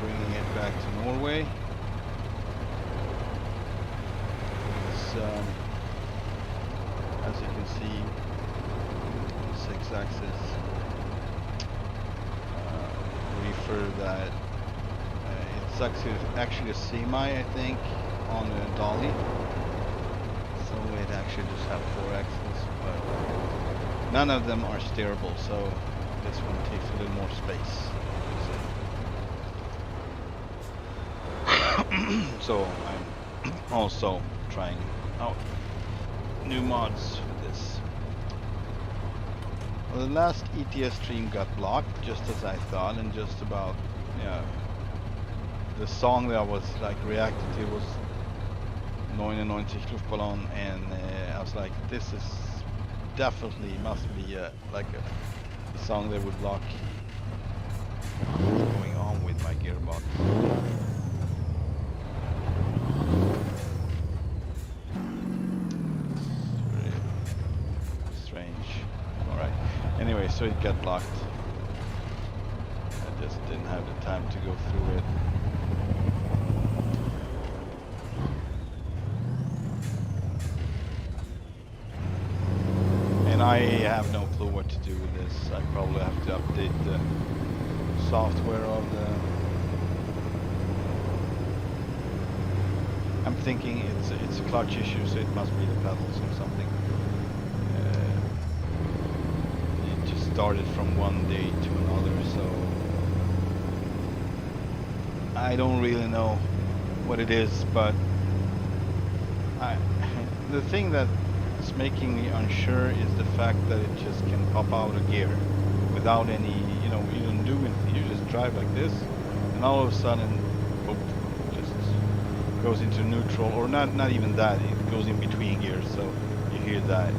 bringing it back to Norway. It's, as you can see, 6-axis reefer that it's actually a semi, I think, on a dolly. So it actually just have 4 axles, but none of them are steerable, so this one takes a little more space. So I'm also trying out new mods for this. Well, the last ETS stream got blocked, just as I thought, and just about, yeah, the song that I was like reacting to was 99 Luftballon, and I was like, this is definitely must be like a song that would block. What's going on with my gearbox? Anyway, so it got blocked. I just didn't have the time to go through it. And I have no clue what to do with this. I probably have to update the software of the... I'm thinking it's a clutch issue, so it must be the pedals or something. Started from one day to another, so I don't really know what it is, but the thing that's making me unsure is the fact that it just can pop out a gear without any, you don't do anything, you just drive like this, and all of a sudden, boop, just goes into neutral, or not even that, it goes in between gears, so you hear that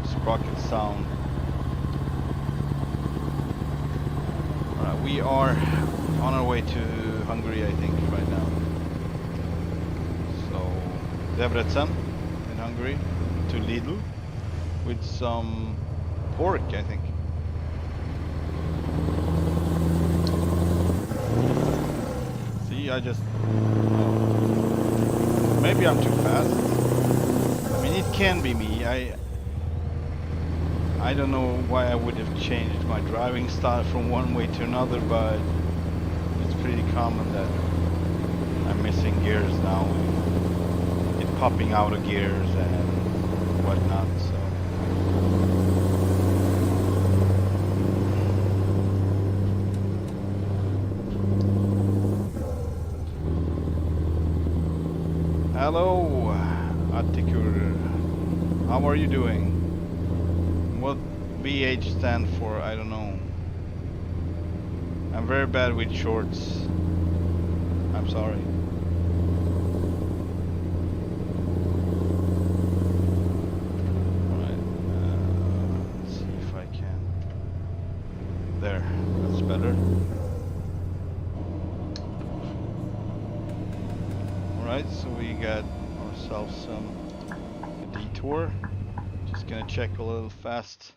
sprocket sound. Alright, we are on our way to Hungary, I think, right now. So, Debrecen in Hungary to Lidl with some pork, I think. See, I just... maybe I'm too fast. I mean, it can be me. I don't know why I would have changed my driving style from one way to another, but it's pretty common that I'm missing gears now, it popping out of gears and whatnot, so. Hello, Atikur. How are you doing? What BH stand for, I don't know. I'm very bad with shorts. I'm sorry. Alright, let's see if I can. There, that's better. Alright, so we got ourselves some detour. Just gonna check a little fast.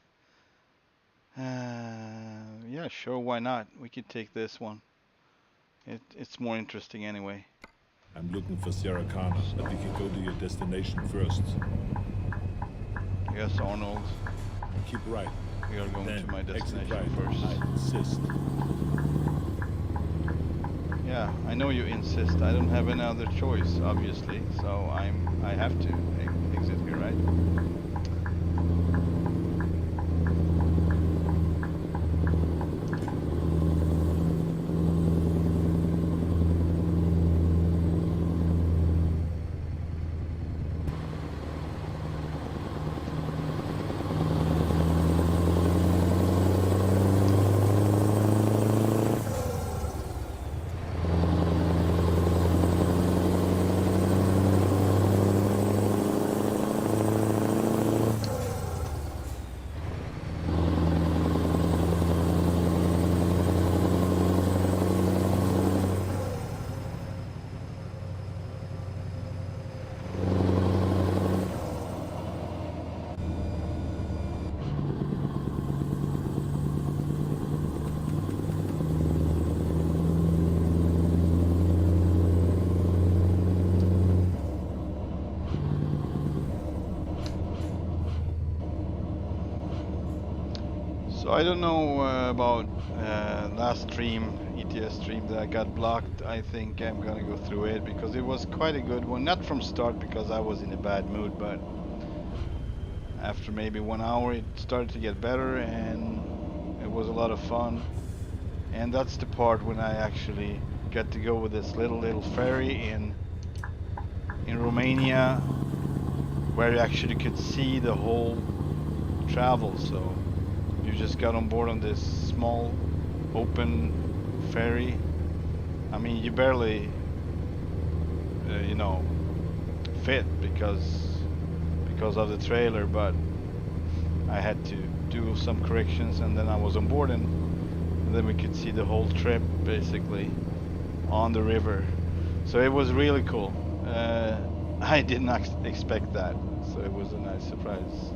Yeah, sure, why not? We could take this one. It's more interesting anyway. I'm looking for Sierra Cana, but we can go to your destination first. Yes, Arnold. Keep right. We are going Then to my destination right. first. I insist. Yeah, I know you insist. I don't have any other choice, obviously. So I have to exit here, right? So I don't know about last stream, ETS stream that I got blocked. I think I'm gonna go through it because it was quite a good one. Not from start because I was in a bad mood, but after maybe 1 hour it started to get better and it was a lot of fun. And that's the part when I actually got to go with this little ferry in Romania where you actually could see the whole travel. So you just got on board on this small open ferry. I mean, you barely, you know, fit because of the trailer, but I had to do some corrections and then I was on board and then we could see the whole trip basically on the river. So it was really cool. I did not expect that, so it was a nice surprise.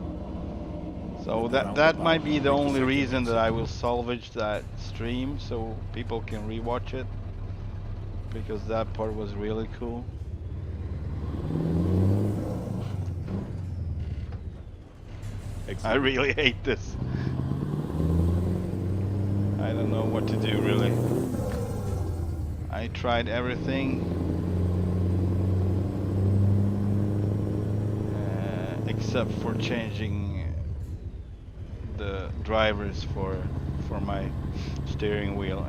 So that might be the only reason that I will salvage that stream so people can rewatch it, because that part was really cool. I really hate this. I don't know what to do really. I tried everything except for changing the drivers for my steering wheel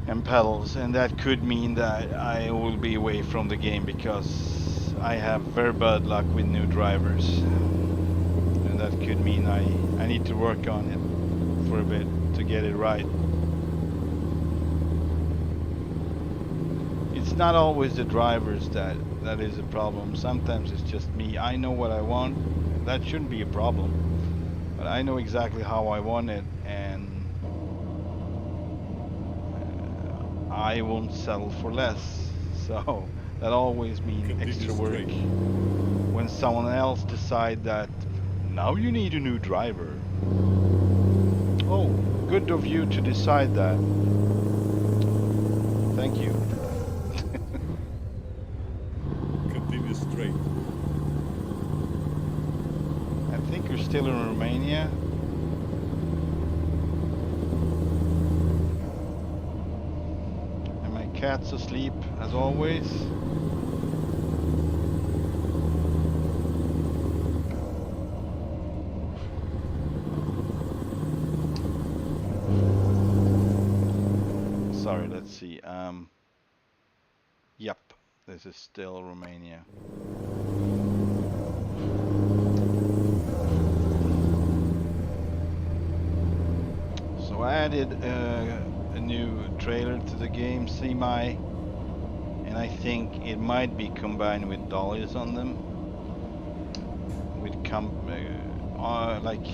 and pedals, and that could mean that I will be away from the game because I have very bad luck with new drivers, and that could mean I need to work on it for a bit to get it right. It's not always the drivers that is a problem. Sometimes it's just me. I know what I want. That shouldn't be a problem, but I know exactly how I want it, and I won't settle for less. So that always means extra work when someone else decide that now you need a new driver. Oh, good of you to decide that. Thank you. Continue straight. I think you're still in Romania. And my cat's asleep as always. Sorry, let's see. Yep, this is still Romania. So I added a new trailer to the game, semi, and I think it might be combined with dollies on them, with like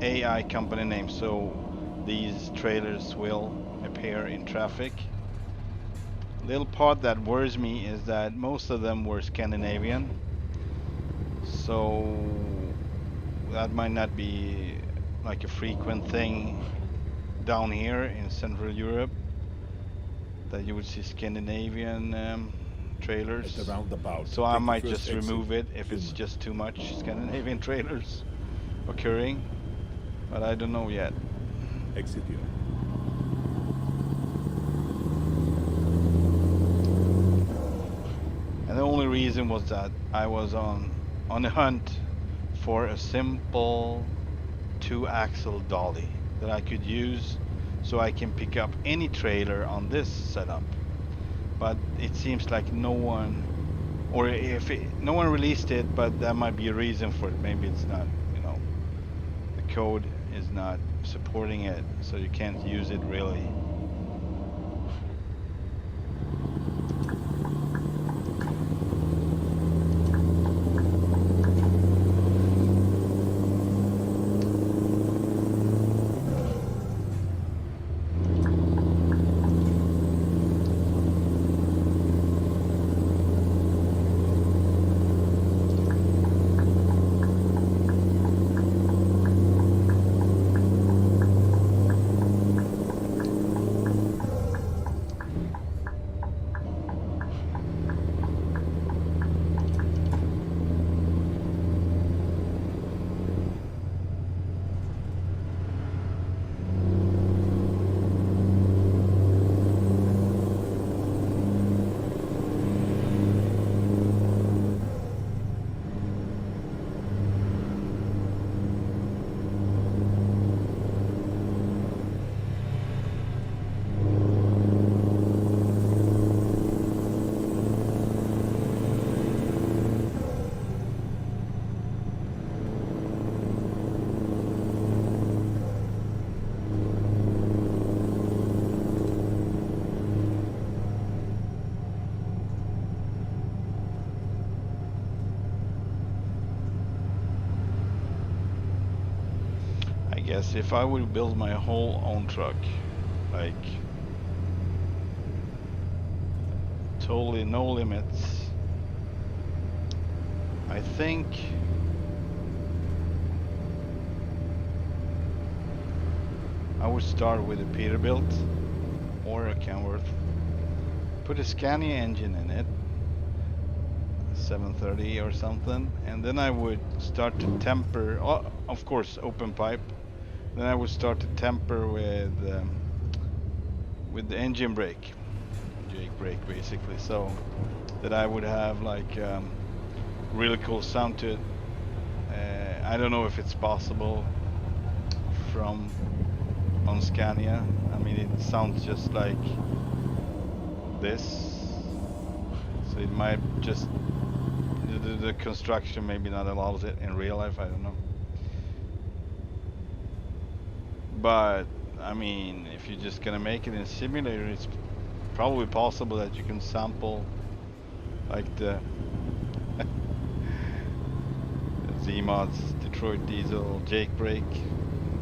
AI company names, so these trailers will appear in traffic. Little part that worries me is that most of them were Scandinavian, so that might not be like a frequent thing down here in Central Europe, that you would see Scandinavian trailers. So I might just remove it if it's just too much Scandinavian trailers occurring, but I don't know yet. Exit here. And the only reason was that I was on a hunt for a simple 2-axle dolly that I could use so I can pick up any trailer on this setup. But it seems like no one, or no one released it, but that might be a reason for it. Maybe it's not, you know, the code is not supporting it, so you can't use it really. guess if I would build my whole own truck, like totally no limits, I think I would start with a Peterbilt or a Kenworth, put a Scania engine in it, 730 or something, and then I would start to temper, of course open pipe, then I would start to temper with the engine brake, Jake brake basically, so that I would have like really cool sound to it. I don't know if it's possible from on Scania. I mean, it sounds just like this, so it might just the construction maybe not allows it in real life, I don't know. But I mean, if you're just gonna make it in a simulator, it's probably possible that you can sample like the Z-Mod's Detroit diesel Jake brake,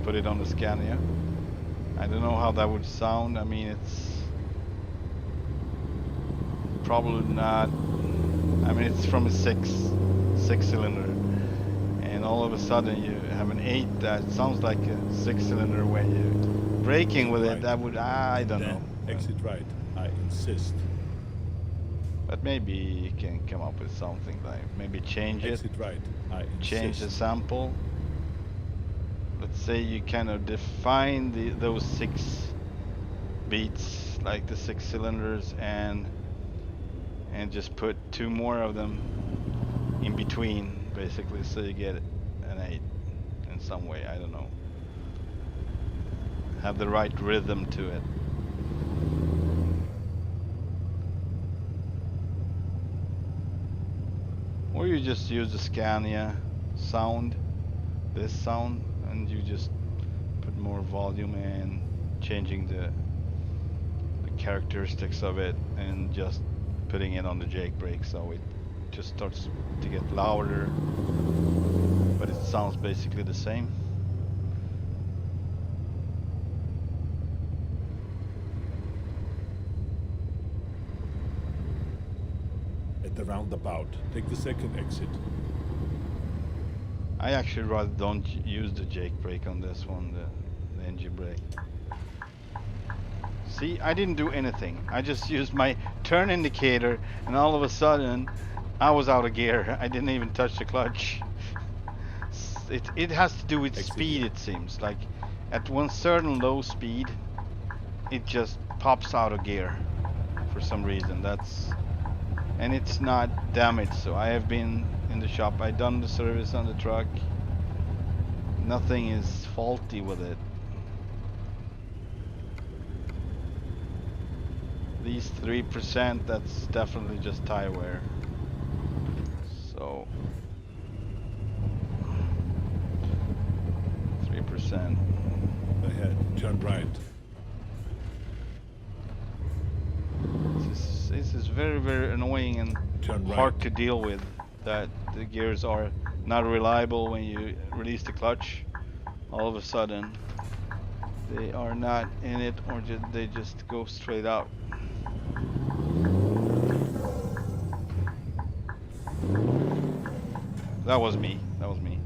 put it on the Scania. I don't know how that would sound. I mean, it's probably not. I mean, it's from a six cylinder, and all of a sudden you have an 8 that sounds like a 6 cylinder when you're braking with it. That would, I don't know. Exit right, I insist. But maybe you can come up with something like maybe change it. Exit right, I insist. Change the sample. Let's say you kind of define those 6 beats, like the 6 cylinders, and just put 2 more of them in between, basically, so you get an 8 in some way. I don't know. Have the right rhythm to it. Or you just use the Scania sound, this sound, and you just put more volume and changing the characteristics of it and just putting it on the Jake brake, so it just starts to get louder, but it sounds basically the same. At the roundabout, take the second exit. I actually rather don't use the Jake brake on this one, the engine brake. See, I didn't do anything. I just used my turn indicator, and all of a sudden I was out of gear. I didn't even touch the clutch. It has to do with speed, it seems. Like at one certain low speed, it just pops out of gear for some reason. And it's not damaged, so I have been in the shop, I've done the service on the truck. Nothing is faulty with it. These 3%, that's definitely just tire wear. So 3%. Ahead, turn right. This is very, very annoying and hard to deal with, that the gears are not reliable when you release the clutch. All of a sudden they are not in it, or they just go straight out. That was me. That was me.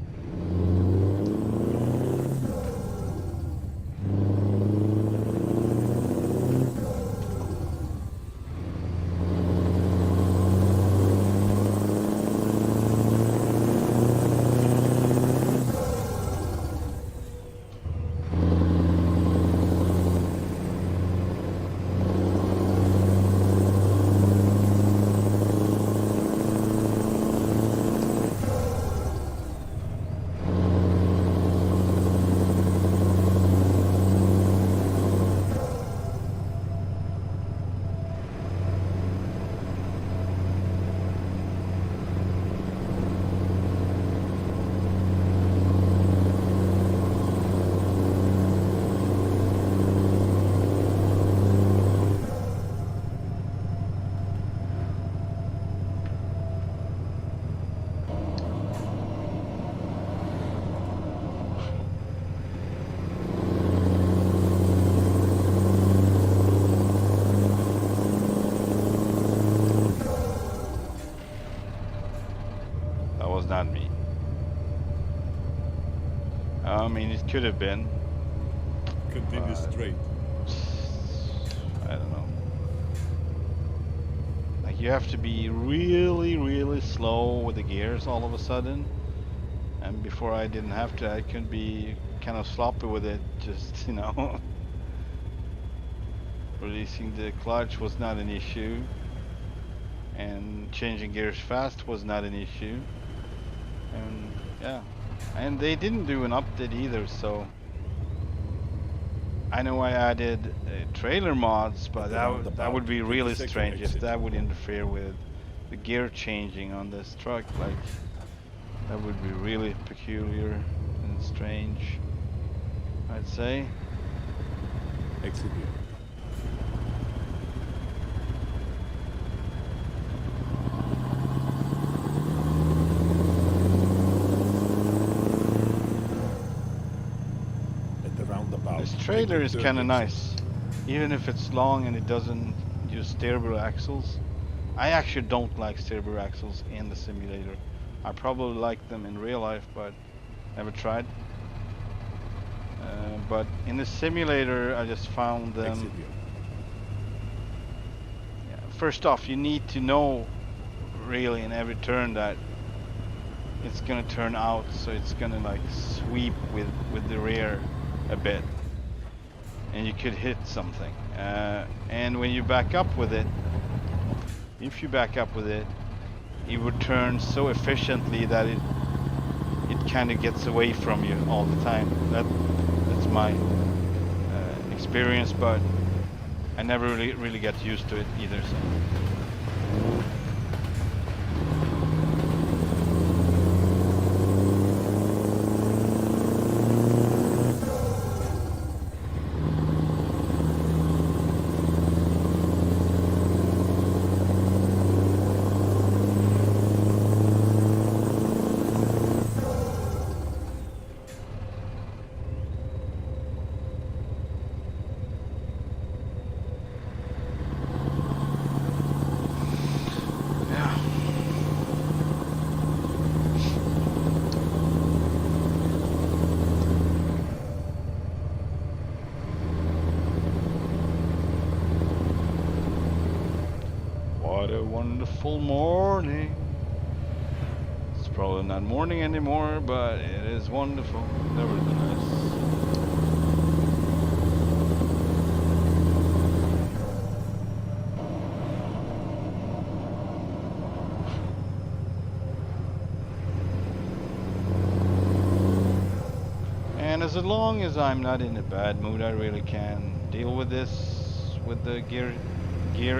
I mean, it could have been, Continue but straight. I don't know. Like you have to be really, really slow with the gears all of a sudden. And before I didn't have to, I could be kind of sloppy with it. Just releasing the clutch was not an issue, and changing gears fast was not an issue. And yeah, and they didn't do an update either, so I know I added trailer mods, but At the that would roundabout, be take the really second strange if exit. that would interfere with the gear changing on this truck. Like that would be really peculiar and strange, I'd say. Exit here. At the roundabout, This take trailer the is third kind of exit. nice, even if it's long and it doesn't use steerable axles. I actually don't like steerable axles in the simulator. I probably like them in real life, but never tried. But in the simulator, I just found Exit them. here. Yeah, first off, you need to know really in every turn that it's gonna turn out, so it's gonna like sweep with the rear a bit, and you could hit something. And when you back up with it, if you back up with it, it would turn so efficiently that it kind of gets away from you all the time. That's my experience, but I never really got used to it either. So. Yeah. What a wonderful morning. It's probably not morning anymore, but it is wonderful nevertheless. And as long as I'm not in a bad mood, I really can deal with this, with the gear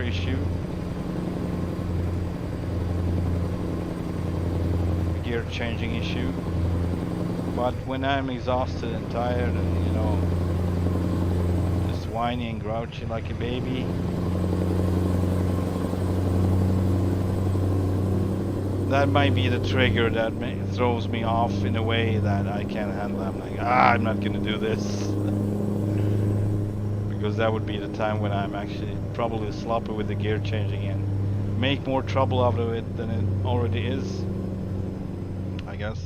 issue, the gear changing issue. But when I'm exhausted and tired and just whiny and grouchy like a baby, that might be the trigger that throws me off in a way that I can't handle. I'm like, I'm not gonna do this. Because that would be the time when I'm actually probably sloppy with the gear changing and make more trouble out of it than it already is, I guess.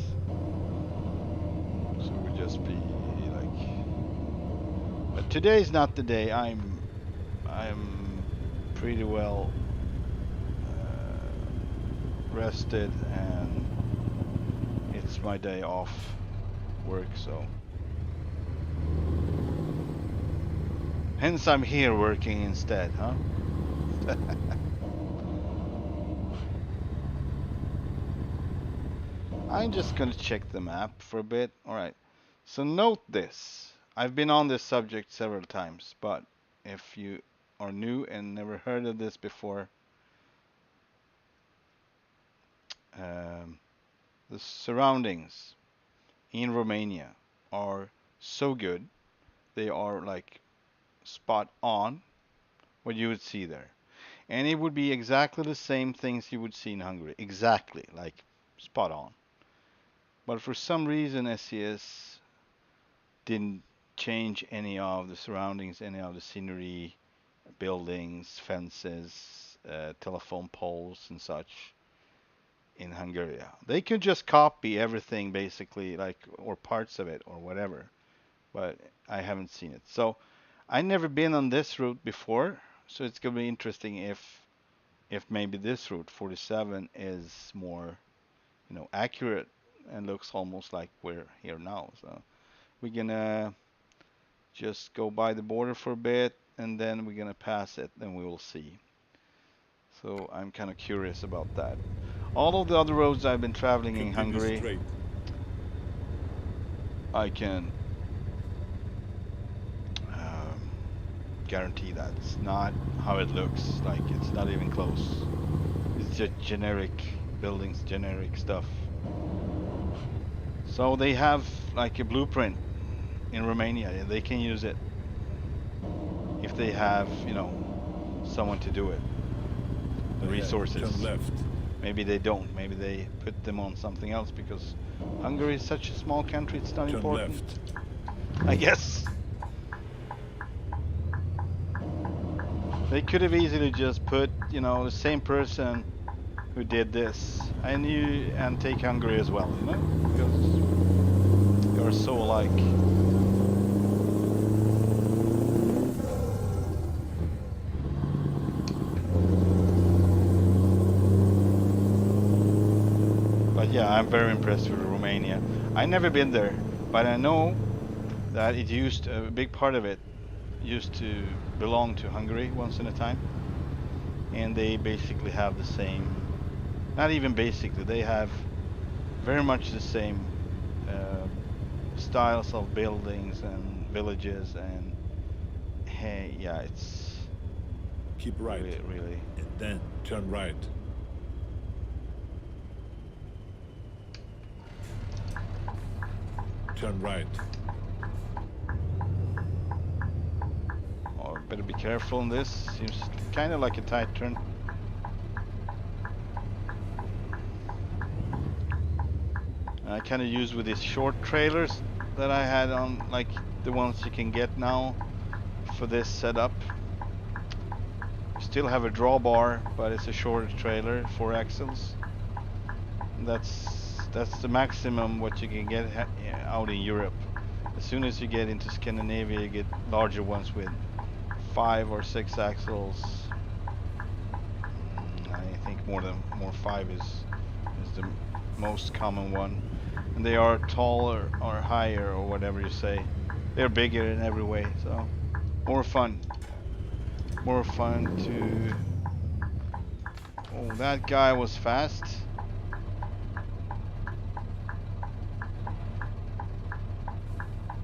So it would just be like, but today's not the day. I'm pretty well rested, and it's my day off work, so hence I'm here working instead, huh? I'm just gonna check the map for a bit. Alright, so note this. I've been on this subject several times, but if you are new and never heard of this before, um, the surroundings in Romania are so good. They are like spot on what you would see there. And it would be exactly the same things you would see in Hungary. Exactly, like spot on. But for some reason, SES didn't change any of the surroundings, any of the scenery, buildings, fences, telephone poles, and such. in Hungary. They could just copy everything basically, like, or parts of it or whatever, but I haven't seen it. So I never been on this route before, so it's gonna be interesting if maybe this route 47 is more, accurate and looks almost like we're here now. So we're gonna just go by the border for a bit and then we're gonna pass it and we will see. So I'm kind of curious about that. All of the other roads I've been traveling in Continue Hungary, straight. I can guarantee that it's not how it looks. Like, it's not even close. It's just generic buildings, generic stuff. So they have like a blueprint in Romania and they can use it if they have, someone to do it. The Ahead, resources. turn left. Maybe they don't. Maybe they put them on something else because Hungary is such a small country, it's not Turn important. left. I guess. They could have easily just put, the same person who did this and take Hungary as well, because they are so alike. But yeah, I'm very impressed with Romania. I never been there, but I know that a big part of it used to belong to Hungary once in a time, and they basically have the same, not even basically, they have very much the same styles of buildings and villages, and hey, yeah, it's Keep right. really. And then turn right. Turn right. Oh, better be careful on this. Seems kind of like a tight turn. I kind of use with these short trailers that I had on, like the ones you can get now for this setup. Still have a drawbar, but it's a shorter trailer, 4 axles. That's the maximum what you can get out in Europe. As soon as you get into Scandinavia, you get larger ones with 5 or 6 axles. I think more 5 is the most common one. And they are taller or higher or whatever you say. They're bigger in every way, so more fun. More fun to... Oh, that guy was fast.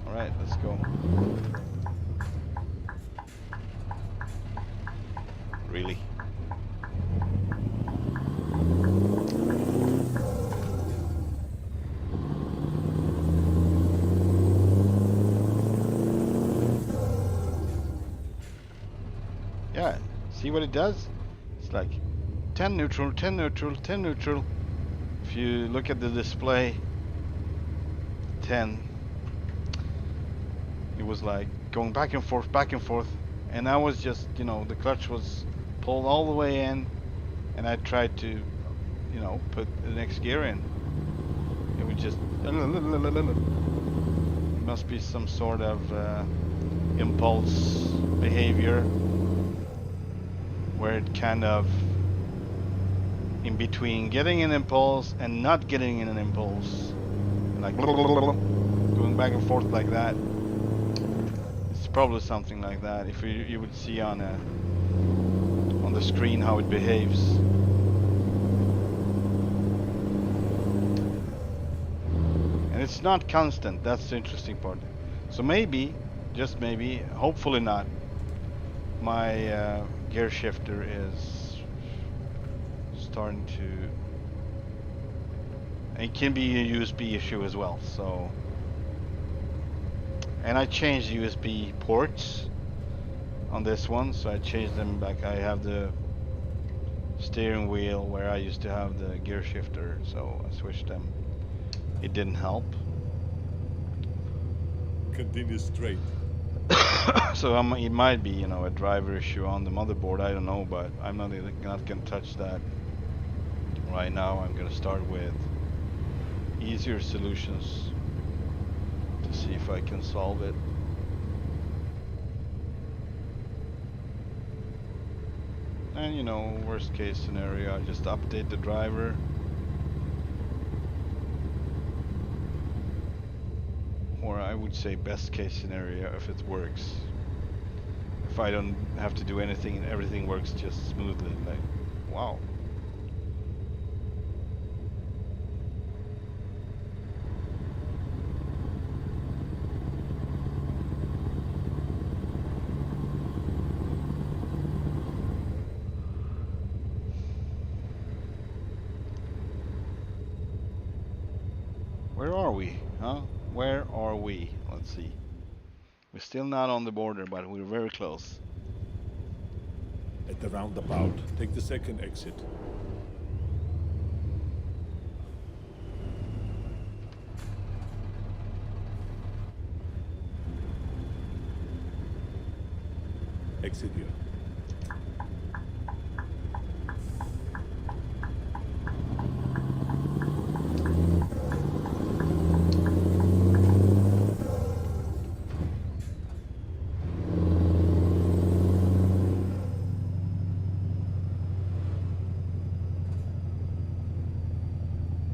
Alright, let's go. Really? Yeah, see what it does? It's like 10 neutral, 10 neutral, 10 neutral. If you look at the display, 10. It was like going back and forth, and I was just, the clutch was pulled all the way in, and I tried to, put the next gear in. It would just, it must be some sort of impulse behavior, where it kind of, in between getting an impulse and not getting an impulse, like going back and forth like that. Probably something like that. If you would see on the screen how it behaves. And it's not constant. That's the interesting part. So maybe, just maybe, hopefully not, my gear shifter is starting to... It can be a USB issue as well, so... And I changed USB ports on this one, so I changed them back. I have the steering wheel where I used to have the gear shifter, so I switched them. It didn't help. Continue straight. So it might be, a driver issue on the motherboard. I don't know, but I'm not gonna touch that right now I'm gonna start with easier solutions to see if I can solve it. And you know, worst case scenario, I just update the driver. Or I would say best case scenario if it works. If I don't have to do anything and everything works just smoothly, like, wow. Where are we, huh? Where are we? Let's see. We're still not on the border, but we're very close. At the roundabout, take the second exit. Exit here.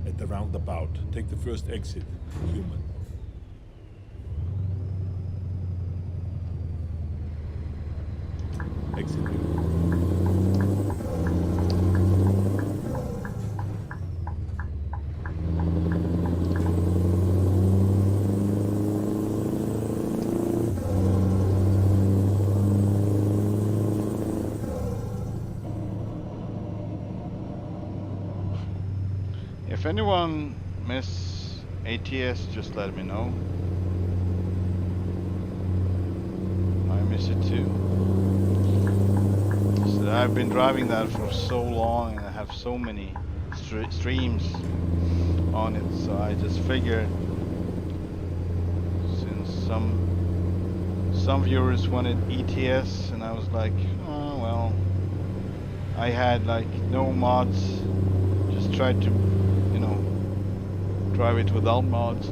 At the roundabout, take the first exit, human. Exit here. If anyone miss ATS, just let me know. I miss it too. So I've been driving that for so long and I have so many streams on it, so I just figured since some viewers wanted ETS and I was like, oh well, I had like no mods, just tried to, you know, drive it without mods.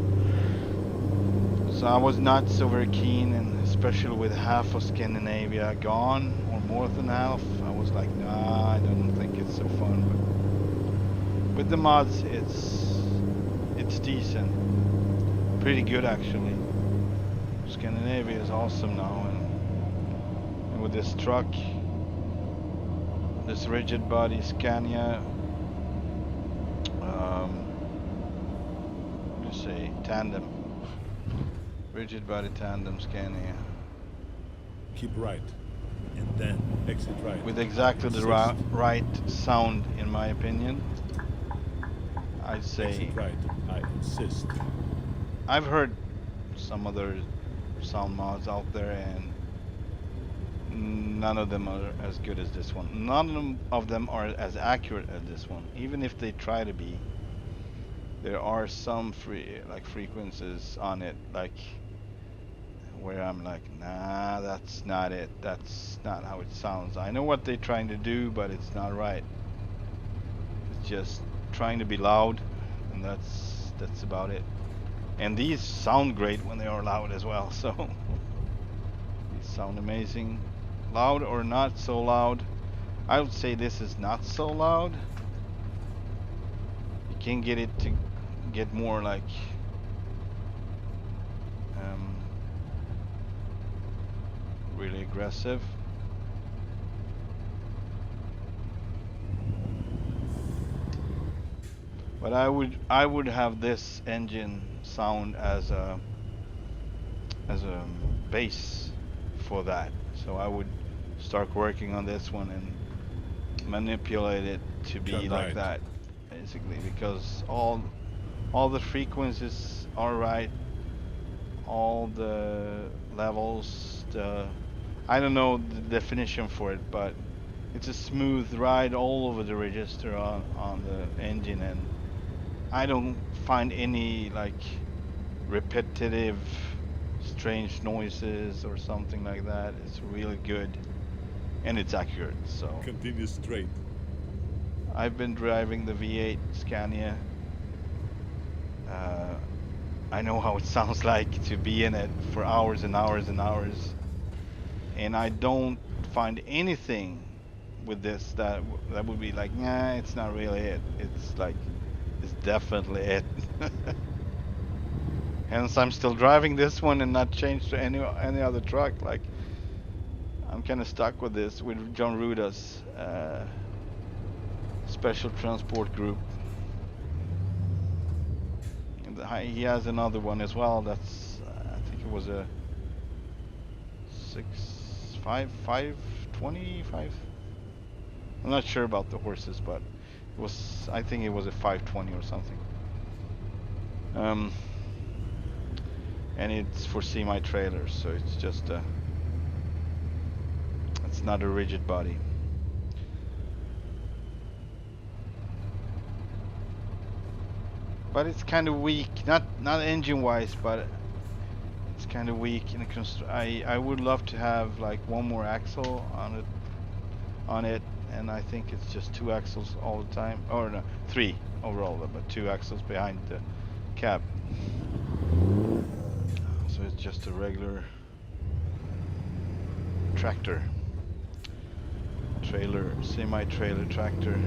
So I was not so very keen, and especially with half of Scandinavia gone, or more than half, I was like, nah, I don't think it's so fun. But with the mods, it's decent, pretty good actually. Scandinavia is awesome now, and with this truck, this rigid body Scania, what do you say, tandem. Rigid body tandem Scania. Keep right, and then exit right. With exactly the right sound, in my opinion. I'd say. Exit right, I insist. I've heard some other sound mods out there, and none of them are as good as this one. None of them are as accurate as this one, even if they try to be. There are some frequencies on it, like where I'm like, nah, that's not it. That's not how it sounds. I know what they're trying to do, but it's not right. It's just trying to be loud, and that's about it. And these sound great when they are loud as well, so these sound amazing. Loud or not so loud. I would say this is not so loud. You can get it to get more like really aggressive. But I would have this engine sound as a base for that. So I would start working on this one and manipulate it to be Turn like right. that, basically, because all the frequencies are right, all the levels, I don't know the definition for it, but it's a smooth ride all over the register on the engine, and I don't find any like repetitive strange noises or something like that. It's really good and it's accurate, so Continue straight. I've been driving the V8 Scania. I know how it sounds like to be in it for hours and hours and hours, and I don't find anything with this that would be like, nah, it's not really it. It's like, it's definitely it. Hence, I'm still driving this one and not changed to any other truck. Like, I'm kind of stuck with this, with Jon Ruda's Special Transport Group. And he has another one as well. That's I think it was a 525. I'm not sure about the horses, but it was, I think it was a 520 or something. And it's for semi-trailers, so it's just it's not a rigid body. But it's kind of weak, not engine-wise, but it's kind of weak. I would love to have like one more axle on it, and I think it's just 2 axles all the time, or no, 3 overall, but 2 axles behind the cab. So it's just a regular tractor, semi-trailer tractor.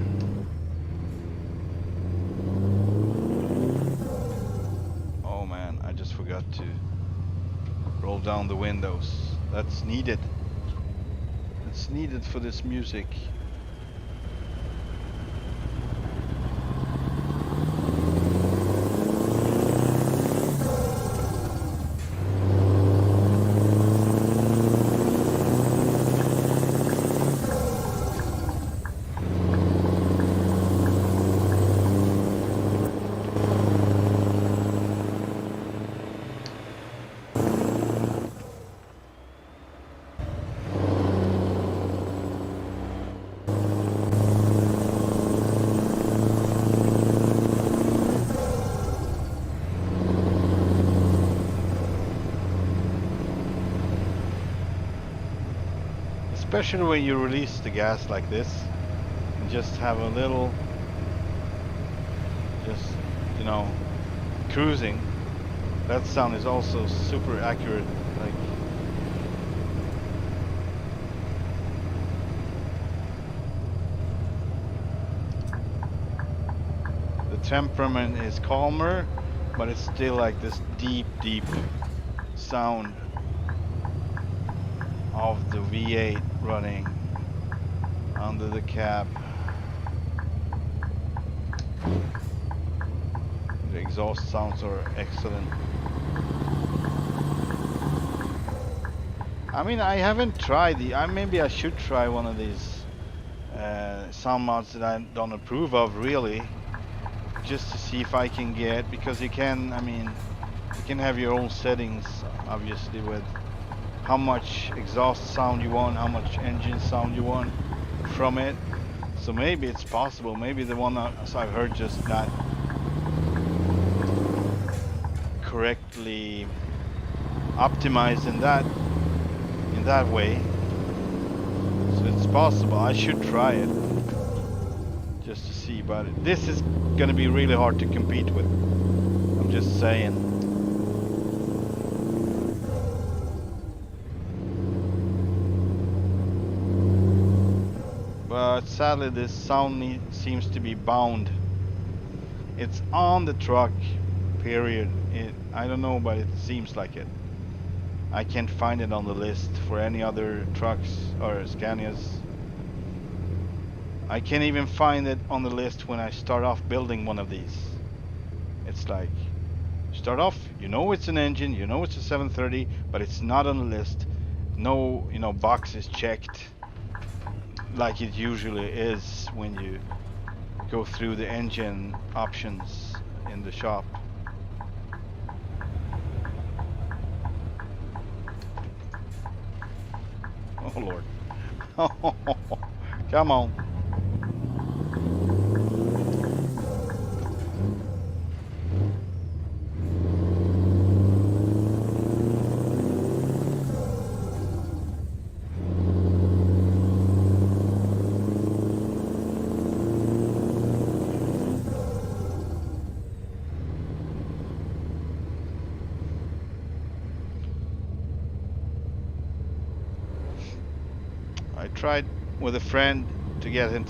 Oh man, I just forgot to roll down the windows. That's needed. It's needed for this music. Especially when you release the gas like this and just have a little, just, you know, cruising. That sound is also super accurate. Like, the temperament is calmer, but it's still like this deep sound of the V8 running under the cab. The exhaust sounds are excellent. I mean, I haven't tried maybe I should try one of these sound mods that I don't approve of, really, just to see if I can get, because you can, I mean, you can have your own settings, obviously, with how much exhaust sound you want, how much engine sound you want from it. So maybe it's possible. Maybe the one as I've heard just not correctly optimized in that way. So it's possible. I should try it just to see. But this is gonna be really hard to compete with. I'm just saying. But sadly this sound seems to be bound. It's on the truck, period. I don't know, but it seems like it. I can't find it on the list for any other trucks or Scanias. I can't even find it on the list when I start off building one of these. It's like, start off, you know it's an engine, you know it's a 730, but it's not on the list. No, you know, box is checked like it usually is when you go through the engine options in the shop. Oh Lord. Come on. I tried with a friend to get him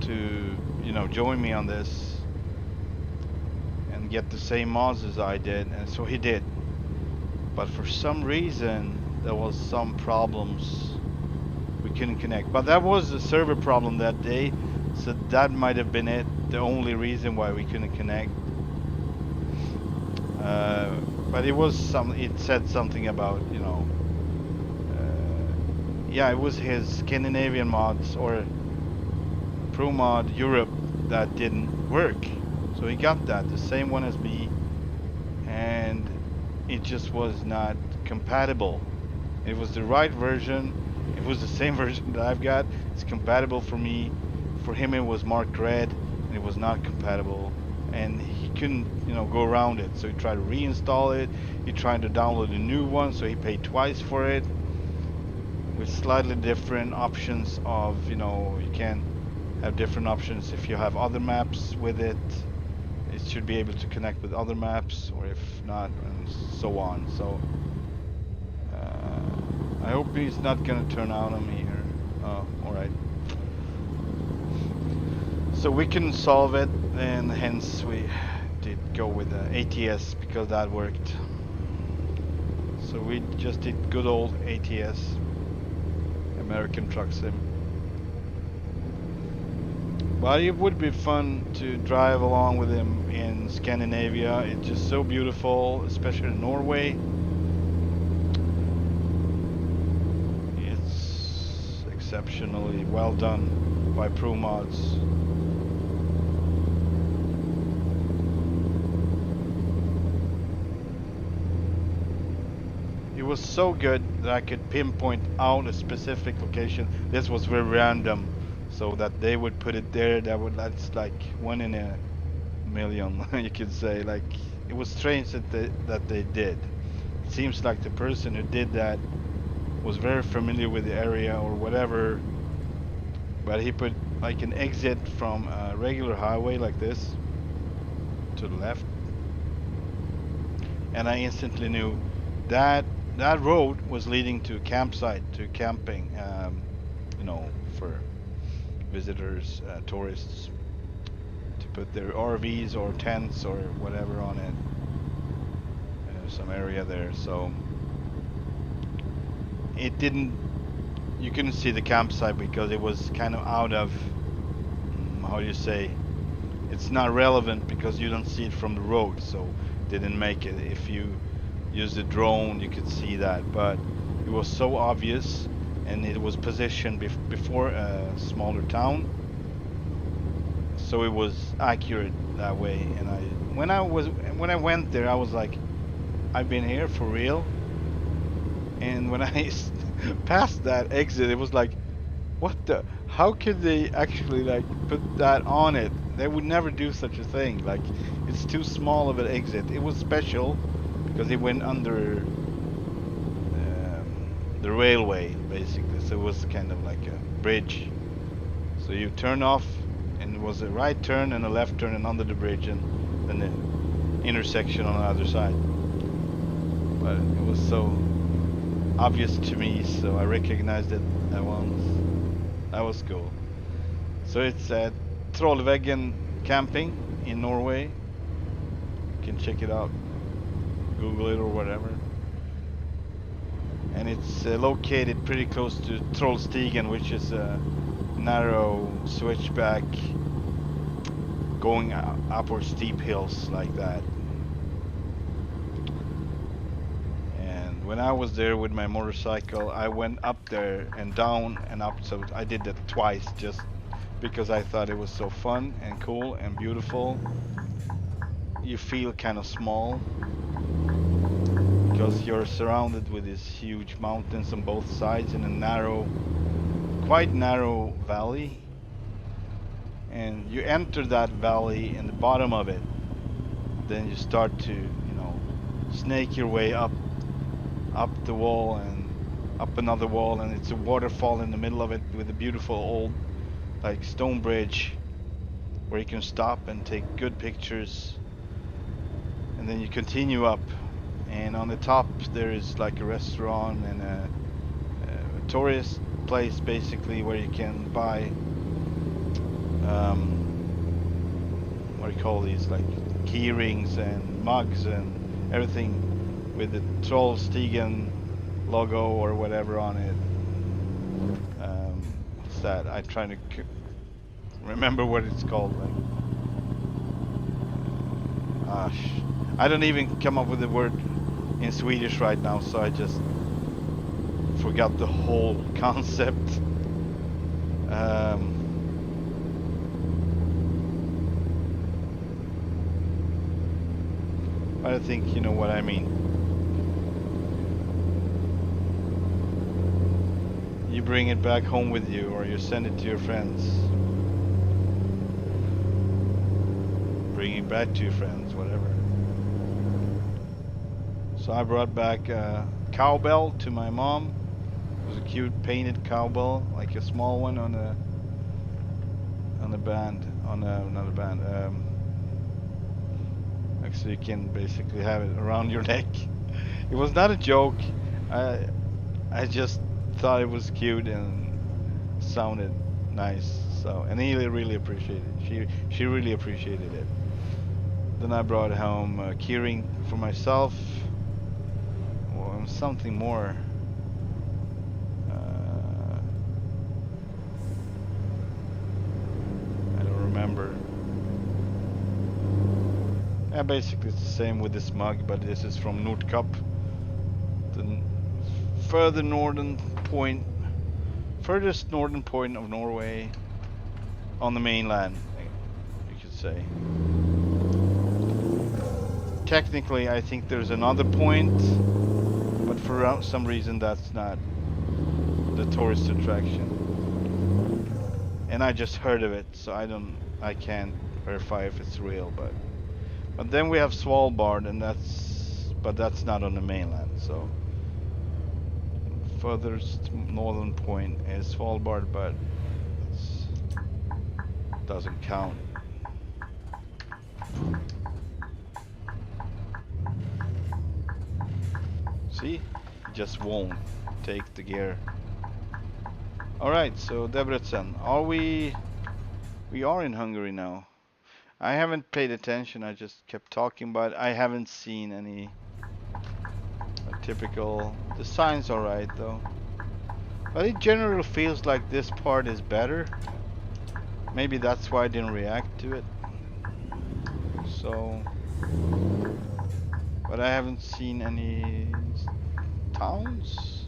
to join me on this and get the same mods as I did, and so he did. But for some reason there was some problems. We couldn't connect. But that was a server problem that day, so that might have been it. The only reason why we couldn't connect. But it was it said something about, yeah, it was his Scandinavian mods or Pro Mod Europe that didn't work. So he got that, the same one as me, and it just was not compatible. It was the right version. It was the same version that I've got. It's compatible for me. For him it was marked red and it was not compatible. And he couldn't, go around it. So he tried to reinstall it. He tried to download a new one, so he paid twice for it. With slightly different options of, you can have different options if you have other maps with it. It should be able to connect with other maps, or if not, and so on. So I hope he's not gonna turn out on me here. Oh, alright. So we can solve it, and hence we did go with the ATS because that worked. So we just did good old ATS, American Truck Sim. But it would be fun to drive along with him in Scandinavia. It's just so beautiful, especially in Norway. It's exceptionally well done by Pro Mods. It was so good that I could pinpoint out a specific location. This was very random, so that they would put it there. That's like 1 in a million, you could say. Like, it was strange that they did. It seems like the person who did that was very familiar with the area or whatever, but he put like an exit from a regular highway like this to the left, and I instantly knew that that road was leading to a campsite, to camping, for visitors, tourists, to put their RVs or tents or whatever on it. Some area there, so it didn't, you couldn't see the campsite because it was kind of out of, how do you say, it's not relevant because you don't see it from the road, so didn't make it. If you use the drone you could see that, but it was so obvious, and it was positioned before a smaller town, so it was accurate that way. And when I went there, I was like, I've been here for real. And when I passed that exit, it was like, what the, how could they actually like put that on it? They would never do such a thing. Like, it's too small of an exit. It was special because it went under the railway, basically, so it was kind of like a bridge. So you turn off, and it was a right turn and a left turn and under the bridge, and then the intersection on the other side. But it was so obvious to me, so I recognized it at once. That was cool. So it's at Trollveggen camping in Norway. You can check it out, Google it or whatever. And it's located pretty close to Trollstigen, which is a narrow switchback going upward steep hills like that. And when I was there with my motorcycle, I went up there and down and up, so I did that twice just because I thought it was so fun and cool and beautiful. You feel kind of small because you're surrounded with these huge mountains on both sides in a narrow, quite narrow valley. And you enter that valley in the bottom of it, then you start to, snake your way up the wall and up another wall, and it's a waterfall in the middle of it with a beautiful old like stone bridge where you can stop and take good pictures. And then you continue up, and on the top there is like a restaurant and a tourist place basically where you can buy what do you call these, like key rings and mugs and everything with the Trollstigen logo or whatever on it. What's that? I try to remember what it's called. Like, I don't even come up with the word in Swedish right now, so I just forgot the whole concept. But I think you know what I mean. You bring it back home with you, or you send it to your friends. Bring it back to your friends, whatever. So I brought back a cowbell to my mom. It was a cute painted cowbell, like a small one on a band, another band. Actually, you can basically have it around your neck. It was not a joke. I just thought it was cute and sounded nice. So, and he really appreciated it. She really appreciated it. Then I brought home a keyring for myself. Or something more. I don't remember. Yeah, basically it's the same with this mug, but this is from Nordkapp, the furthest northern point of Norway, on the mainland, you could say. Technically, I think there's another point, but for some reason that's not the tourist attraction. And I just heard of it, so I can't verify if it's real, but then we have Svalbard, and that's not on the mainland, so furthest northern point is Svalbard, but it doesn't count. See? Just won't take the gear. Alright, so Debrecen. We are in Hungary now. I haven't paid attention, I just kept talking, but I haven't seen any typical. The sign's alright though. But it generally feels like this part is better. Maybe that's why I didn't react to it. So, but I haven't seen any towns.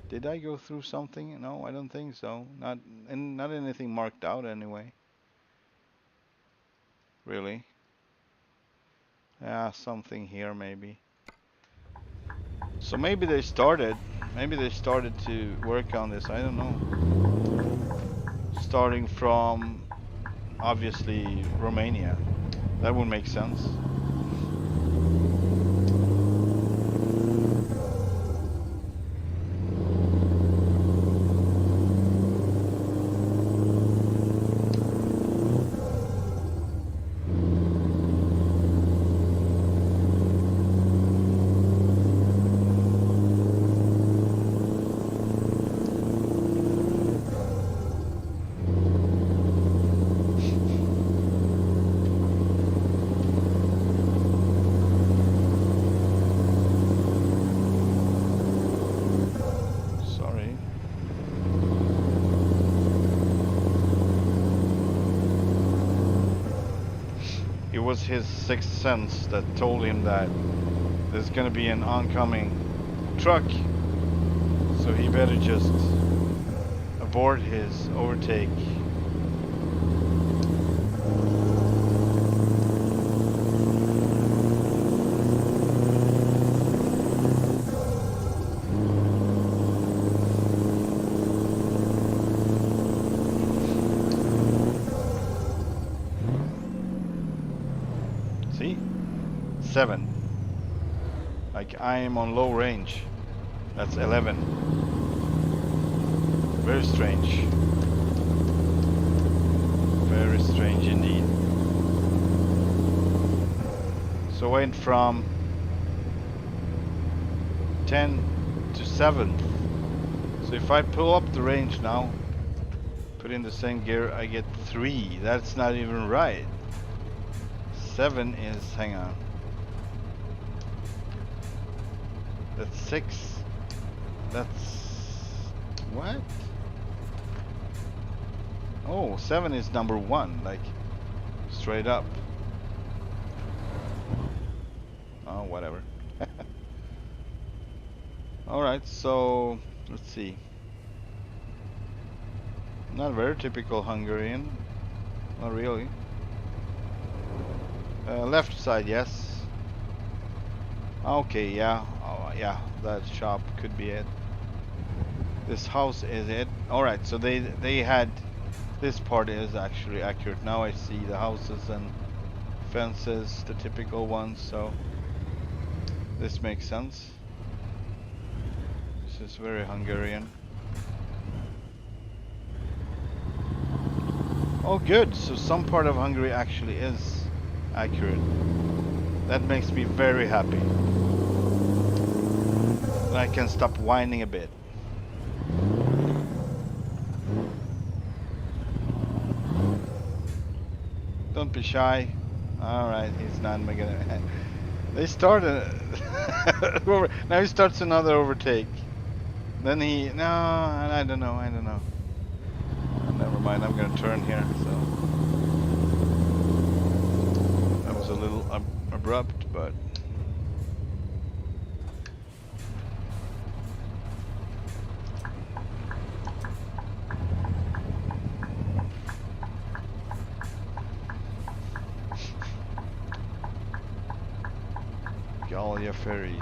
Did I go through something? No, I don't think so. Not anything marked out anyway. Really? Yeah, something here maybe. So maybe they started to work on this. I don't know. Starting from obviously Romania. That would make sense. It was his sixth sense that told him that there's gonna be an oncoming truck, so he better just abort his overtake. See? 7. Like I am on low range. That's 11. Very strange. Very strange indeed. So went from 10 to 7. So if I pull up the range now, put in the same gear, I get 3. That's not even right. 7 is, hang on. That's 6. That's, what? Oh, 7 is number 1, like straight up. Oh, whatever. Alright, so let's see. Not very typical Hungarian. Not really. Left side, yes. Okay, yeah. Oh, yeah, that shop could be it. This house is it. Alright, so they had... This part is actually accurate. Now I see the houses and fences, the typical ones, so... This makes sense. This is very Hungarian. Oh good, so some part of Hungary actually is accurate. That makes me very happy. I can stop whining a bit. Don't be shy. Alright, he's not gonna... They started... Now he starts another overtake. Then he... No, I don't know. Never mind, I'm gonna turn here, so... That was a little abrupt, but... Gallia ferries.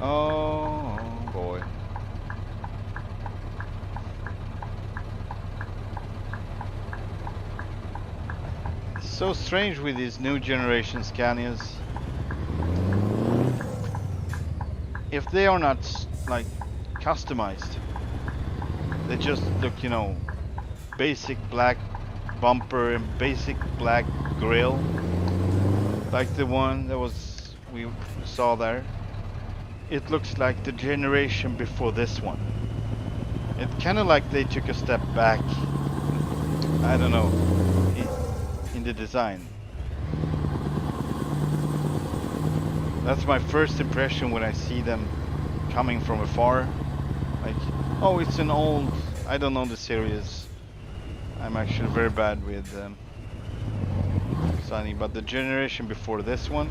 Oh boy. It's so strange with these new generation Scanias. If they are not like customized, they just look, you know, basic black bumper and basic black grille, like the one that was we saw there. It looks like the generation before this one. It kind of like they took a step back. I don't know, in the design. That's my first impression when I see them coming from afar. Like, oh, it's an old... I don't know the series. I'm actually very bad with Sunny, but the generation before this one.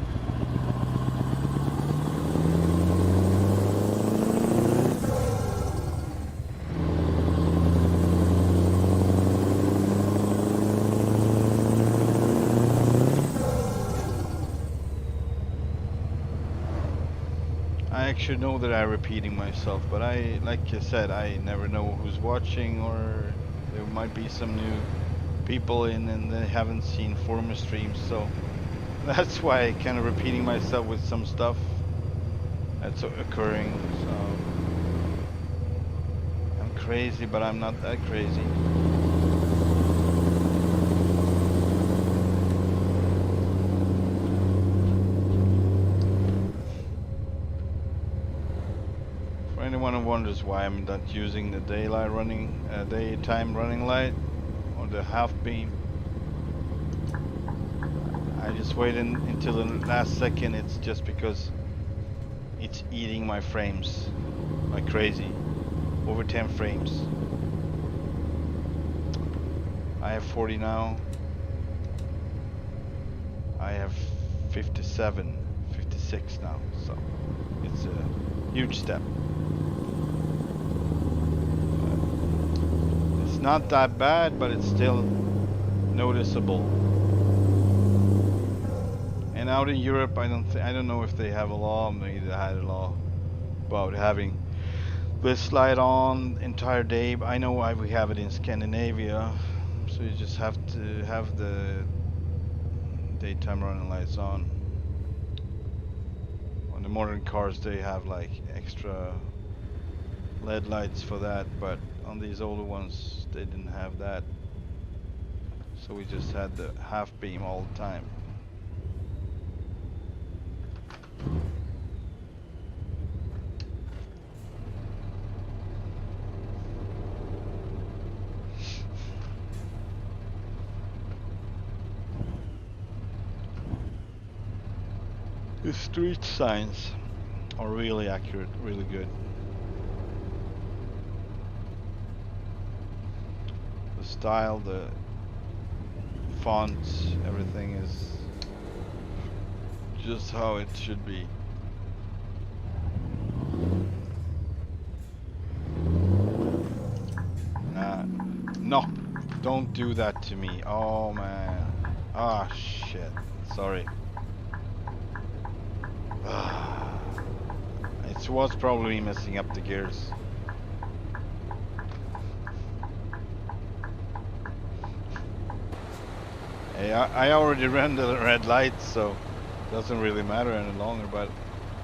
I actually know that I'm repeating myself, but like I said, I never know who's watching, or there might be some new people in and they haven't seen former streams, so that's why I kind of repeating myself with some stuff that's occurring. So I'm crazy, but I'm not that crazy. Anyone who wonders why I'm not using the daytime running light or the half beam, I just wait until the last second. It's just because it's eating my frames like crazy, over 10 frames. I have 40 now. I have 57, 56 now, so it's a huge step. Not that bad, but it's still noticeable. And out in Europe, I don't know if they have a law. Maybe they had a law about having this light on entire day. I know why we have it in Scandinavia, so you just have to have the daytime running lights on. On the modern cars, they have like extra LED lights for that, but on these older ones they didn't have that, so we just had the half beam all the time. The street signs are really accurate, really good. The style, the fonts, everything is just how it should be. No, don't do that to me. Oh man. Ah, shit. Sorry. It was probably messing up the gears. Hey, I already ran the red light, so it doesn't really matter any longer, but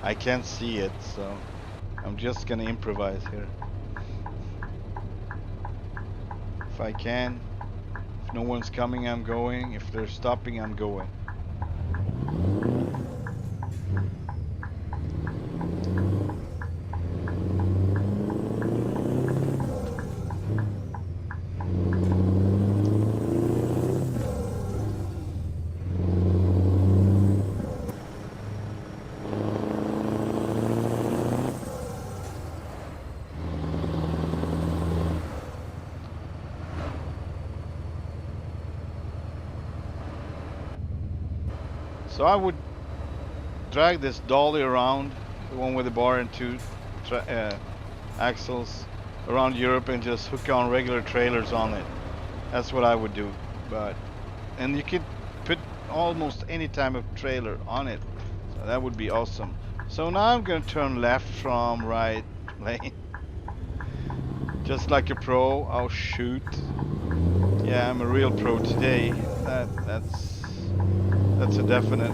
I can't see it, so I'm just gonna improvise here. If I can. If no one's coming, I'm going. If they're stopping, I'm going. So I would drag this dolly around, the one with the bar and two axles, around Europe and just hook on regular trailers on it. That's what I would do. And you could put almost any type of trailer on it. So that would be awesome. So now I'm going to turn left from right lane. Just like a pro. Oh shoot. Yeah, I'm a real pro today. That's a definite.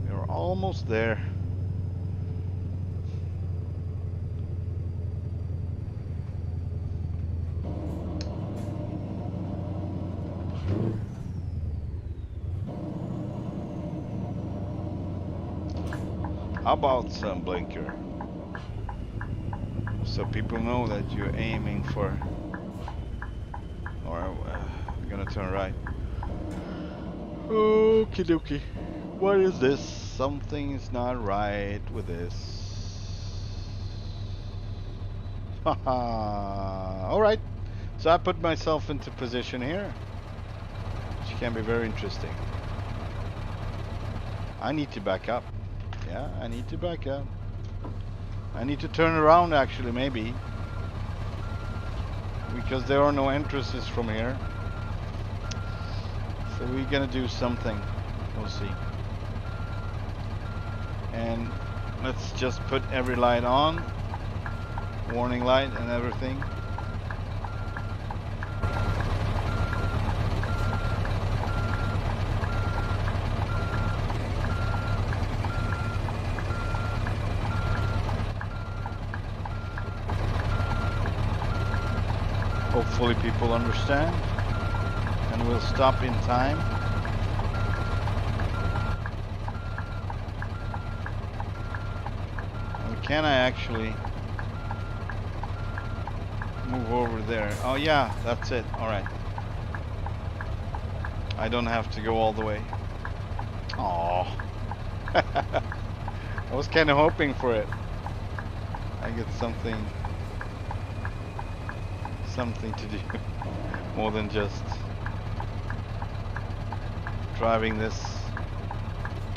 We're almost there. How about some blinker? So people know that you're aiming for, or we're gonna turn right. Okie dokie. What is this? Something's not right with this. Haha. Alright. So I put myself into position here, which can be very interesting. I need to back up. Yeah, I need to back up. I need to turn around actually, maybe. Because there are no entrances from here. So we're gonna do something. We'll see. And let's just put every light on. Warning light and everything. Hopefully people understand and we'll stop in time. And can I actually move over there? Oh yeah, that's it. Alright. I don't have to go all the way. Aww. I was kind of hoping for it. I get something to do more than just driving this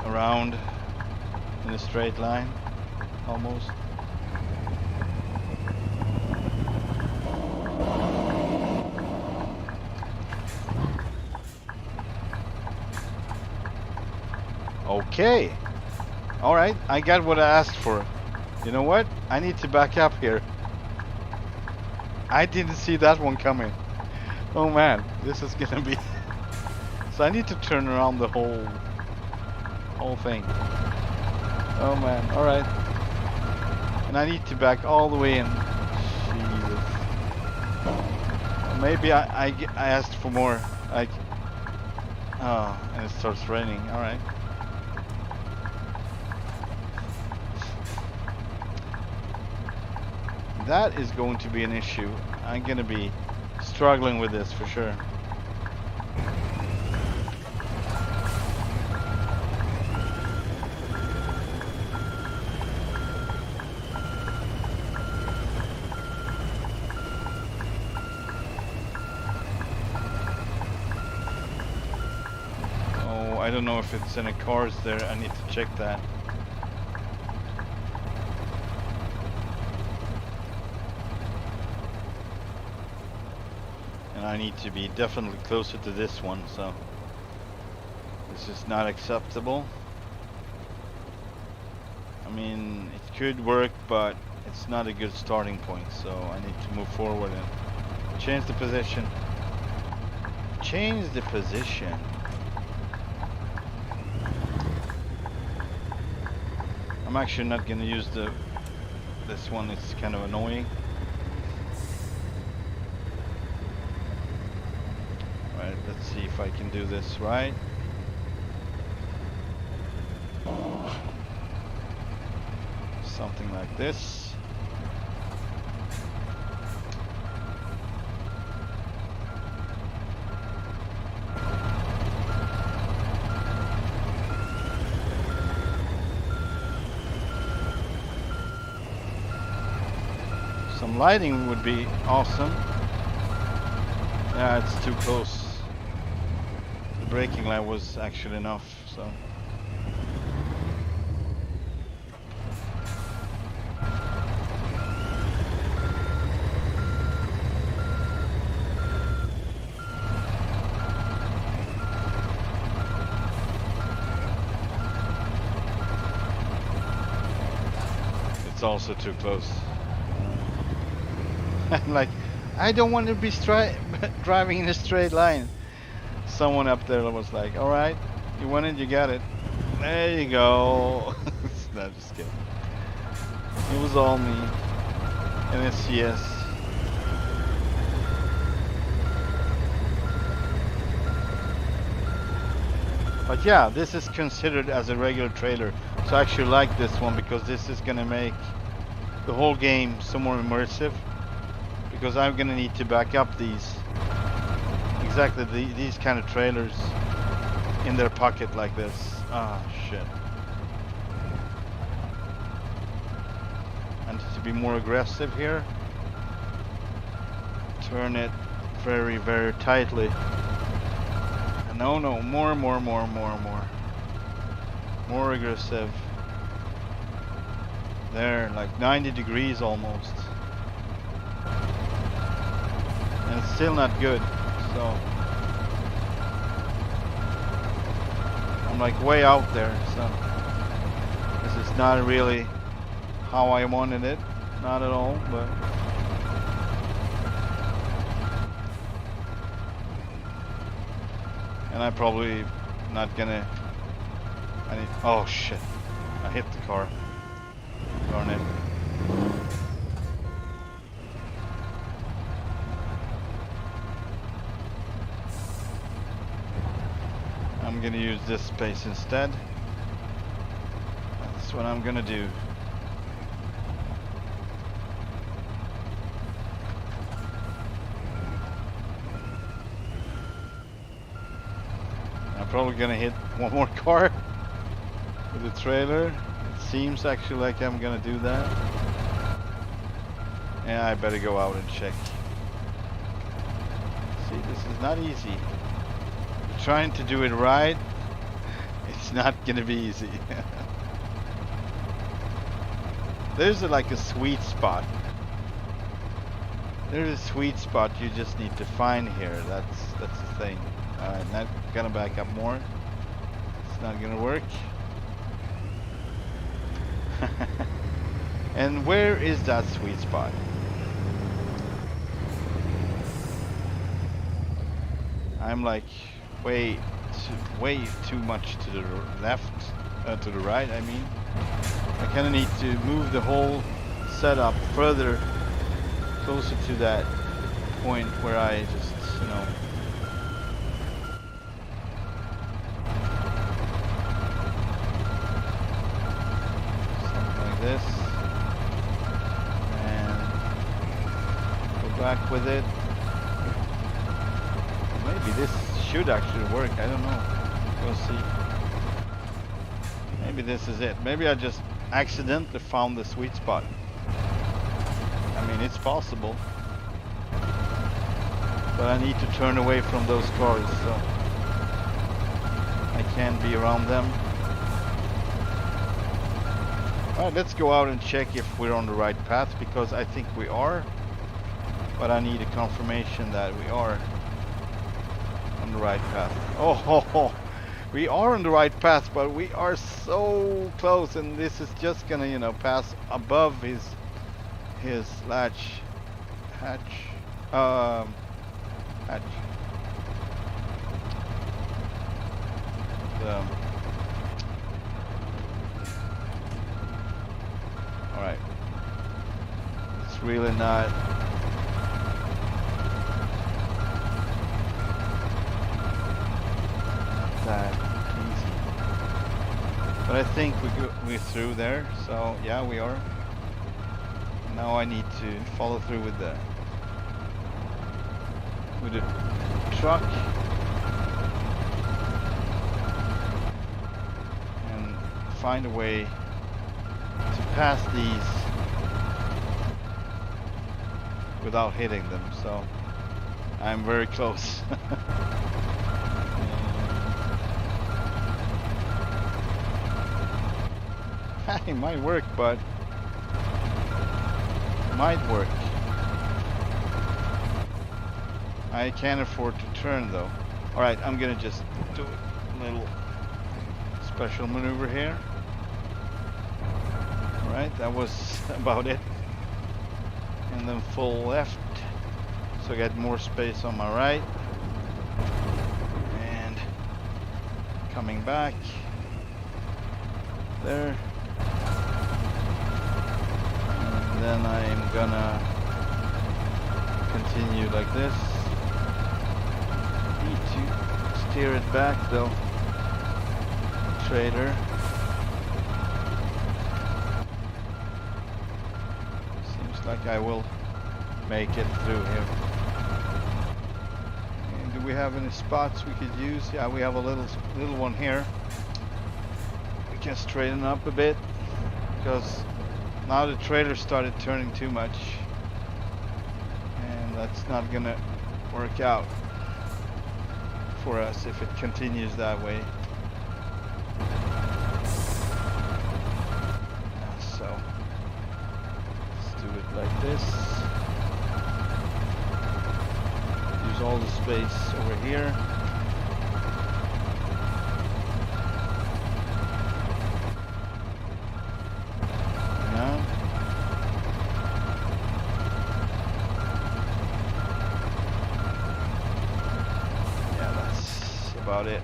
around in a straight line almost. Okay, all right, I got what I asked for. You know what, I need to back up here. I didn't see that one coming. Oh man, this is gonna be. So I need to turn around the whole thing. Oh man, all right. And I need to back all the way in. Jesus. Maybe I asked for more. Like, oh, and it starts raining. All right. That is going to be an issue. I'm gonna be struggling with this for sure. Oh, I don't know if it's any cars there. I need to check that. And I need to be definitely closer to this one, so this is not acceptable. I mean, it could work, but it's not a good starting point, so I need to move forward and change the position. Change the position. I'm actually not gonna use this one, it's kind of annoying. Alright, let's see if I can do this right. Something like this. Some lighting would be awesome. Yeah, it's too close. The braking light was actually enough, so. It's also too close. Like, I don't want to be driving in a straight line. Someone up there was like, all right, you want it, you got it. There you go. No, just kidding. It was all me. And SCS. But yeah, this is considered as a regular trailer. So I actually like this one because this is gonna make the whole game so more immersive. Because I'm gonna need to back up these these kind of trailers in their pocket like this. Ah, shit. And to be more aggressive here, turn it very, very tightly. No, more. More aggressive. There, like 90 degrees almost. And it's still not good, so I'm like way out there, so this is not really how I wanted it, not at all, but and I'm probably not gonna oh shit, I hit the car, darn it. I'm gonna use this space instead. That's what I'm gonna do. I'm probably gonna hit one more car with the trailer. It seems actually like I'm gonna do that. Yeah, I better go out and check. See, this is not easy. Trying to do it right, it's not gonna be easy. There's like a sweet spot. There's a sweet spot you just need to find here. That's the thing. Alright, not gonna back up more. It's not gonna work. And where is that sweet spot? I'm like way too much to the left, to the right. I mean, I kind of need to move the whole setup further, closer to that point where I just, you know, something like this, and go back with it. Maybe this should actually work. I don't know. We'll see. Maybe this is it. Maybe I just accidentally found the sweet spot. I mean, it's possible. But I need to turn away from those cars, so I can't be around them. Alright, let's go out and check if we're on the right path, because I think we are. But I need a confirmation that we are on the right path. Oh, ho, ho. We are on the right path, but we are so close, and this is just gonna, you know, pass above his hatch. All right. It's really not. That easy, but I think we're through there, so yeah, we are. Now I need to follow through with the truck and find a way to pass these without hitting them, so I'm very close. It might work, but might work. I can't afford to turn though. Alright, I'm gonna just do a little special maneuver here. Alright, that was about it. And then full left, so I got more space on my right. And coming back there. Then I'm gonna continue like this. Need to steer it back though. Trailer. Seems like I will make it through here. And do we have any spots we could use? Yeah, we have a little one here. We can straighten up a bit, because now the trailer started turning too much, and that's not gonna work out for us if it continues that way. So let's do it like this. Use all the space over here. About it.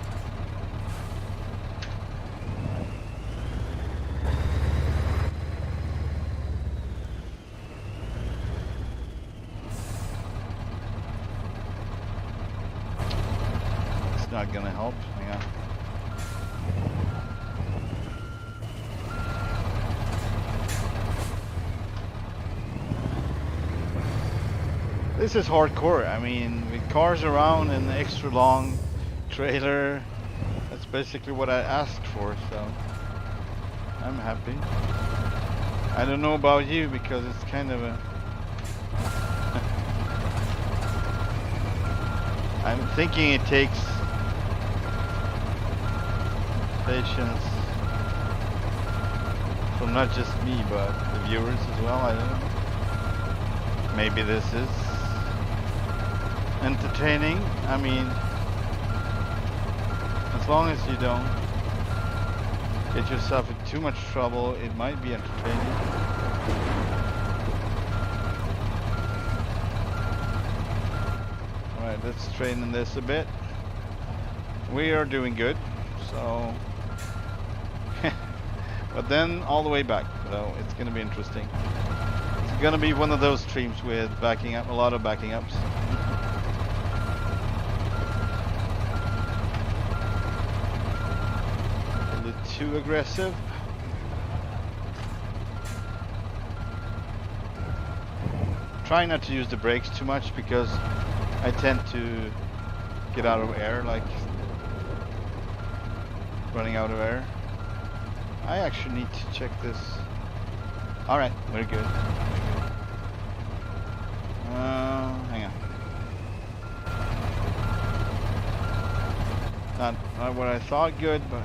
It's not gonna help. Hang on. This is hardcore. I mean, with cars around and extra long trailer, that's basically what I asked for, so I'm happy. I don't know about you, because it's kind of a I'm thinking it takes patience from not just me but the viewers as well. I don't know, maybe this is entertaining. I mean, as long as you don't get yourself in too much trouble, it might be entertaining. Alright, let's straighten this a bit. we are doing good. So, but then all the way back. So it's gonna be interesting. It's gonna be one of those streams with backing up, a lot of backing ups. A little too aggressive. Try not to use the brakes too much because I tend to get out of air, like running out of air. I actually need to check this. All right, we're good. Hang on. Not what I thought good, but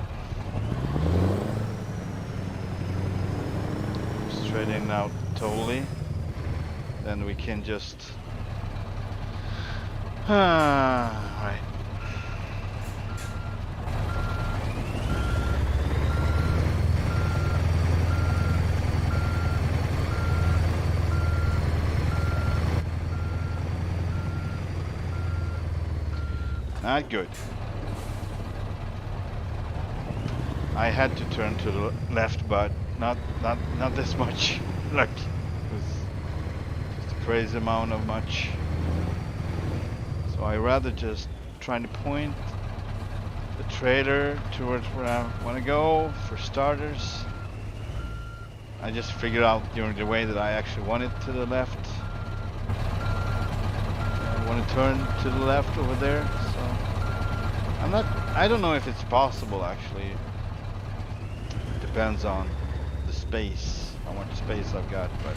straighten out totally. Then we can just right. Not good. I had to turn to the left, but not this much. Look, it was just a crazy amount of much. So I rather just trying to point the trailer towards where I want to go for starters. I just figured out during the way that I actually want it to the left. I want to turn to the left over there. So I don't know if it's possible actually. Depends on the space, how much space I've got, but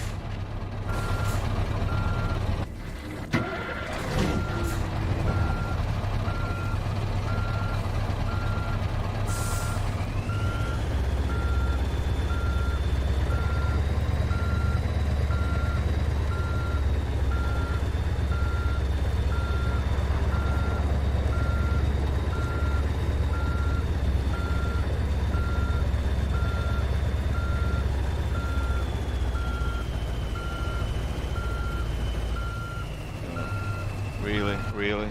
really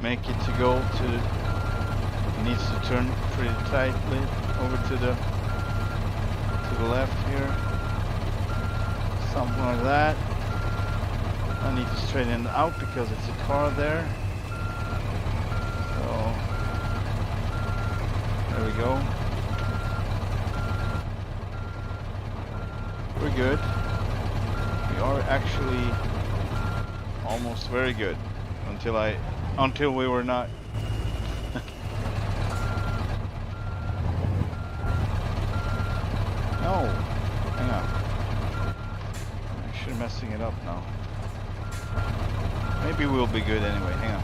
make it to go to it needs to turn pretty tightly over to the left here, something like that. I need to straighten it out because it's a car there, so there we go. We're good. We are actually almost very good. Until we were not. No, hang on. I'm actually messing it up now. Maybe we'll be good anyway. Hang on.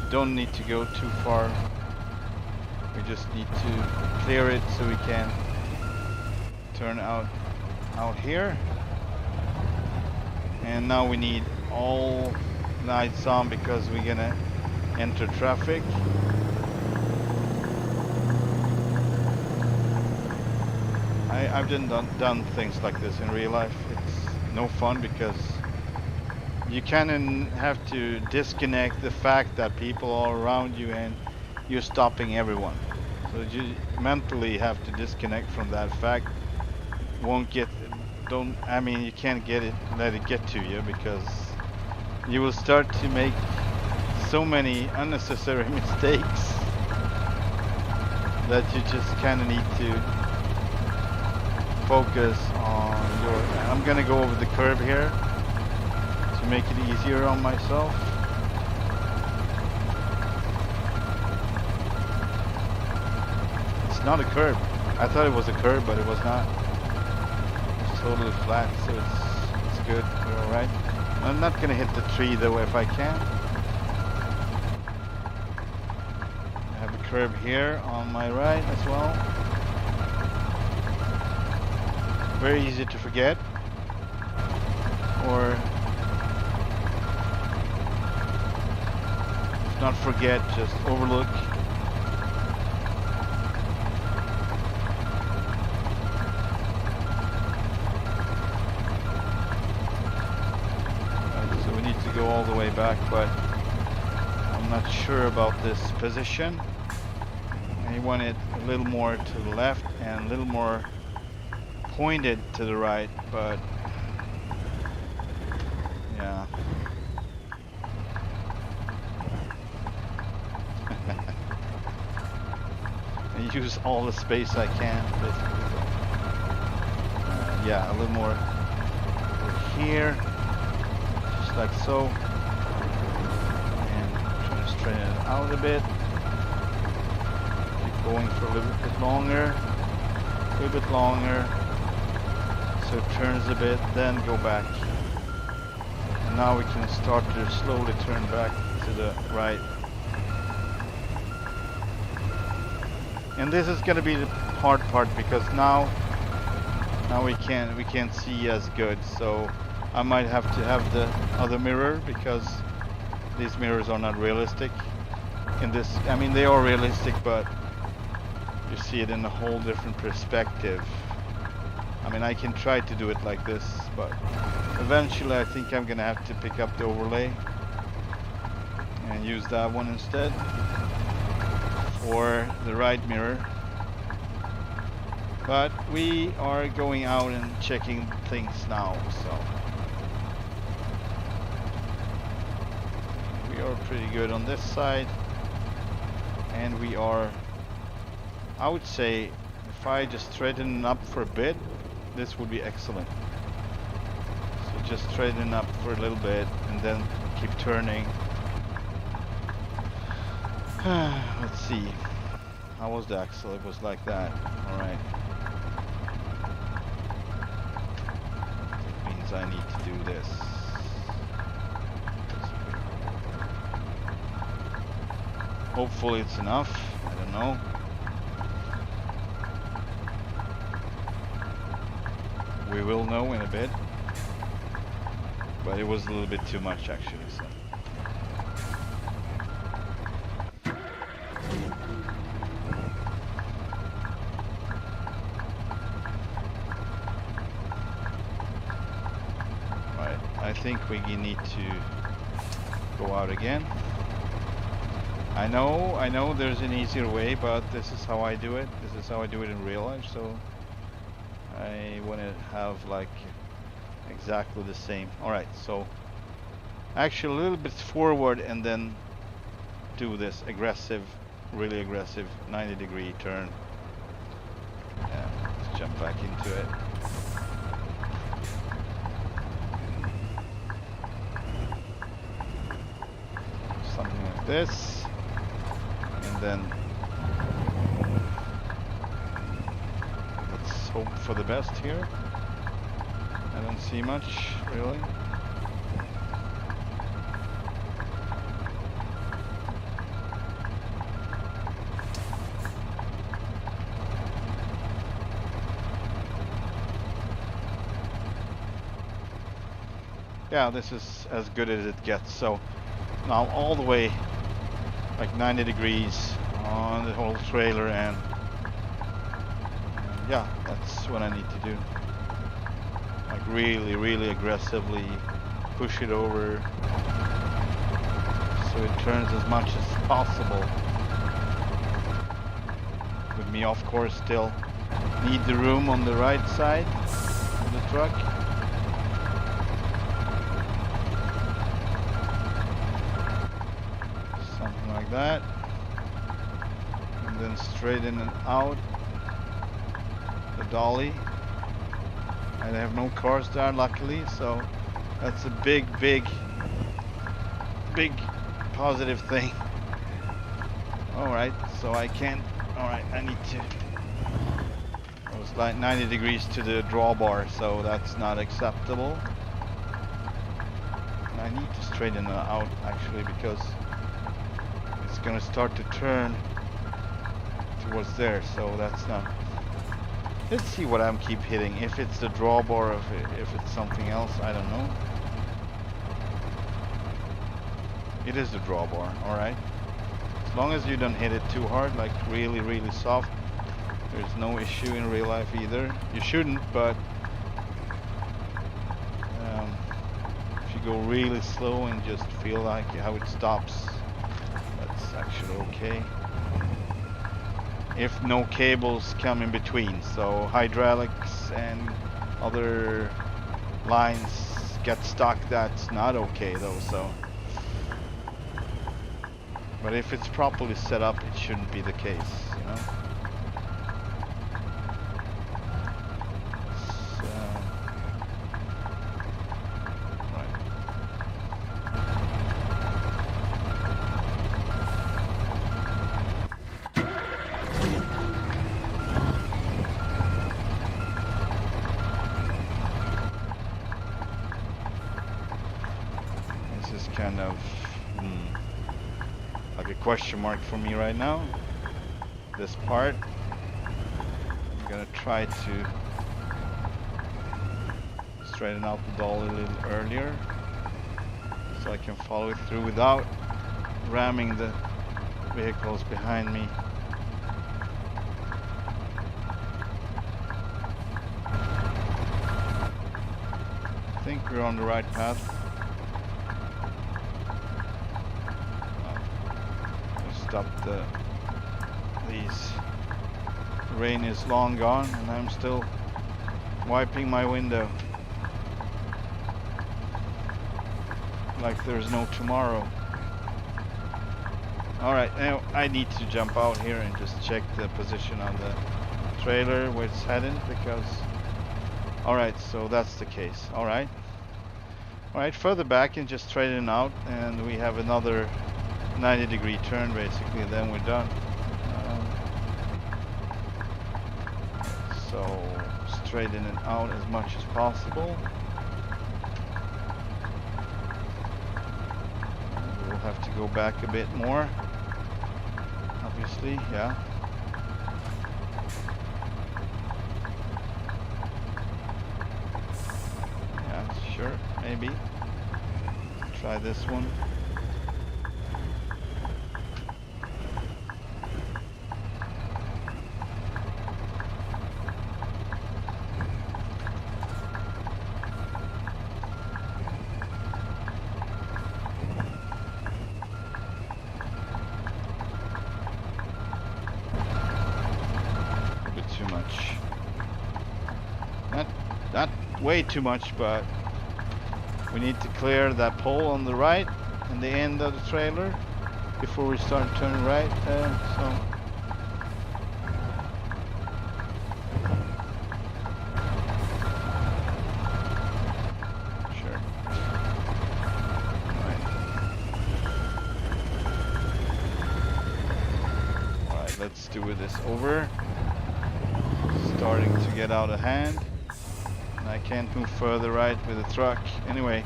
Don't need to go too far. We just need to clear it so we can turn out here. And now we need all lights on because we're gonna enter traffic. I've done things like this in real life. It's no fun because you kind of have to disconnect the fact that people are around you and you're stopping everyone. So you mentally have to disconnect from that fact. You can't let it get to you because you will start to make so many unnecessary mistakes that you just kind of need to focus on I'm gonna go over the curb here to make it easier on myself. It's not a curb. I thought it was a curb, but it was not. It's totally flat, so it's good. We're all right. I'm not gonna hit the tree though if I can. I have a curb here on my right as well. Very easy to forget. Or if not forget, just overlook. All the way back, but I'm I'm not sure about this position. I want it a little more to the left and a little more pointed to the right, but yeah. I use all the space I can, basically. Yeah, a little more over here, just like so. And trying to straighten it out a bit. Keep going for a little bit longer, so it turns a bit, then go back. And now we can start to slowly turn back to the right. And this is going to be the hard part because now we can't see as good. So I might have to have the other mirror because these mirrors are not realistic. In this, I mean, they are realistic, but you see it in a whole different perspective. I mean, I can try to do it like this, but eventually I think I'm gonna have to pick up the overlay and use that one instead for the right mirror. But we are going out and checking things now, so we are pretty good on this side, and we are, I would say, if I just straighten up for a bit, this would be excellent. So just straighten up for a little bit and then keep turning. Let's see. How was the axle? It was like that. Alright. That means I need to do this. Hopefully it's enough. I don't know. We will know in a bit. But it was a little bit too much actually, so. Right, I think we need to go out again. I know there's an easier way, but this is how I do it. This is how I do it in real life, so I want to have like exactly the same. Alright, so actually a little bit forward and then do this aggressive, really aggressive 90-degree turn. Yeah, let's jump back into it. Something like this. And then let's hope for the best here. I don't see much, really. Yeah, this is as good as it gets. So now all the way like 90 degrees on the whole trailer, and yeah, that's what I need to do. Like really aggressively push it over so it turns as much as possible. With me, of course, still need the room on the right side of the truck. Something like that. And then straighten it out the dolly. I have no cars there, luckily, so that's a big positive thing. Alright, so I can't. Alright, I need to. It was like 90 degrees to the drawbar, so that's not acceptable. And I need to straighten it out actually, because it's gonna start to turn towards there, so that's not. Let's see what I'm keep hitting. If it's the drawbar, if it's something else, I don't know. It is the drawbar, alright. As long as you don't hit it too hard, like really soft, there's no issue in real life either. You shouldn't, but if you go really slow and just feel like how it stops, that's actually okay. If no cables come in between, so hydraulics and other lines get stuck, that's not okay though. So, but if it's properly set up, it shouldn't be the case, you know. Kind of like a question mark for me right now. This part, I'm gonna try to straighten out the dolly a little earlier so I can follow it through without ramming the vehicles behind me. I think we're on the right path. Up these. The rain is long gone and I'm still wiping my window like there's no tomorrow. Alright, now I need to jump out here and just check the position on the trailer where it's heading, because alright, so that's the case. Alright, further back and just straighten out, and we have another 90-degree turn basically, and then we're done. So straighten it out as much as possible. We'll have to go back a bit more, obviously, yeah. Yeah, sure, maybe. Try this one. Way too much, but we need to clear that pole on the right and the end of the trailer before we start turning right. Sure. All right, let's do this over. Starting to get out of hand. I can't move further right with the truck anyway.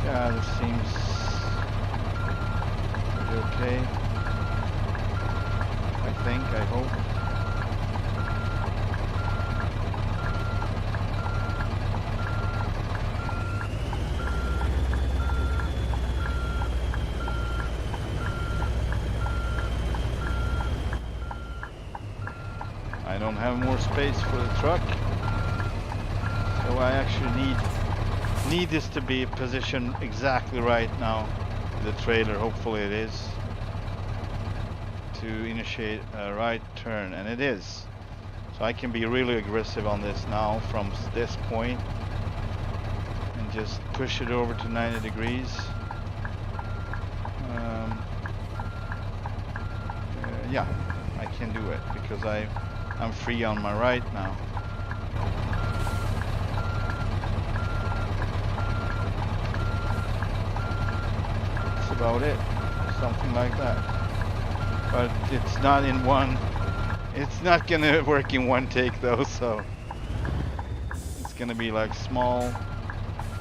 Yeah, this seems pretty okay. I hope. I don't have more space for the truck, so I actually need this to be positioned exactly right now. The trailer, hopefully it is, to initiate a right turn, and it is. So I can be really aggressive on this now from this point and just push it over to 90 degrees. Yeah, I can do it because I'm free on my right now. That's about it, something like that. But it's not in one, it's not gonna work in one take though, so it's gonna be like small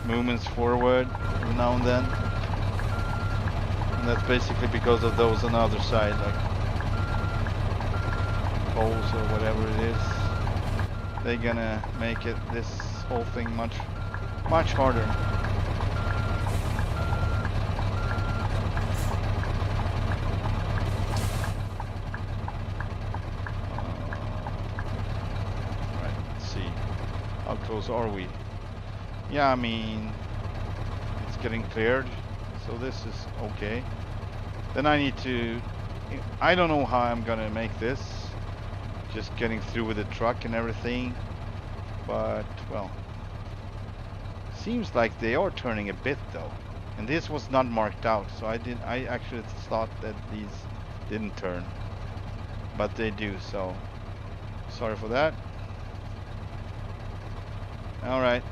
movements forward every now and then. And that's basically because of those on the other side, like poles or whatever it is. They're gonna make this whole thing much harder. close are we? Yeah, I mean, it's getting cleared, so this is okay. Then I need to, I don't know how I'm gonna make this, just getting through with the truck and everything, but well, seems like they are turning a bit though, and this was not marked out, so I actually thought that these didn't turn, but they do, so sorry for that. All right,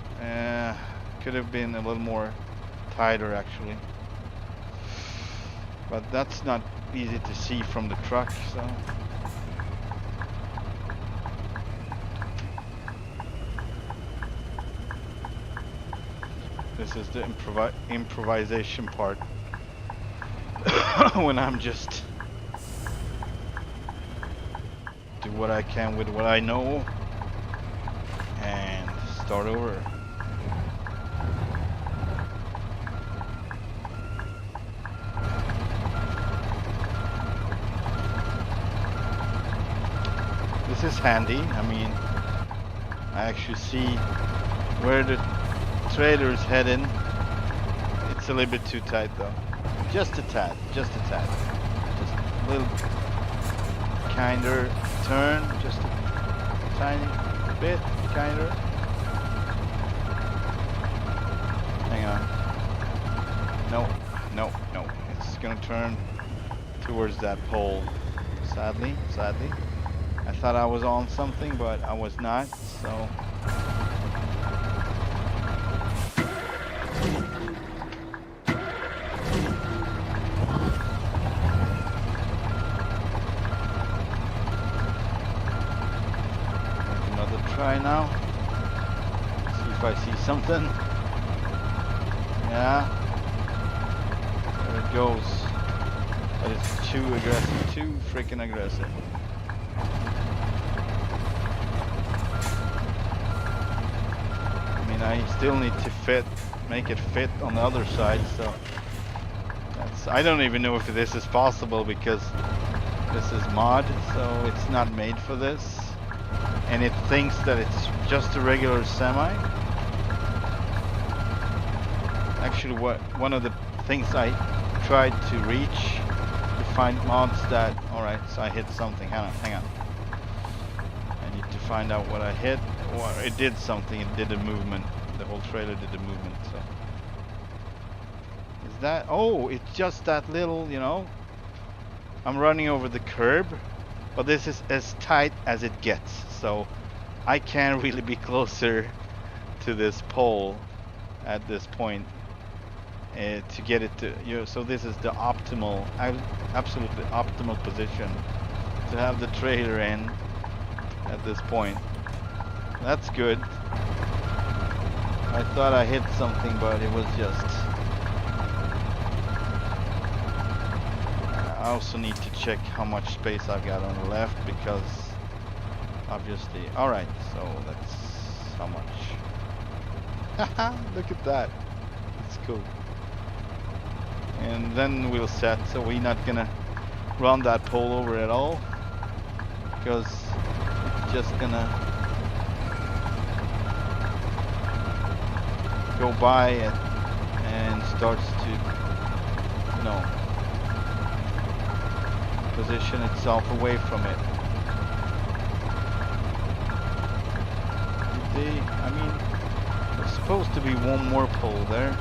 could have been a little more tighter actually, but that's not easy to see from the truck, so. This is the improvisation part when I'm just do what I can with what I know and start over. This is handy. I mean, I actually see where the trailer is heading. It's a little bit too tight though. Just a tad, just a tad. Just a little kinder turn, just a tiny bit kinder. Hang on. No. It's gonna turn towards that pole. Sadly. I thought I was on something, but I was not, so. Try now. See if I see something. Yeah. There it goes. But it's too aggressive. Too freaking aggressive. I mean, I still need to make it fit on the other side, so I don't even know if this is possible because this is mod, so it's not made for this. And it thinks that it's just a regular semi. Actually, one of the things I tried to reach to find mods that. All right, so I hit something. Hang on. I need to find out what I hit. Or it did something. It did a movement. The whole trailer did a movement. So is that? Oh, it's just that little. You know, I'm running over the curb. But this is as tight as it gets, so I can't really be closer to this pole at this point to get it to, so this is the optimal, absolutely optimal position to have the trailer in at this point. That's good. I thought I hit something, but it was just. I also need to check how much space I've got on the left because obviously. Alright, so that's how much. Haha, look at that. It's cool. And then we'll set, so we're not gonna run that pole over at all because it's just gonna go by it and starts to, you know, position itself away from it. I mean, there's supposed to be one more pole there,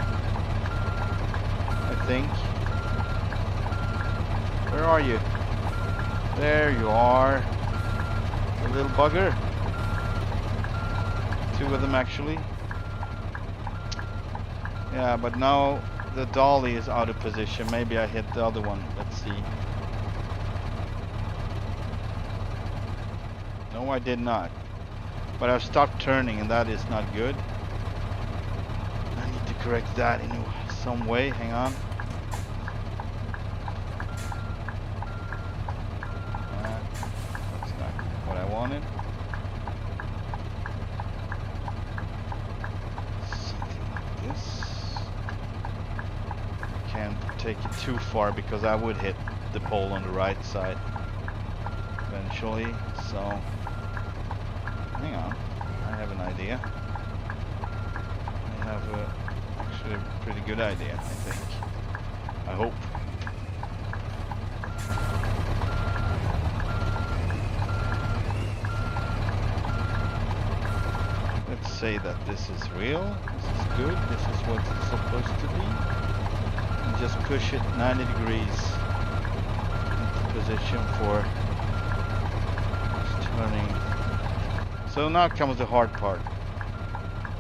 I think. Where are you? There you are, you little bugger. Two of them actually. Yeah, but now the dolly is out of position. Maybe I hit the other one. Let's see. No, I did not. But I've stopped turning and that is not good. I need to correct that in some way. Hang on. That's not what I wanted. Something like this. I can't take it too far because I would hit the pole on the right side eventually, so hang on, I have an idea. have actually a pretty good idea, I think. I hope. Let's say that this is real, this is good, this is what it's supposed to be. And just push it 90 degrees into position for turning. So now comes the hard part.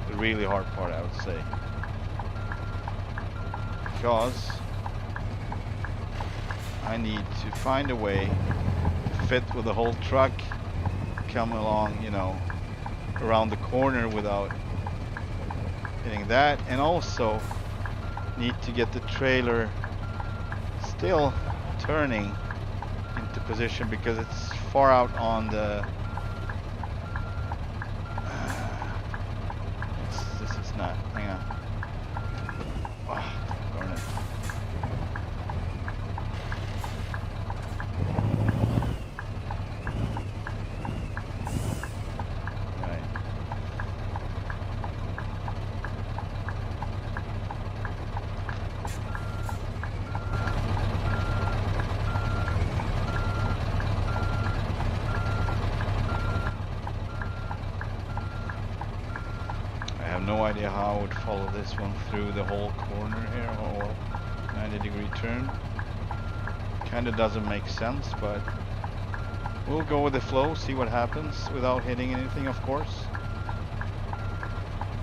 The really hard part, I would say. Because I need to find a way to fit with the whole truck, come along, you know, around the corner without hitting that, and also need to get the trailer still turning into position because it's far out on the this is not, hang on. Oh, darn it. Right. No idea how I would follow this one through the whole corner here, or 90-degree turn. Kinda doesn't make sense, but we'll go with the flow, see what happens without hitting anything, of course.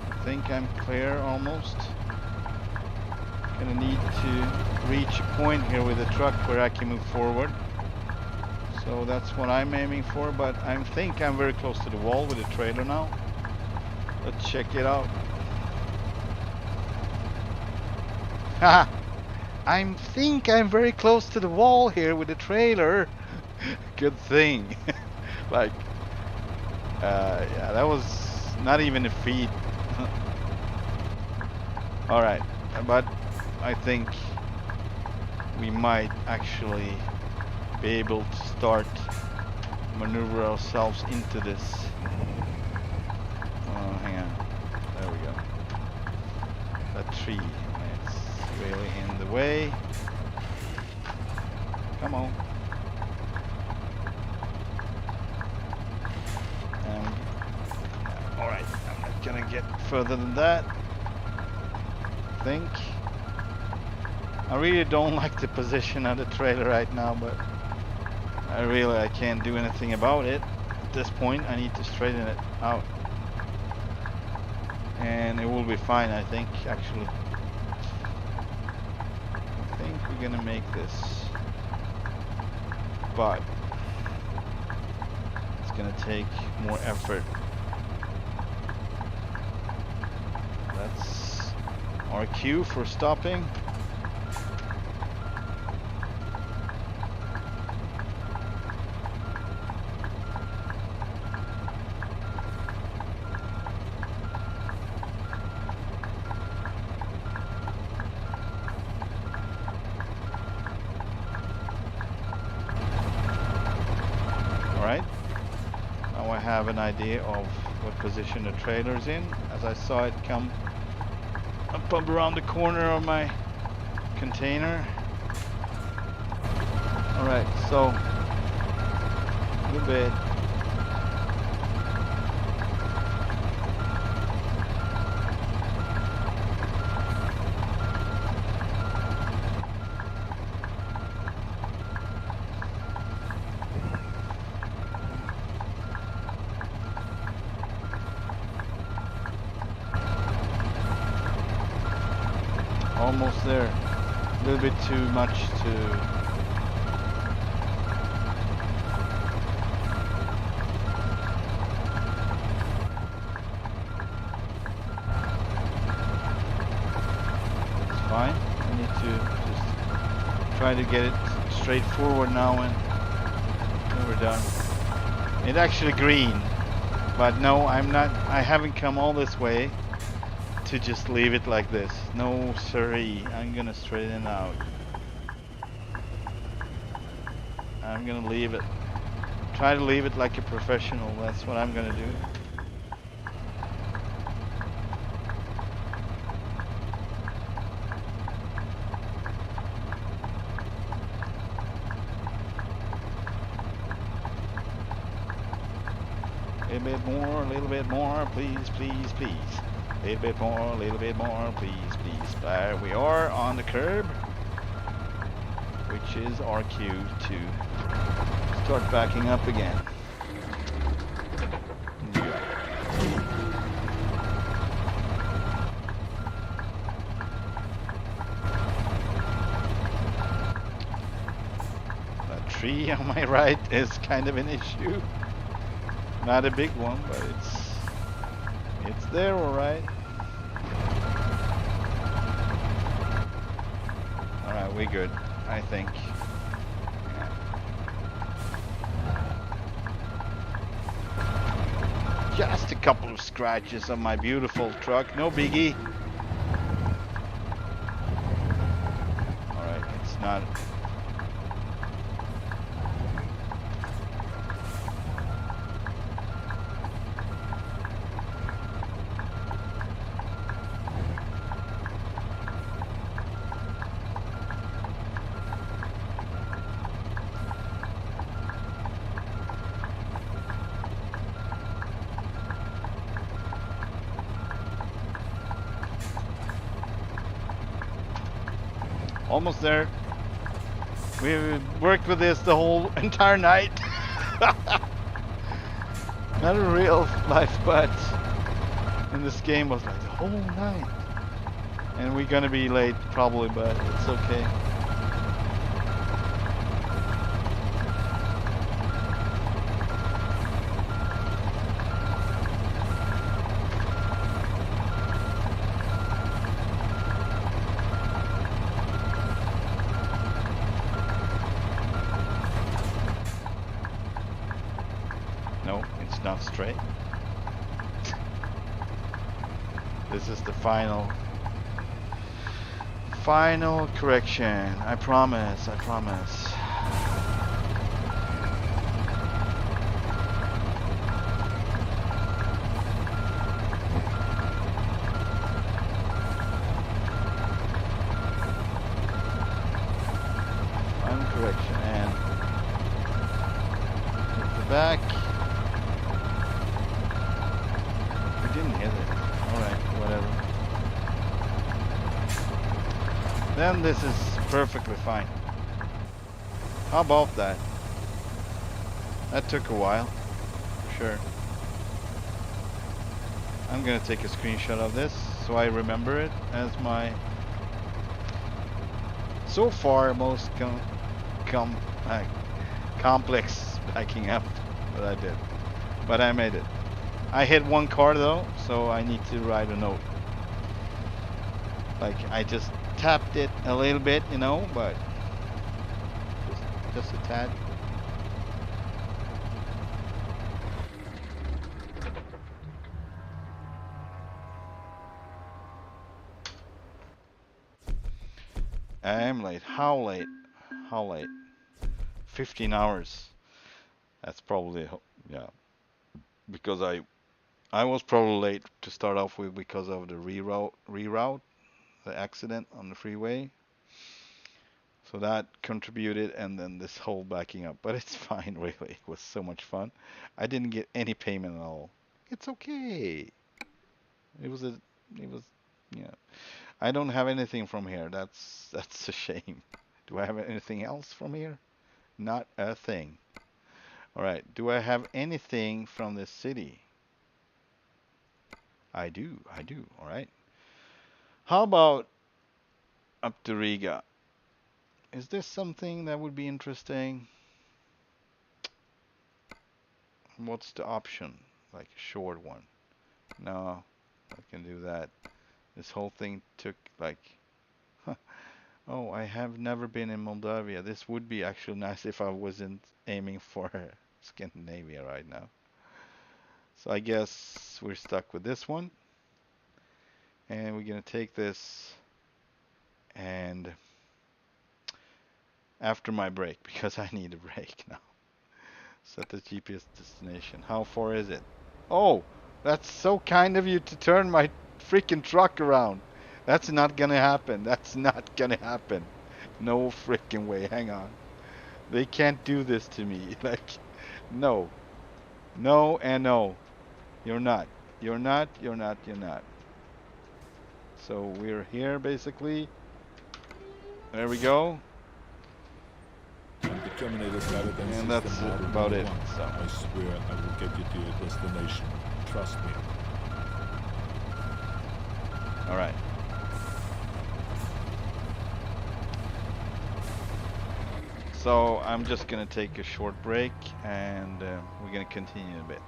I think I'm clear almost. Gonna need to reach a point here with the truck where I can move forward. So that's what I'm aiming for, but I think I'm very close to the wall with the trailer now. Let's check it out. Haha! I think I'm very close to the wall here with the trailer. Good thing. Like, yeah, that was not even a feat. Alright, but I think we might actually be able to start maneuver ourselves into this. Hang on. There we go. That tree. It's really in the way. Come on. Alright, I'm not gonna get further than that. I think. I really don't like the position of the trailer right now, but I can't do anything about it. At this point, I need to straighten it out. And it will be fine, I think, actually. I think we're gonna make this. But it's gonna take more effort. That's our cue for stopping. Have an idea of what position the trailer's in, as I saw it come up around the corner of my container. Alright, so a little bit. Almost there. A little bit too much to... It's fine. I need to just try to get it straight forward now and then we're done. It's actually green. But no, I'm not... I haven't come all this way to just leave it like this. No siree, I'm gonna straighten it out. I'm gonna leave it. Try to leave it like a professional, that's what I'm gonna do. A little bit more, please, please, please. A little bit more, please, please. There we are on the curb, which is our cue to start backing up again. Yeah. That tree on my right is kind of an issue. Not a big one, but it's there, all right. All right, we're good, I think. Just a couple of scratches on my beautiful truck, no biggie. All right, it's not. Almost there. We worked with this the whole entire night. Not in real life, but in this game was like the whole night. And we're gonna be late probably, but it's okay. No, it's not straight. This is the final correction. I promise, I promise. Final correction, and hit the back. We didn't hit it. Alright, whatever. Then this is perfectly fine. How about that? That took a while, for sure. I'm gonna take a screenshot of this so I remember it as my so far most complex backing up that I did. But I made it. I hit one car though, so I need to write a note. Like I just tapped it a little bit, you know, but just a tad. I'm late. How late? How late? 15 hours. That's probably, yeah. Because I was probably late to start off with because of the reroute, the accident on the freeway. So that contributed, and then this whole backing up. But it's fine, really. It was so much fun. I didn't get any payment at all. It's okay. It was, yeah. I don't have anything from here. That's a shame. Do I have anything else from here? Not a thing. All right. Do I have anything from this city? I do. All right. How about up to Riga? Is this something that would be interesting? What's the option? Like a short one. No, I can do that. This whole thing took like... Oh, I have never been in Moldavia. This would be actually nice if I wasn't aiming for Scandinavia right now. So I guess we're stuck with this one. And we're going to take this and after my break, because I need a break now. Set the GPS destination. How far is it? Oh, that's so kind of you to turn my freaking truck around. That's not gonna happen. That's not gonna happen. No freaking way. Hang on. They can't do this to me. Like, no. No and no. You're not. You're not. You're not. You're not. So we're here basically. There we go. And the Terminator Guidance And System that's Model about it. 101. So I swear I will get you to your destination. Trust me. all right. So I'm just gonna take a short break, and we're gonna continue in a bit.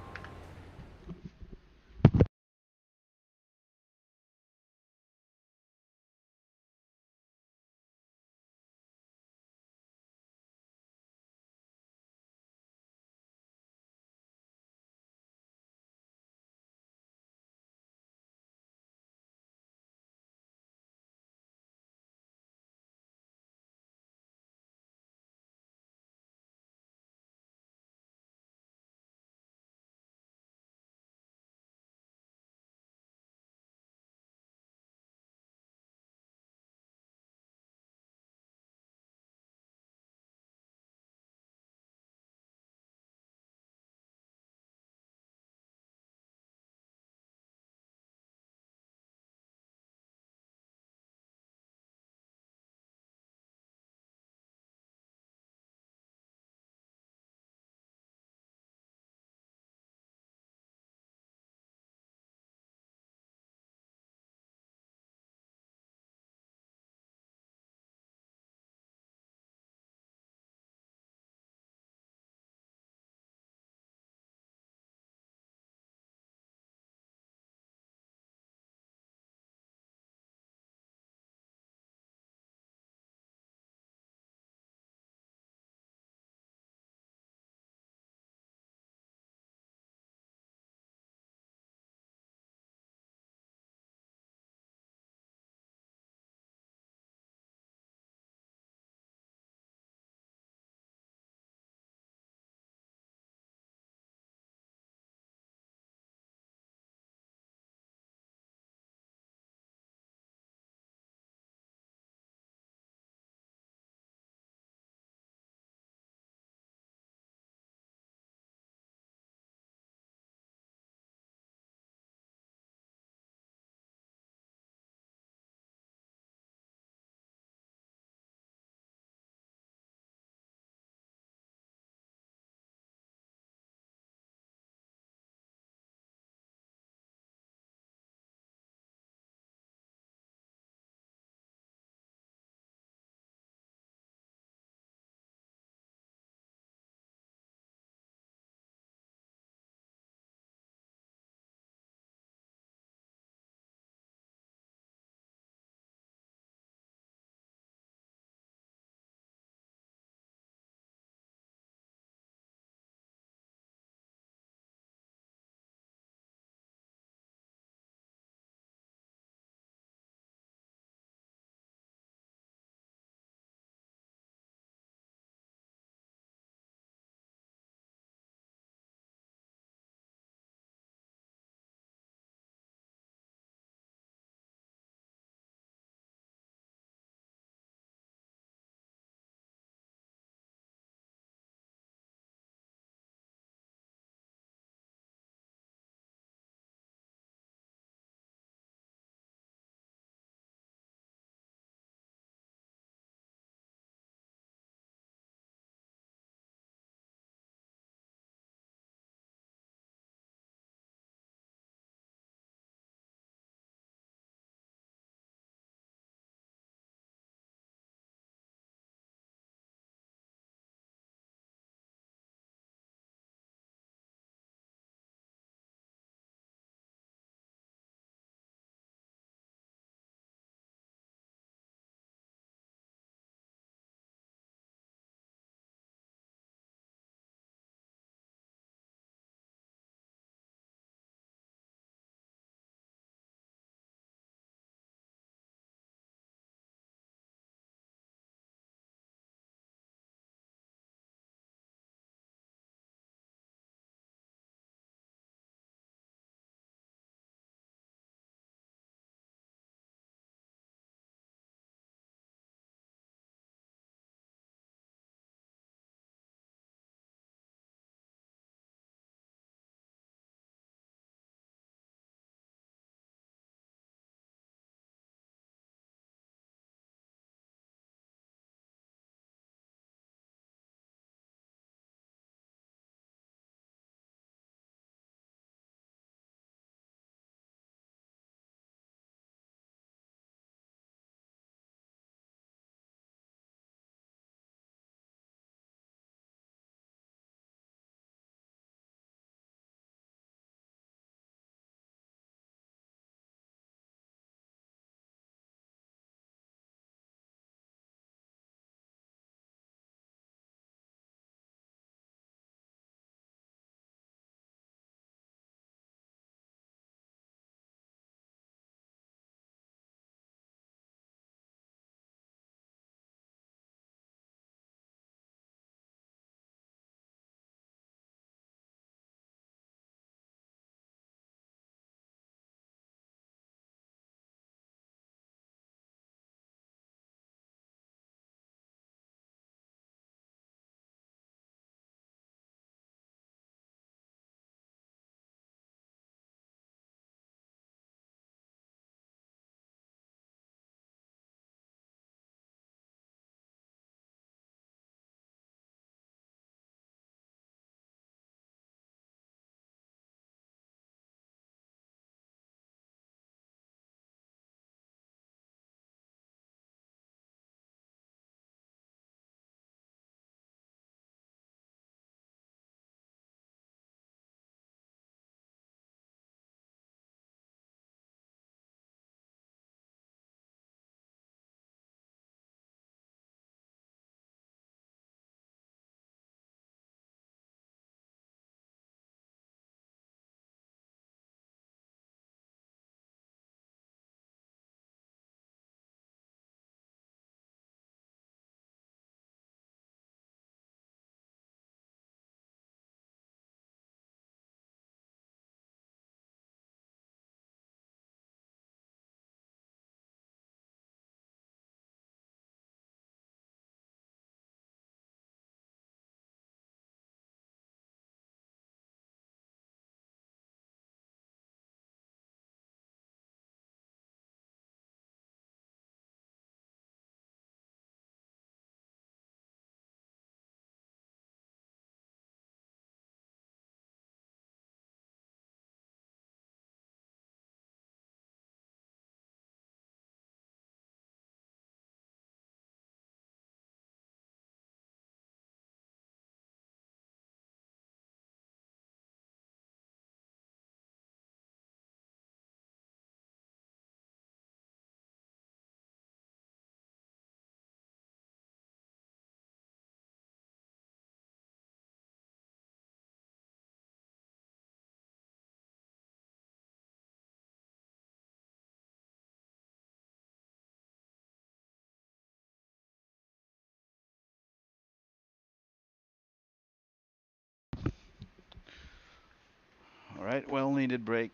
All right, well needed break.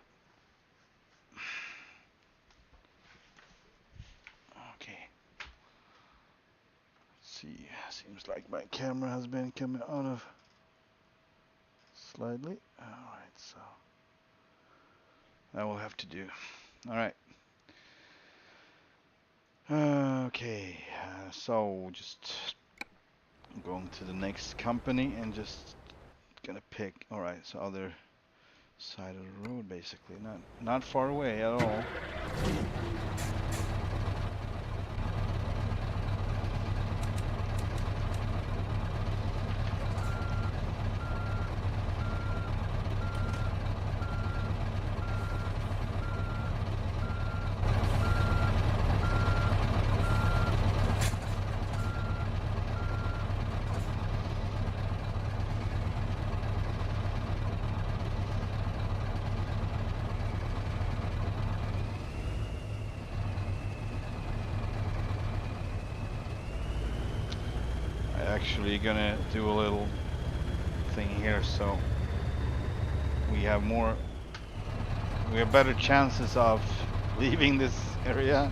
Okay. Let's see, seems like my camera has been coming out of slightly. All right, so that will have to do. All right. Okay, so just going to the next company and just gonna pick. All right, so other side of the road, basically, not far away at all. Actually gonna do a little thing here so we have better chances of leaving this area.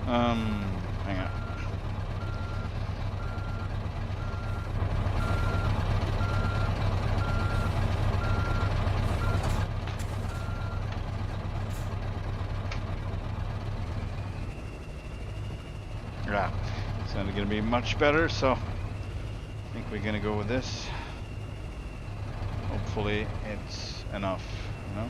Hang on. Yeah, it's not gonna be much better, so I think we're gonna go with this. Hopefully it's enough, you know?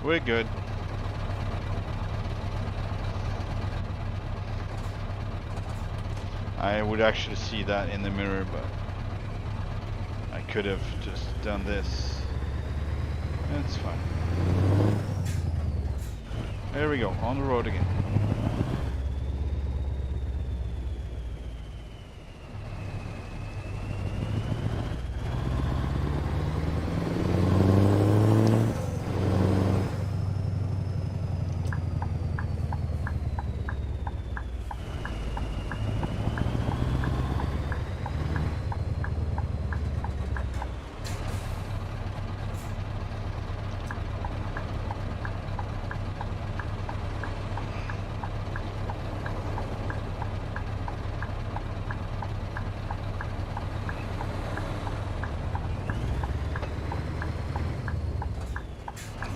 We're good. I would actually see that in the mirror, but I could have just done this. It's fine. There we go, on the road again.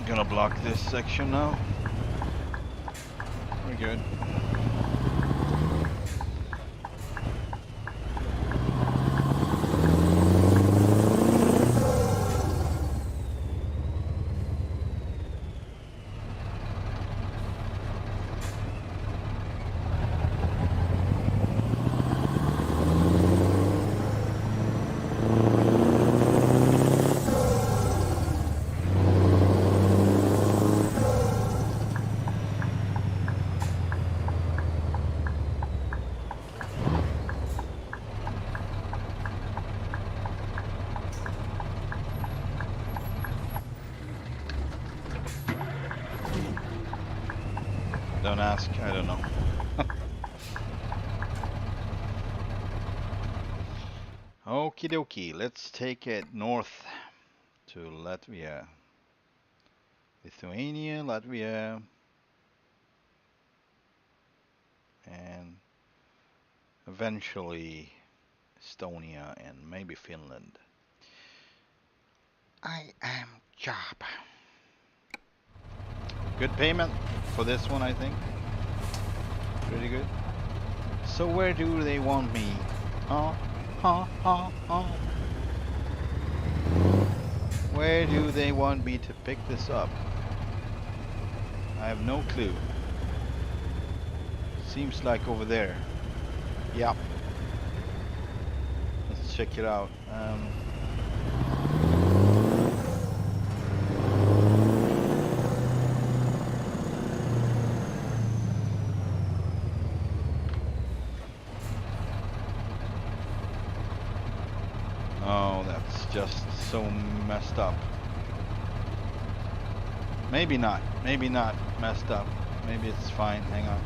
Gonna block this section now. We're good. Don't ask, I don't know. Okie dokie, let's take it north to Latvia. Lithuania, Latvia, and eventually Estonia and maybe Finland. I am job. Good payment for this one, I think. Pretty good. So where do they want me? Where do they want me to pick this up? I have no clue. Seems like over there. Yep. Let's check it out. Oh, that's just so messed up. Maybe not messed up. Maybe it's fine. Hang on.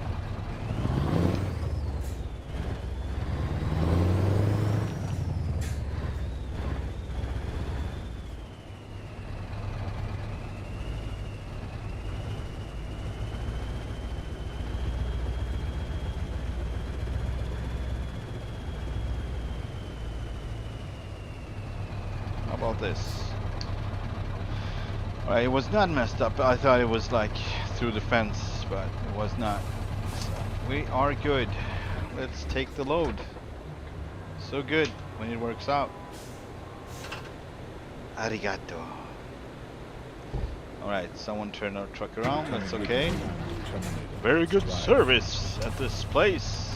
How about this? Alright, it was not messed up. I thought it was like through the fence, but it was not. So we are good. Let's take the load. So good when it works out. Arigato. Alright, someone turned our truck around. That's okay. Very good service at this place.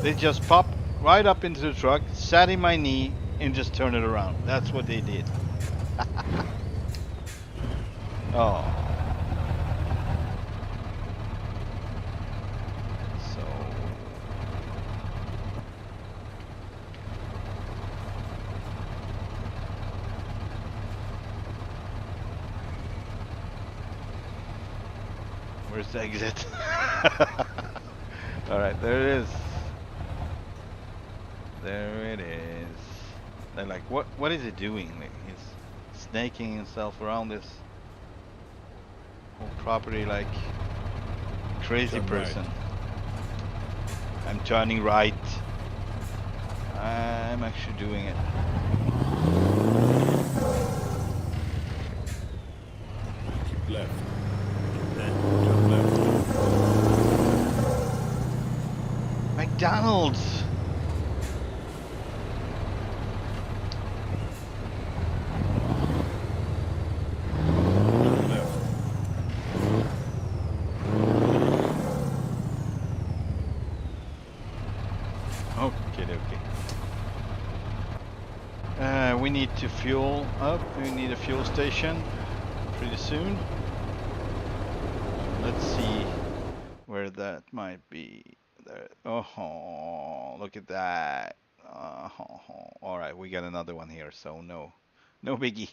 They just popped right up into the truck, sat in my knee, and just turned it around. That's what they did. Oh. So. Where's the exit? Alright, there it is. There it is. They're like, what is he doing? Like, he's snaking himself around this whole property like a crazy person. Right. I'm turning right. I'm actually doing it. Keep left. Then turn left. McDonald's! We need to fuel up. We need a fuel station pretty soon. Let's see where that might be. There. Oh, look at that. All right, we got another one here, so no biggie.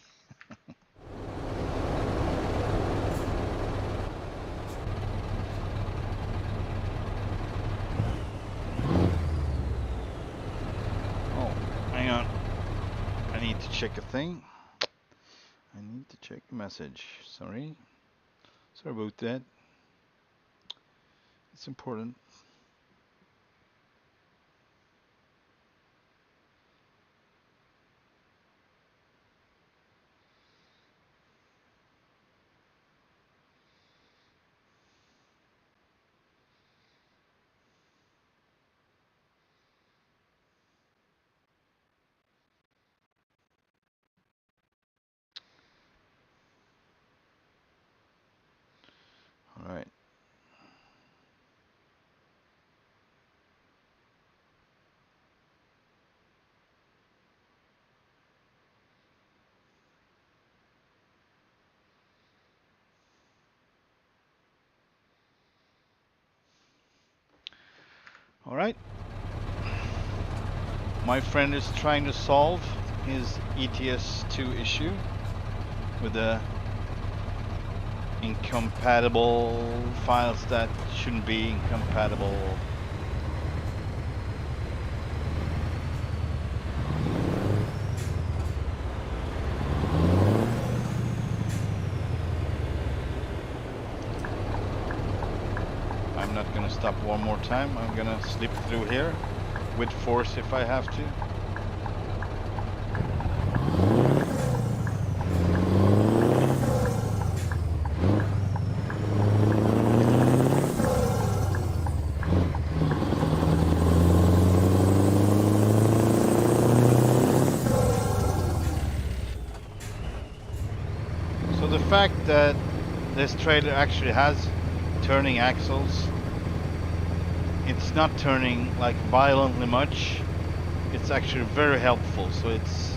Oh, hang on. I need to check a thing. I need to check a message. Sorry about that. It's important. All right. All right. My friend is trying to solve his ETS2 issue with the incompatible files that shouldn't be incompatible. I'm not gonna stop one more time. I'm gonna slip through here with force if I have to. So the fact that this trailer actually has turning axles, it's not turning like violently much. It's actually very helpful. So it's,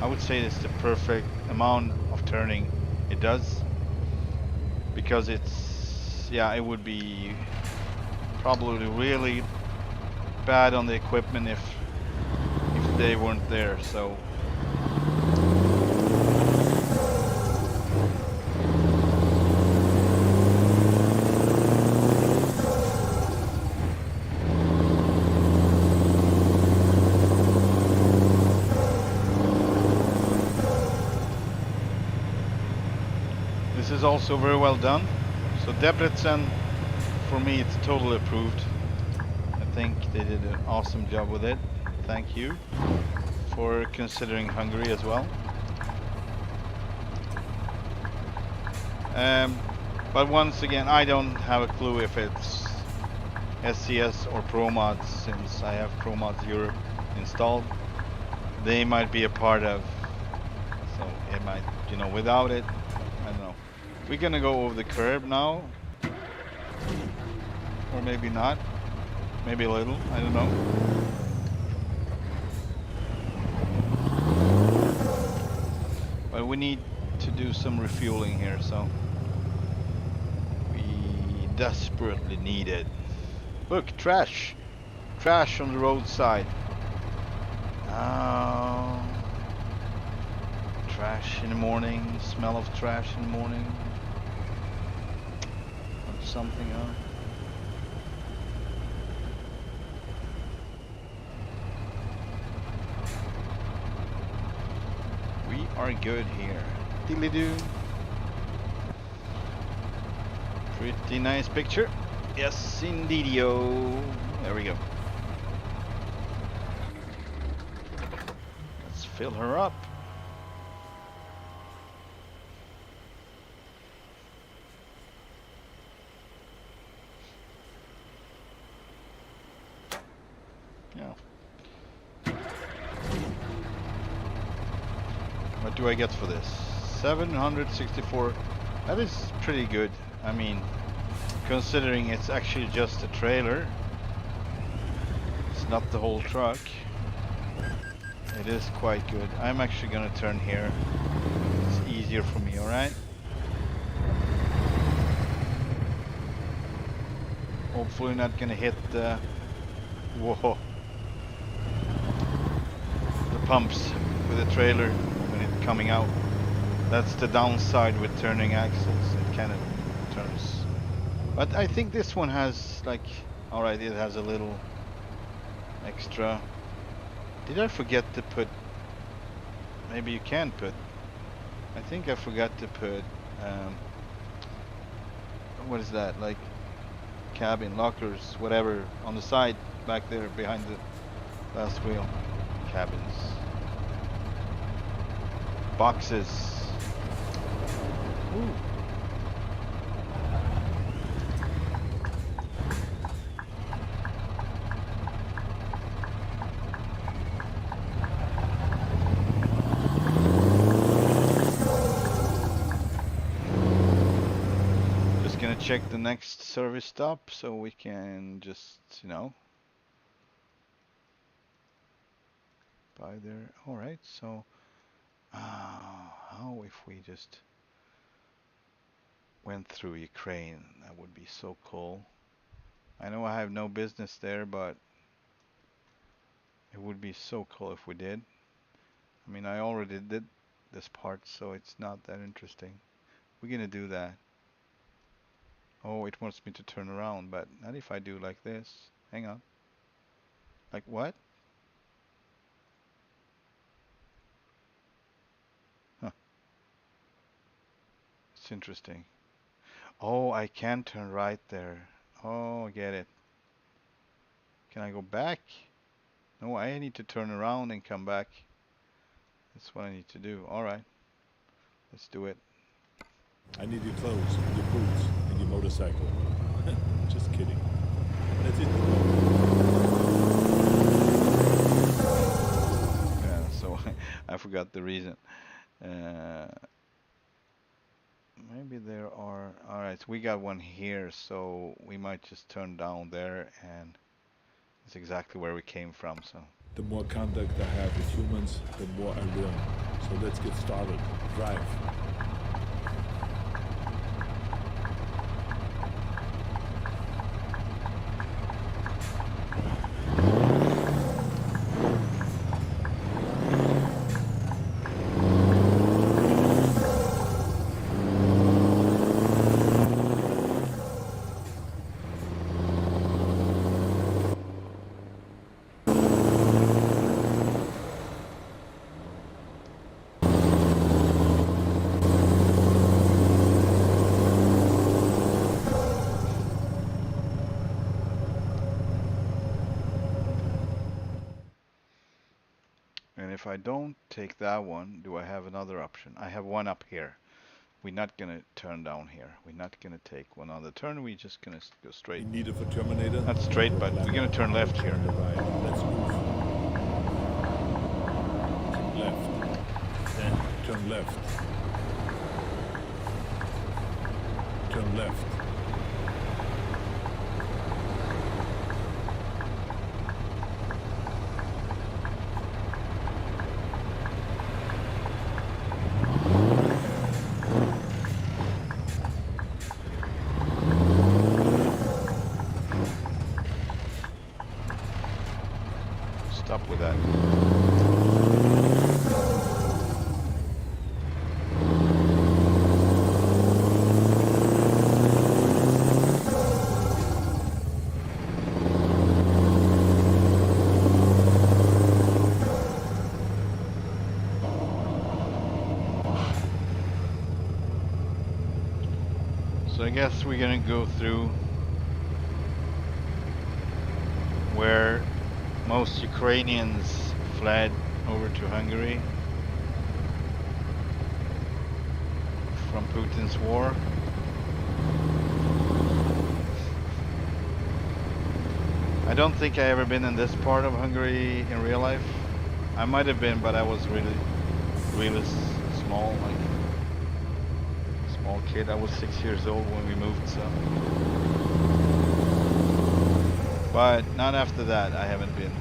I would say it's the perfect amount of turning it does, because it's, yeah, it would be probably really bad on the equipment if they weren't there. So this is also very well done. So Debrecen, for me, it's totally approved. I think they did an awesome job with it. Thank you for considering Hungary as well. But once again, I don't have a clue if it's SCS or ProMods, since I have ProMods Europe installed. They might be a part of, so it might, you know, without it, I don't know. We're gonna go over the curb now, or maybe not, maybe a little, I don't know. But we need to do some refueling here, so we desperately need it. Look, trash! Trash on the roadside. Oh, trash in the morning, smell of trash in the morning. Or something, huh? We are good here. Diddly-doo. Pretty nice picture. Yes, indeedio. There we go. Let's fill her up. Yeah. What do I get for this? 764. That is pretty good. I mean, considering it's actually just a trailer. It's not the whole truck. It is quite good. I'm actually gonna turn here. It's easier for me, alright? Hopefully not gonna hit the... Whoa. The pumps with the trailer when it's coming out. That's the downside with turning axles. It kind of turns. But I think this one has like... Alright, it has a little extra... Did I forget to put... Maybe you can put... I think I forgot to put... what is that? Like cabin, lockers, whatever, on the side back there behind the last wheel. Cabins. Boxes. Ooh. Gonna check the next service stop so we can just, you know, buy there. All right, so how if we just went through Ukraine? That would be so cool. I know I have no business there, but it would be so cool if we did. I mean, I already did this part, so it's not that interesting. We're gonna do that. Oh, it wants me to turn around, but not if I do like this. Hang on. Like what? Huh. It's interesting. Oh, I can turn right there. Oh, I get it. Can I go back? No, I need to turn around and come back. That's what I need to do. All right. Let's do it. I need your clothes, your boots, and your motorcycle. Just kidding. That's it. Yeah, so I forgot the reason. Maybe there are. All right, so we got one here, so we might just turn down there, and it's exactly where we came from. So The more contact I have with humans, the more I learn. So let's get started. Drive. and if I don't take that one, do I have another option? I have one up here. We're not gonna turn down here. We're not gonna take one other turn. We're just gonna go straight. You need it for Terminator? Not straight, Good but we're ladder. gonna turn left here. On the right. Let's move. Left. Then turn left. Turn left. Stop with that. So I guess we're gonna go through where most Ukrainians fled over to Hungary from Putin's war. I don't think I ever been in this part of Hungary in real life. I might have been, but I was really small, like small kid. I was 6 years old when we moved, so. But not after that. I haven't been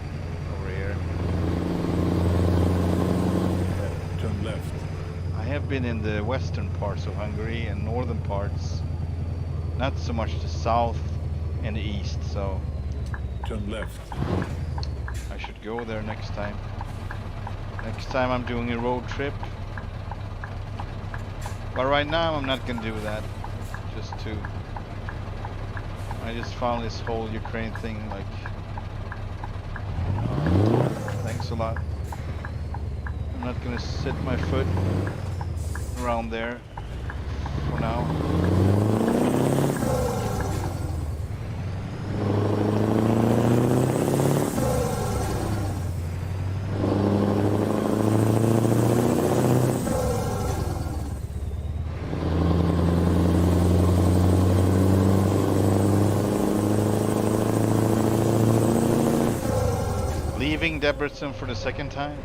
over here. Turn left. I have been in the western parts of Hungary and northern parts. Not so much the south and the east, so Turn left. I should go there next time. Next time I'm doing a road trip. But right now I'm not gonna do that. I just found this whole Ukraine thing like, thanks a lot. I'm not gonna set my foot around there for now. Leaving Debrecen for the second time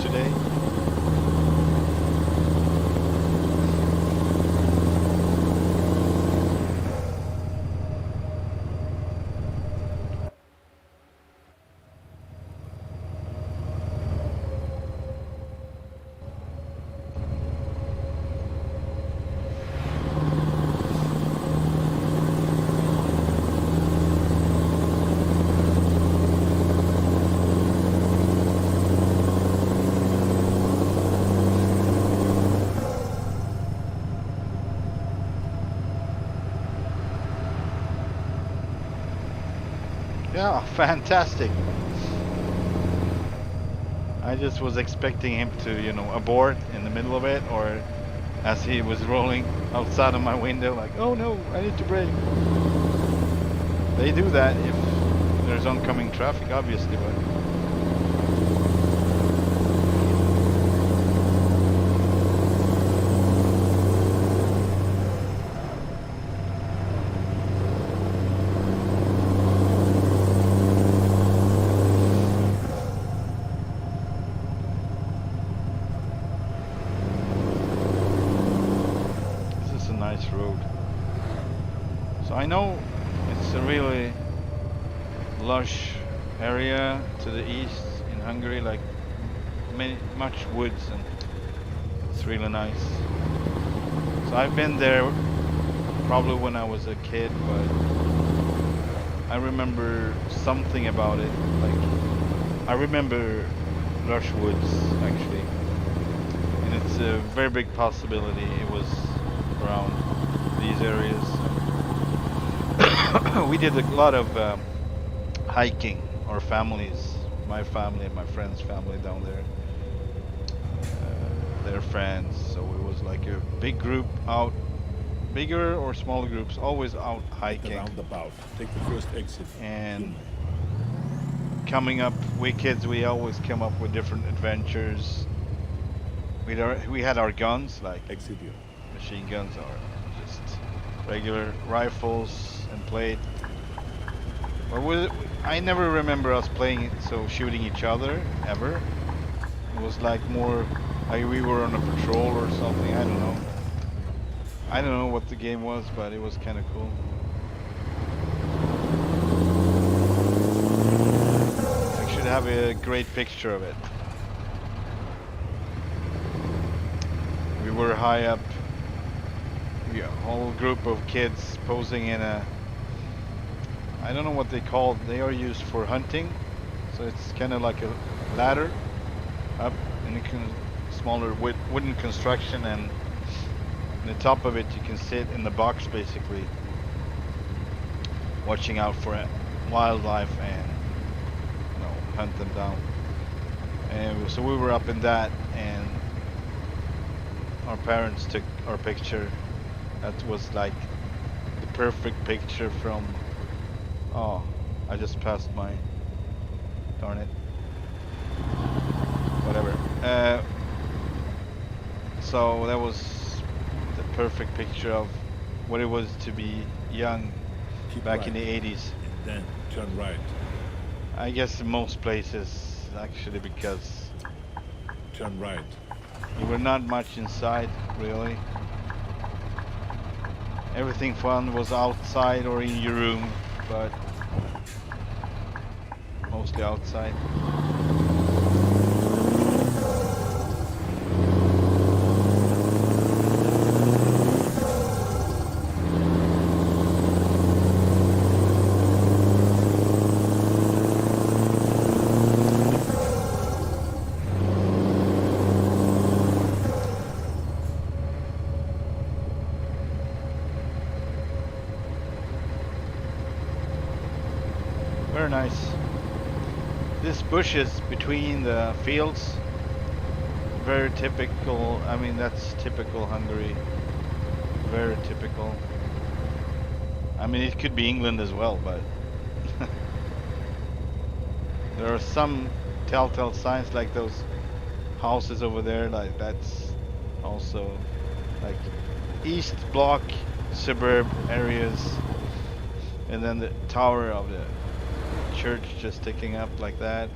today. Yeah, fantastic. I just was expecting him to, abort in the middle of it, or as he was rolling outside of my window, like, oh no, I need to brake. They do that if there's oncoming traffic, obviously, but this is a nice road. So I know it's a really lush area to the east in Hungary, like much woods, and it's really nice. So I've been there probably when I was a kid, but I remember something about it. Like, I remember lush woods actually, and it's a very big possibility it was around these areas. We did a lot of hiking, our families, my family and my friend's family down there, their friends. So it was like a big group out, bigger or smaller groups, always out At the hiking. roundabout, take the first exit. And coming up, we kids, we always come up with different adventures. We had our guns, like Exit here. machine guns or just regular rifles, and played. I never remember us playing it, so shooting each other ever. It was like more like we were on a patrol or something. I don't know. I don't know what the game was, but it was kind of cool. I should have a great picture of it. We were high up, a whole group of kids posing in a, I don't know what they call it. They are used for hunting, so it's kind of like a ladder up in a smaller wooden construction, and on the top of it you can sit in the box basically, watching out for wildlife and hunt them down. And so we were up in that, and our parents took our picture. That was like the perfect picture from, oh, I just passed my, darn it, whatever. So that was the perfect picture of what it was to be young. Keep back right, in the 80s. and then turn right. I guess in most places, actually, because Turn right. you were not much inside, really. Everything fun was outside or in your room, but mostly outside. Very nice. This bushes between the fields, very typical. I mean, that's typical Hungary. Very typical. I mean, it could be England as well, but there are some telltale signs, like those houses over there. Like that's also like East Bloc suburb areas, and then the tower of the church just sticking up like that.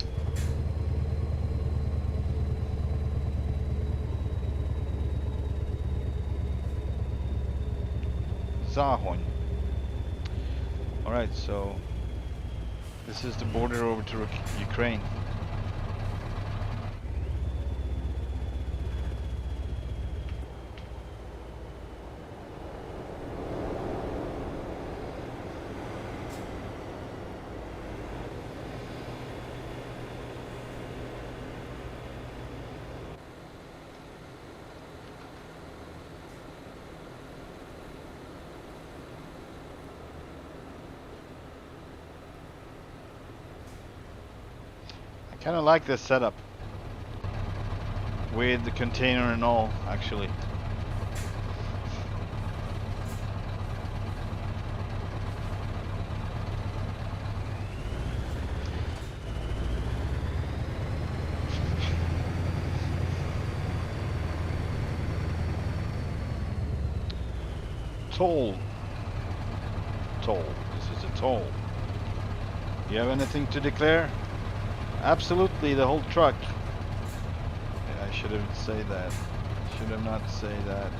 Zahon. Alright, so this is the border over to Ukraine. Kind of like this setup with the container and all, actually. Toll. This is a toll. You have anything to declare? Absolutely, the whole truck. Yeah, I should have said that. Should have not say that.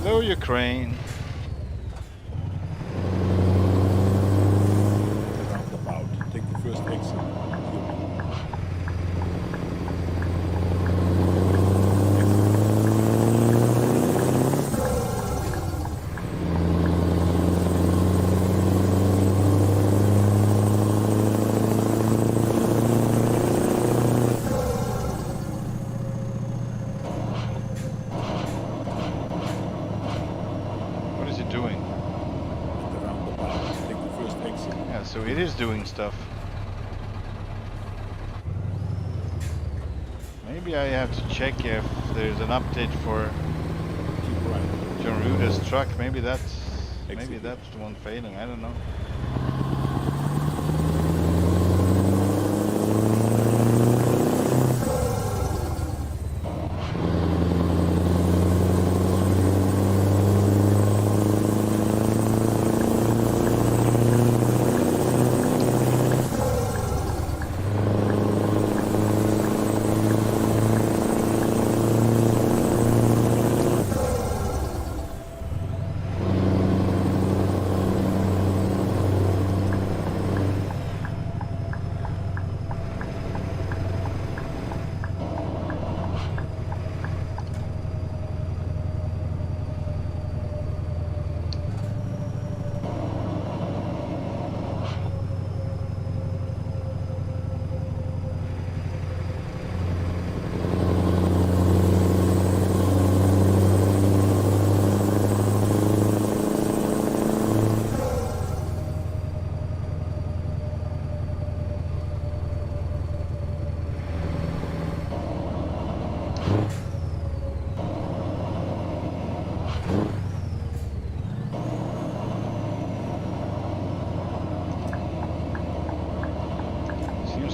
Hello, Ukraine. Roundabout. Take the first exit. What is it doing? The roundabout. Take the first exit. Yeah, so it is doing stuff. Maybe I have to check if there's an update for Keep right. Jon Ruda's truck. Maybe that's Exit. the one failing. I don't know.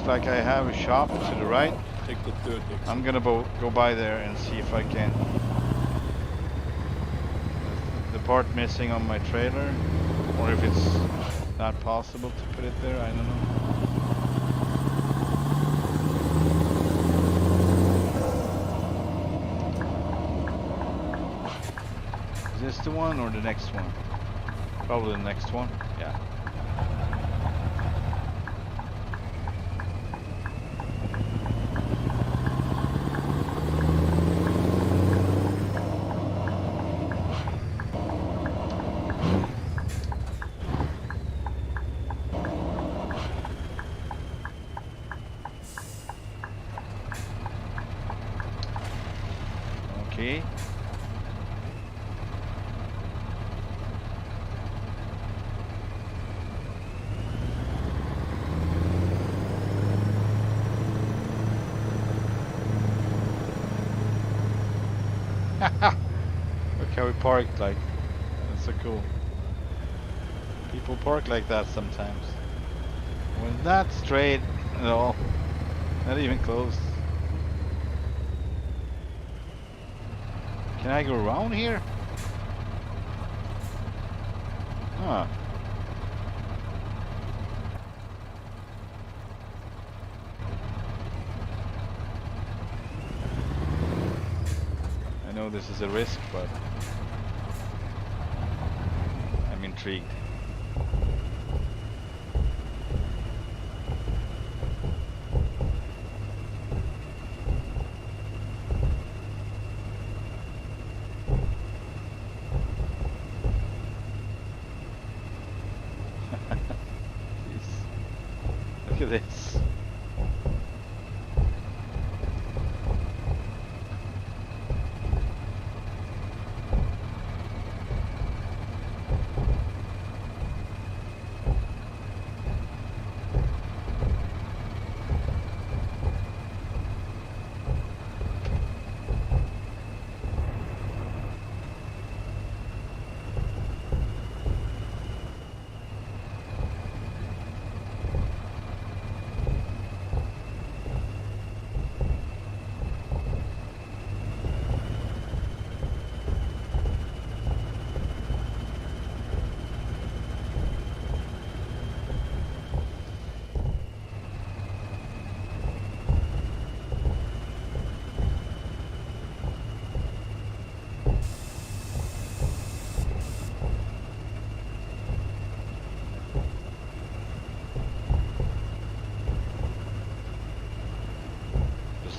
Like I have a shop to the right. Take the third exit. I'm gonna go by there and see if I can. The part missing on my trailer, or if it's not possible to put it there, I don't know. Is this the one or the next one? Probably the next one, yeah. Okay. Look how we parked like. That's so cool. People park like that sometimes. When not straight at all. Not even close. Can I go around here? Huh. I know this is a risk, but I'm intrigued. Look at this.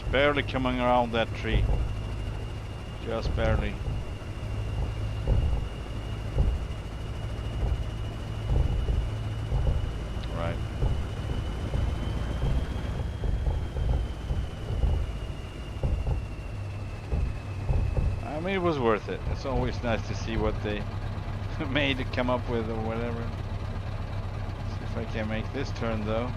Barely coming around that tree. Just barely. Right. I mean, it was worth it. It's always nice to see what they made to come up with or whatever. See if I can make this turn though.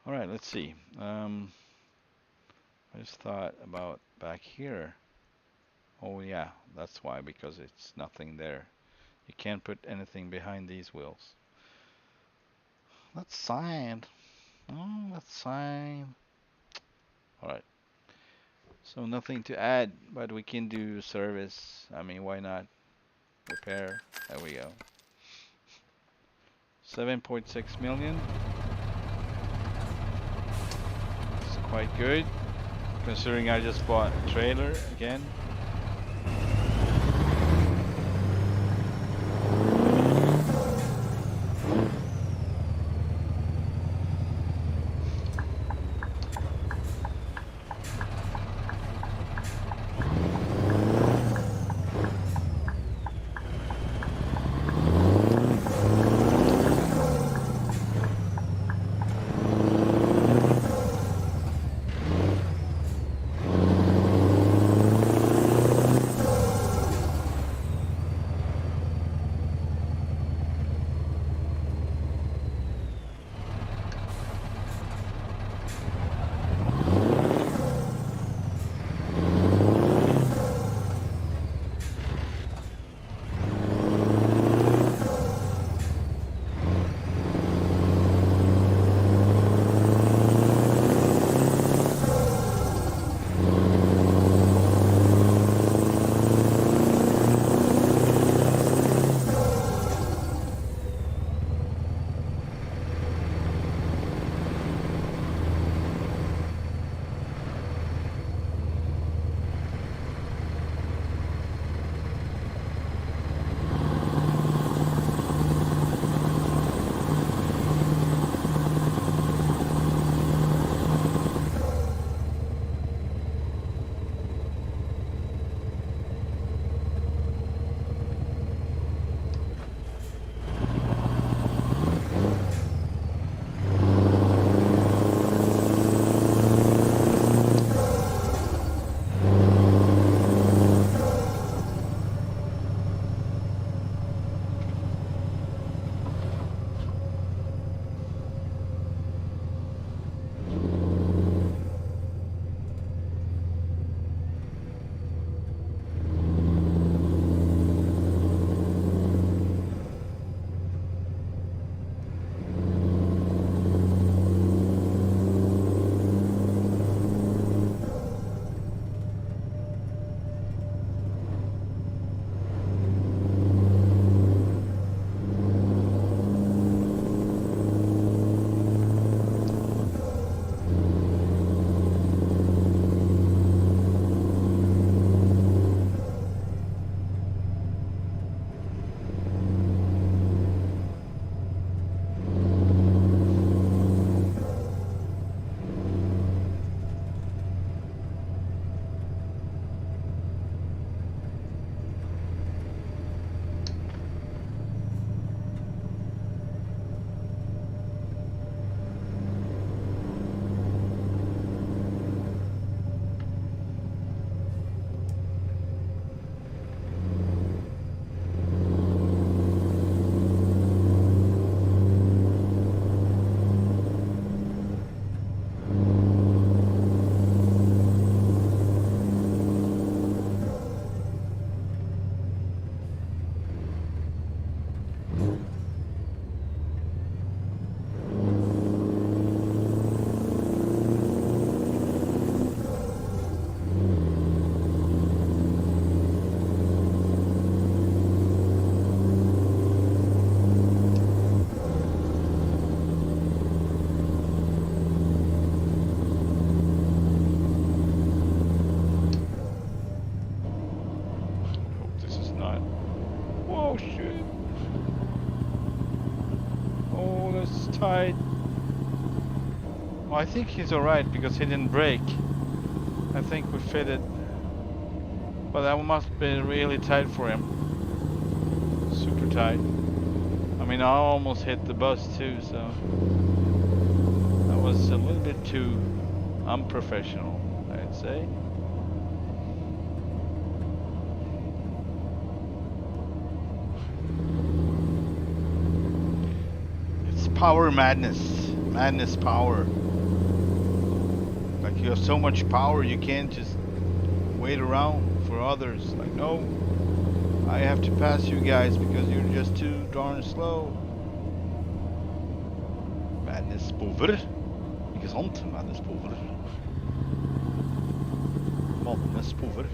Alright, let's see. I just thought about back here. Oh yeah, that's why, because it's nothing there. You can't put anything behind these wheels. That's sand. Oh, that's sand. Alright. So nothing to add, but we can do service. I mean, why not? Repair. There we go. 7.6 million. It's quite good, considering I just bought a trailer again. I think he's alright because he didn't break. I think we fit it. But that must be really tight for him. Super tight. I mean, I almost hit the bus too, so that was a little bit too unprofessional, I'd say. It's power madness. Madness power. Like you have so much power, you can't just wait around for others. Like, no, I have to pass you guys because you're just too darn slow. Madness power. Ikke sant? Madness power. Madness power.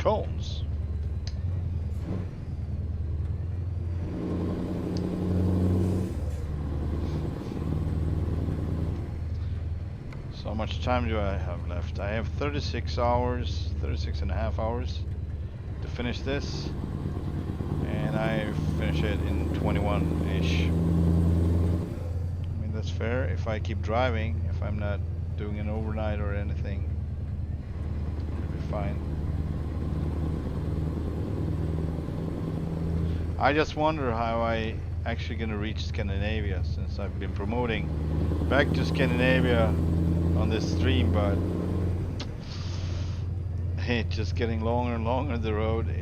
Cones. So how much time do I have left? I have 36 hours, 36 and a half hours to finish this. And I finish it in 21-ish. I mean, that's fair if I keep driving, if I'm not doing an overnight or anything. It'll be fine. I just wonder how I actually gonna reach Scandinavia, since I've been promoting back to Scandinavia on this stream, but it's just getting longer and longer the road.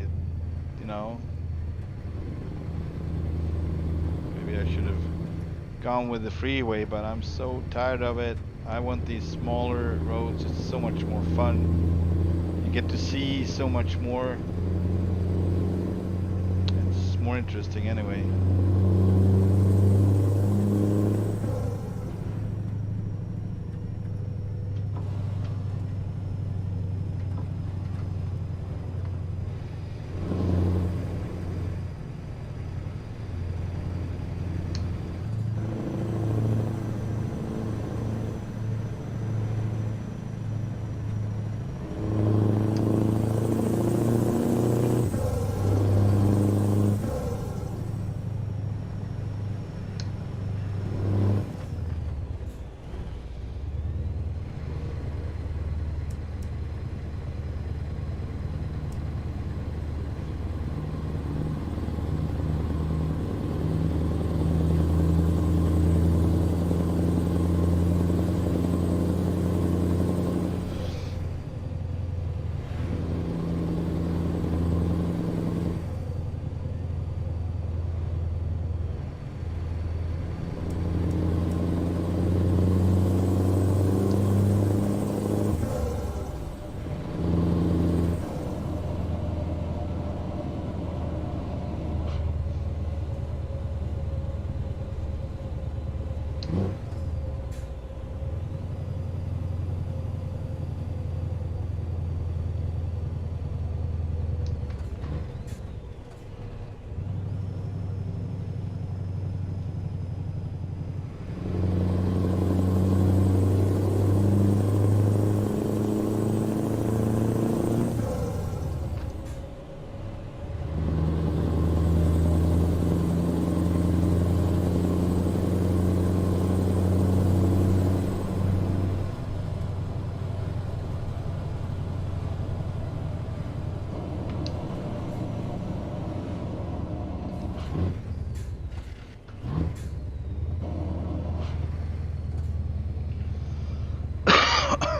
You know, maybe I should have gone with the freeway, but I'm so tired of it. I want these smaller roads. It's so much more fun. You get to see so much more. More interesting anyway.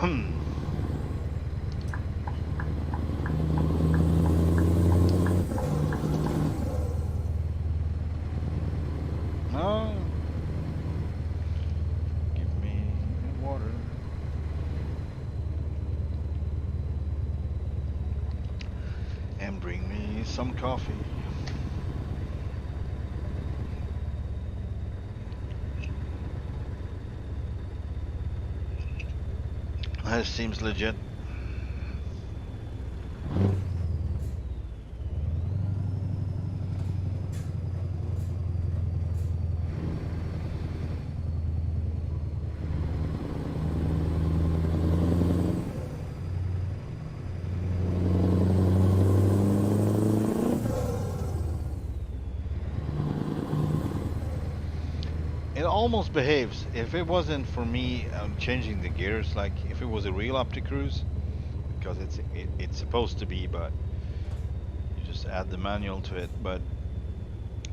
No. Give me water. And bring me some coffee. That seems legit. It almost behaves. If it wasn't for me changing the gears, like if it was a real OptiCruise, because it's supposed to be, but you just add the manual to it. But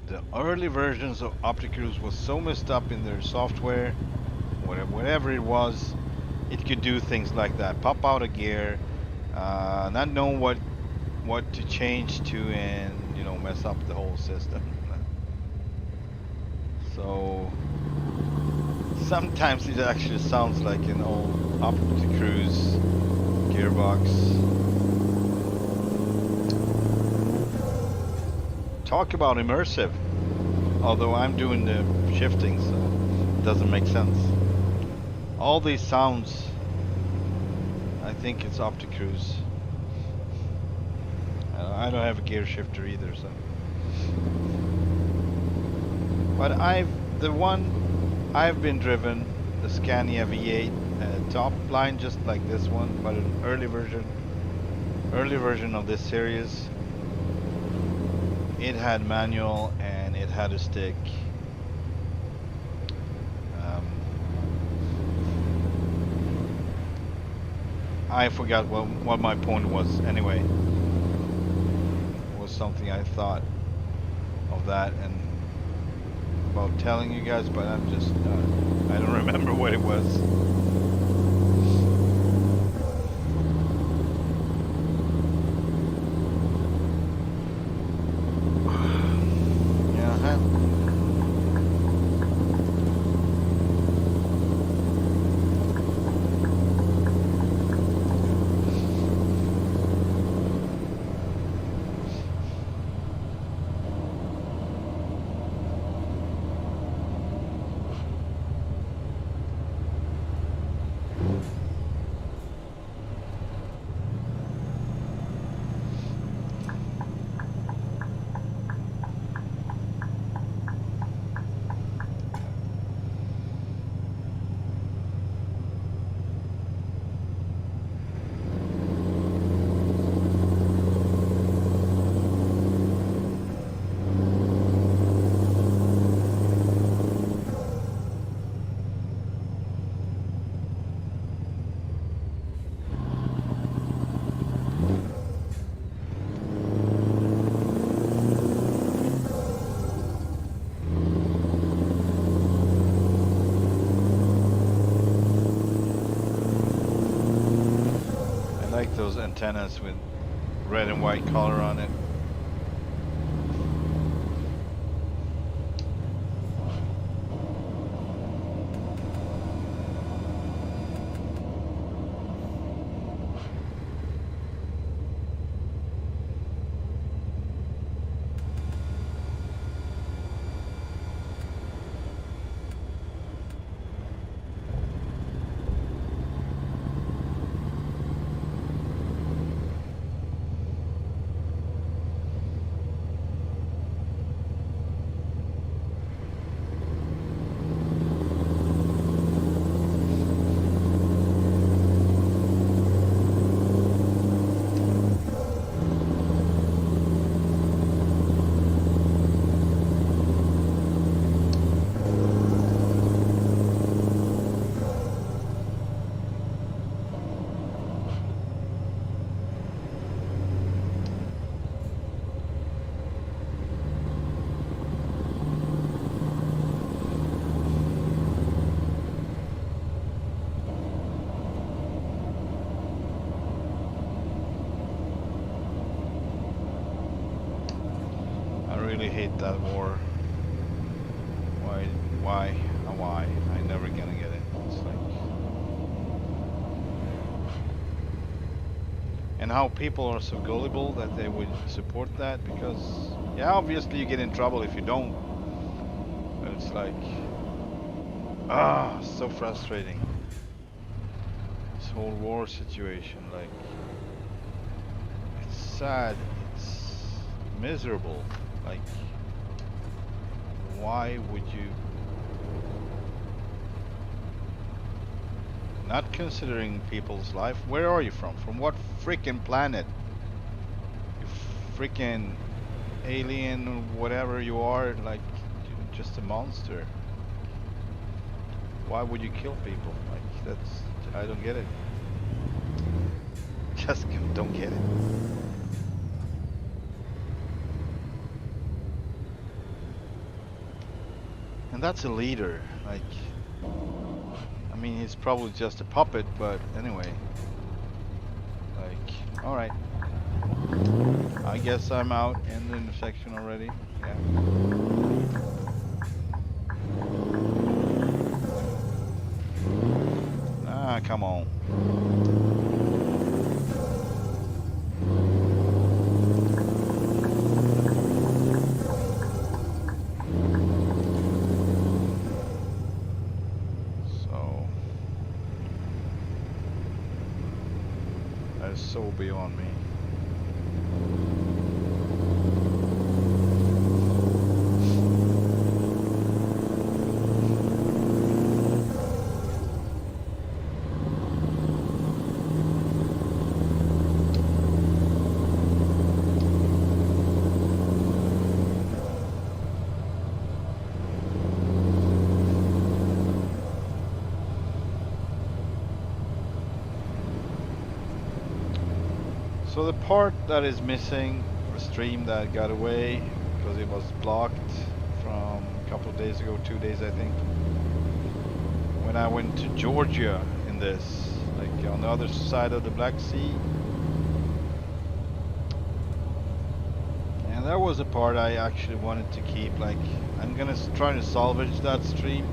the early versions of OptiCruise was so messed up in their software, whatever it was, it could do things like that, pop out a gear, not know what to change to, and mess up the whole system. So sometimes it actually sounds like an old OptiCruise gearbox. Talk about immersive. Although I'm doing the shifting, so it doesn't make sense. All these sounds, I think it's OptiCruise. I don't have a gear shifter either, so. But the one I've been driven, the Scania V8 top line, just like this one, but an early version of this series. It had manual and it had a stick. I forgot what my point was. Anyway, it was something I thought of that and about telling you guys, but I'm just I don't remember what it was. Those antennas with red and white color on it. that war. Why? Why? I never gonna get it. It's like, and how people are so gullible that they would support that because, yeah, obviously you get in trouble if you don't. But it's like, so frustrating. This whole war situation, like, it's sad. It's miserable. Like, why would you? Not considering people's life. Where are you from? From what freaking planet? You freaking alien, whatever you are, like you're just a monster. Why would you kill people? Like that's, I don't get it. Just don't get it. And that's a leader, like. I mean, he's probably just a puppet, but anyway. Like, alright. I guess I'm out in the intersection already. Yeah. Ah, come on. So beyond me. So the part that is missing, the stream that got away because it was blocked from a couple of days ago, 2 days I think, when I went to Georgia in this, like on the other side of the Black Sea. And that was a part I actually wanted to keep, like I'm gonna try to salvage that stream.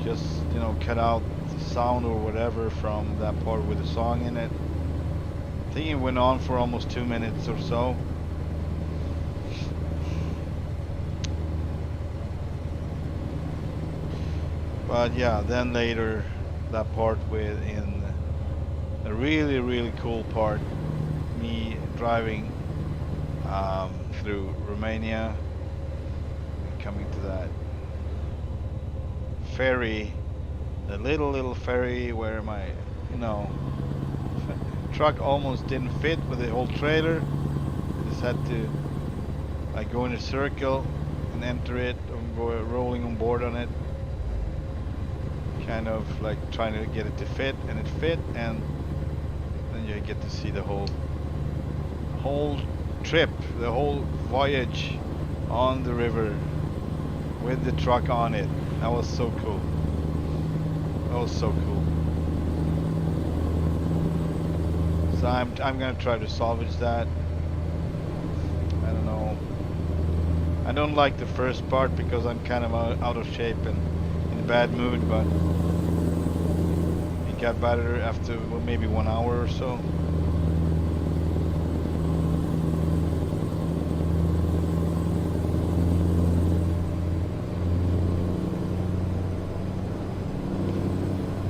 Just, you know, cut out the sound or whatever from that part with the song in it. I think it went on for almost 2 minutes or so. But yeah, then later that part with in a really cool part, me driving through Romania, coming to that ferry, the little ferry where my, you know, truck almost didn't fit with the whole trailer. Just had to like go in a circle and enter it and go rolling on board on it, kind of like trying to get it to fit, and it fit, and then you get to see the whole trip, the whole voyage on the river with the truck on it. That was so cool. That was so cool. So I'm gonna try to salvage that. I don't know. I don't like the first part because I'm kind of out of shape and in a bad mood, but it got better after, well, maybe 1 hour or so.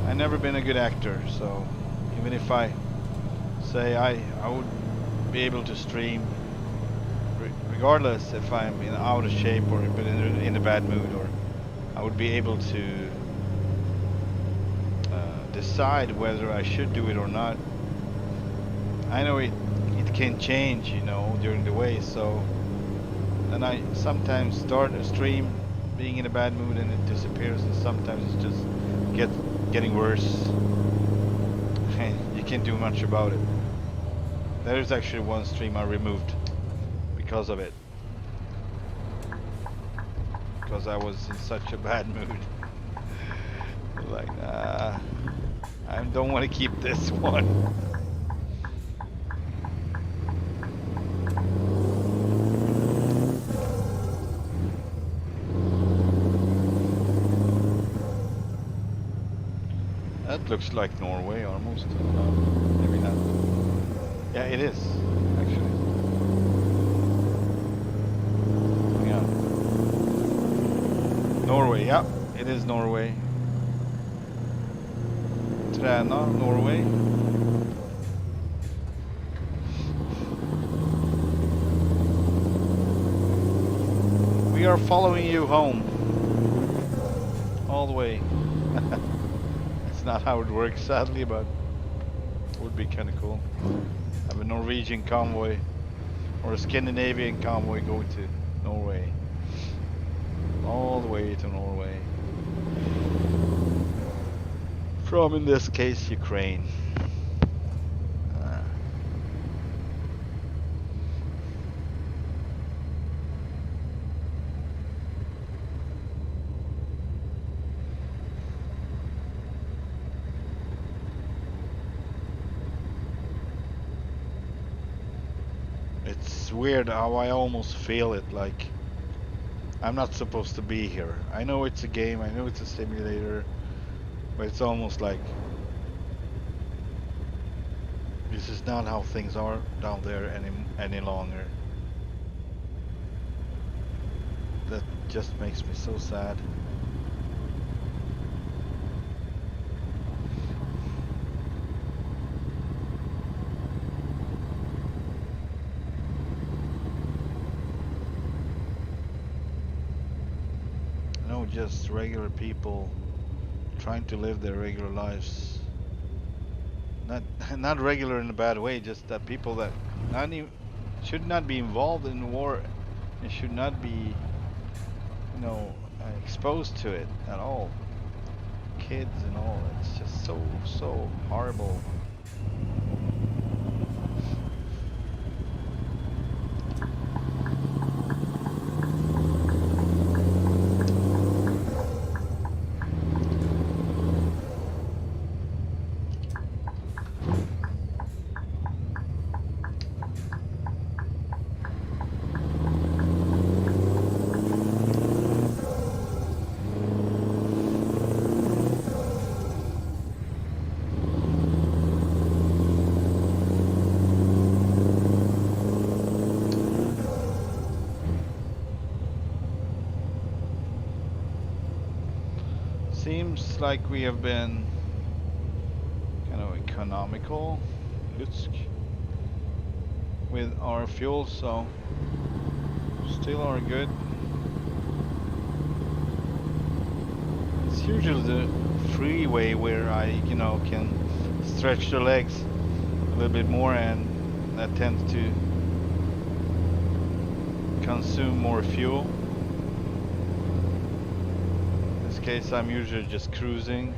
I've never been a good actor, so even if I say I would be able to stream regardless if I'm in out of shape or in a bad mood, or I would be able to decide whether I should do it or not. I know it can change, you know, during the way, so then I sometimes start a stream being in a bad mood and it disappears, and sometimes it's just getting worse and you can't do much about it. There's actually one stream I removed because of it, because I was in such a bad mood. Like, I don't want to keep this one. looks like Norway almost. Maybe not. Yeah, it is actually. Yeah. Norway, yeah, it is Norway. Træna, Norway. We are following you home. All the way. It's not how it works, sadly, but it would be kind of cool. Have a Norwegian convoy or a Scandinavian convoy going to Norway. All the way to Norway. From, in this case, Ukraine. It's weird how I almost feel it like I'm not supposed to be here. I know it's a game, I know it's a simulator, but it's almost like this is not how things are down there any longer. That just makes me so sad. Just regular people trying to live their regular lives. Not regular in a bad way, just that people that should not be involved in war and should not be, exposed to it at all. Kids and all. It's just so horrible. Seems like we have been kind of economical with our fuel, so still are good. It's usually the freeway where I, can stretch the legs a little bit more, and that tends to consume more fuel. Case I'm usually just cruising.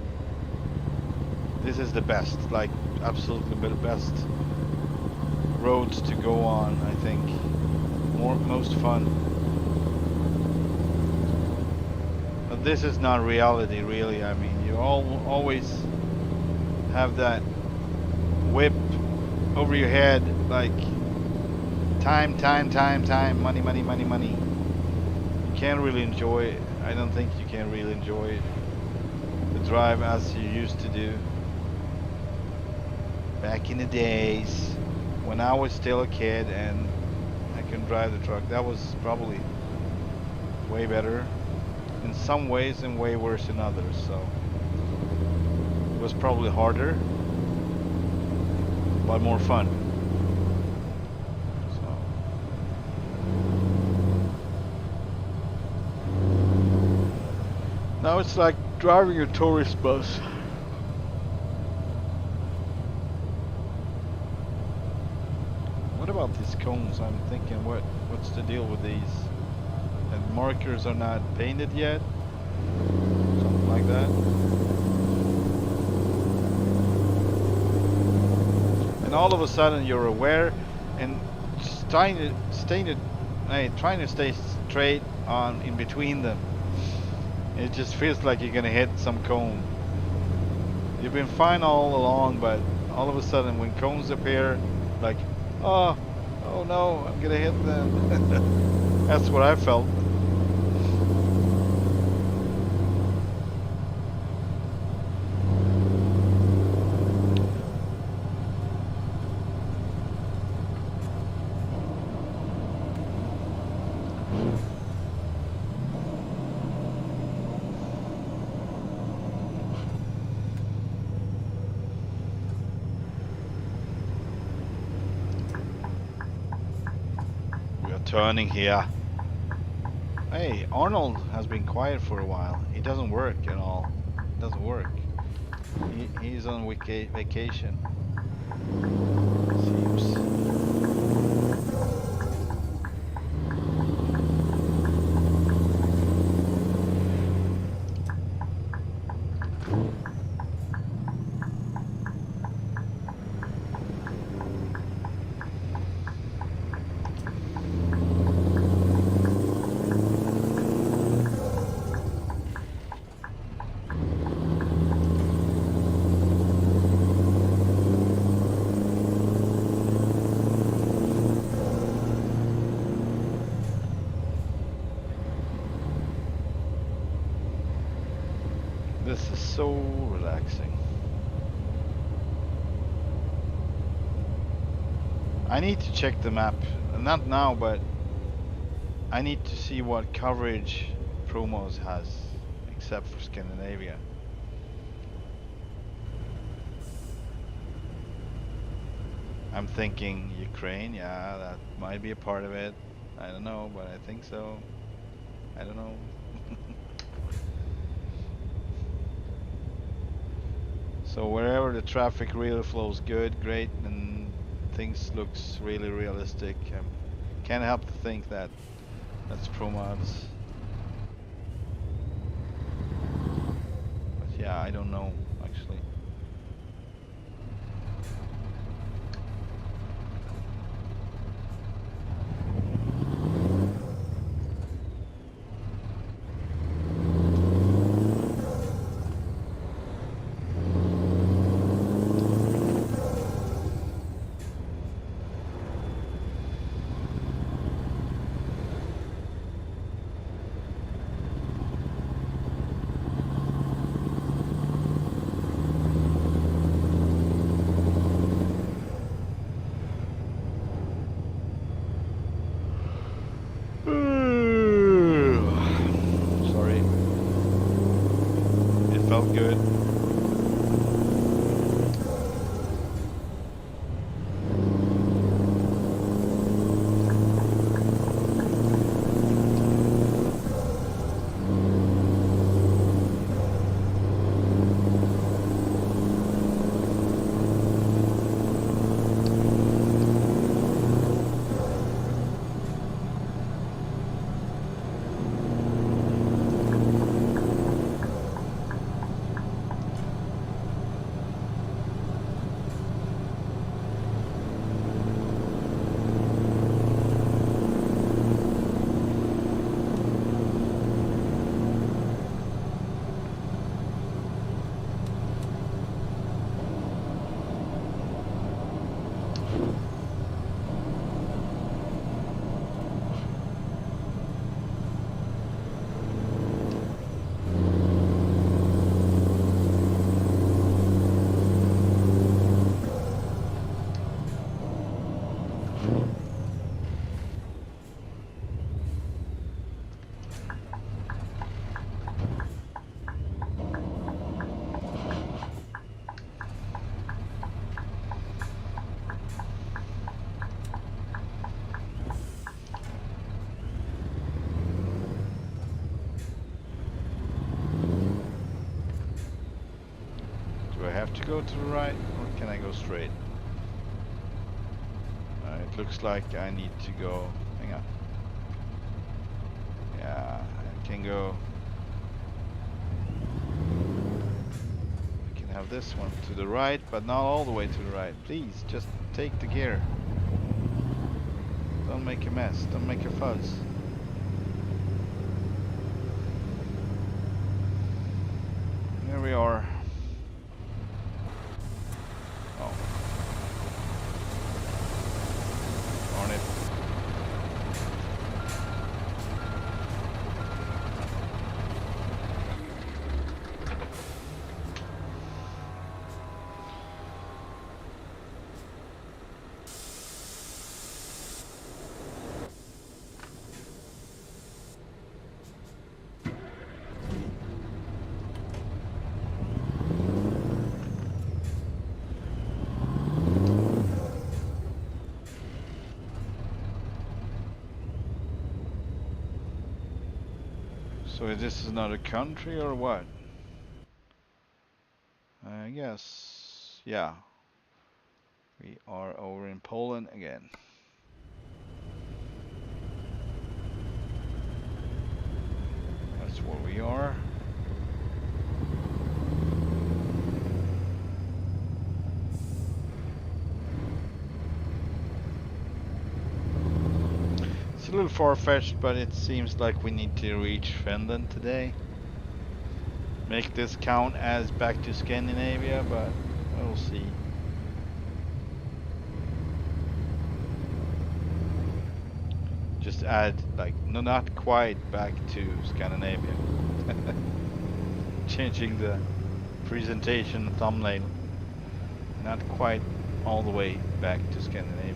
This is the best, like absolutely the best roads to go on, I think. Most fun. But this is not reality, really. I mean, you always have that whip over your head, like time, money. You can't really enjoy it. I don't think you can really enjoy the drive as you used to do back in the days when I was still a kid and I can drive the truck. That was probably way better in some ways and way worse in others. So it was probably harder but more fun. Now it's like driving a tourist bus. What about these cones? I'm thinking, what's the deal with these? And markers are not painted yet? Something like that. And all of a sudden you're aware and just trying to stay straight on in between them. It just feels like you're gonna hit some cone. You've been fine all along, but all of a sudden when cones appear, like, oh no, I'm gonna hit them. That's what I felt. turning here. Hey, Arnold has been quiet for a while. He doesn't work at all. It doesn't work. He's on vacation. Seems. This is so relaxing. I need to check the map. Not now, but I need to see what coverage Promos has, except for Scandinavia. I'm thinking Ukraine, yeah, that might be a part of it. I don't know, but I think so. I don't know. So wherever the traffic really flows good, great, and things looks really realistic. Can't help to think that that's ProMods. But yeah, I don't know actually. Sorry. It felt good. Do I have to go to the right or can I go straight? It looks like I need to go. Hang on. Yeah, I can go. I can have this one to the right, but not all the way to the right. Please, just take the gear. Don't make a mess. Don't make a fuzz. Here we are. Oh. Darn it. So this is another country or what? I guess, yeah. We are over in Poland again. That's where we are. It's a little far-fetched, but it seems like we need to reach Finland today. Make this count as back to Scandinavia, but we'll see. Just add, like, no, not quite back to Scandinavia. Changing the presentation thumbnail. Not quite all the way back to Scandinavia.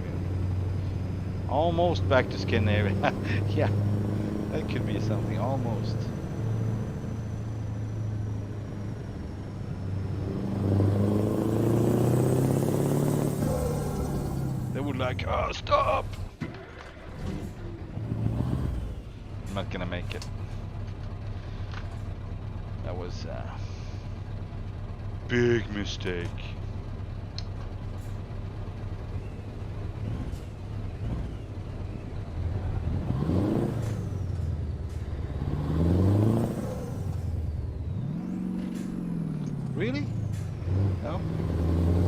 Almost back to Scandinavia. Yeah, that could be something, almost. They would like, oh, stop! I'm not gonna make it. That was a big mistake. Really? No?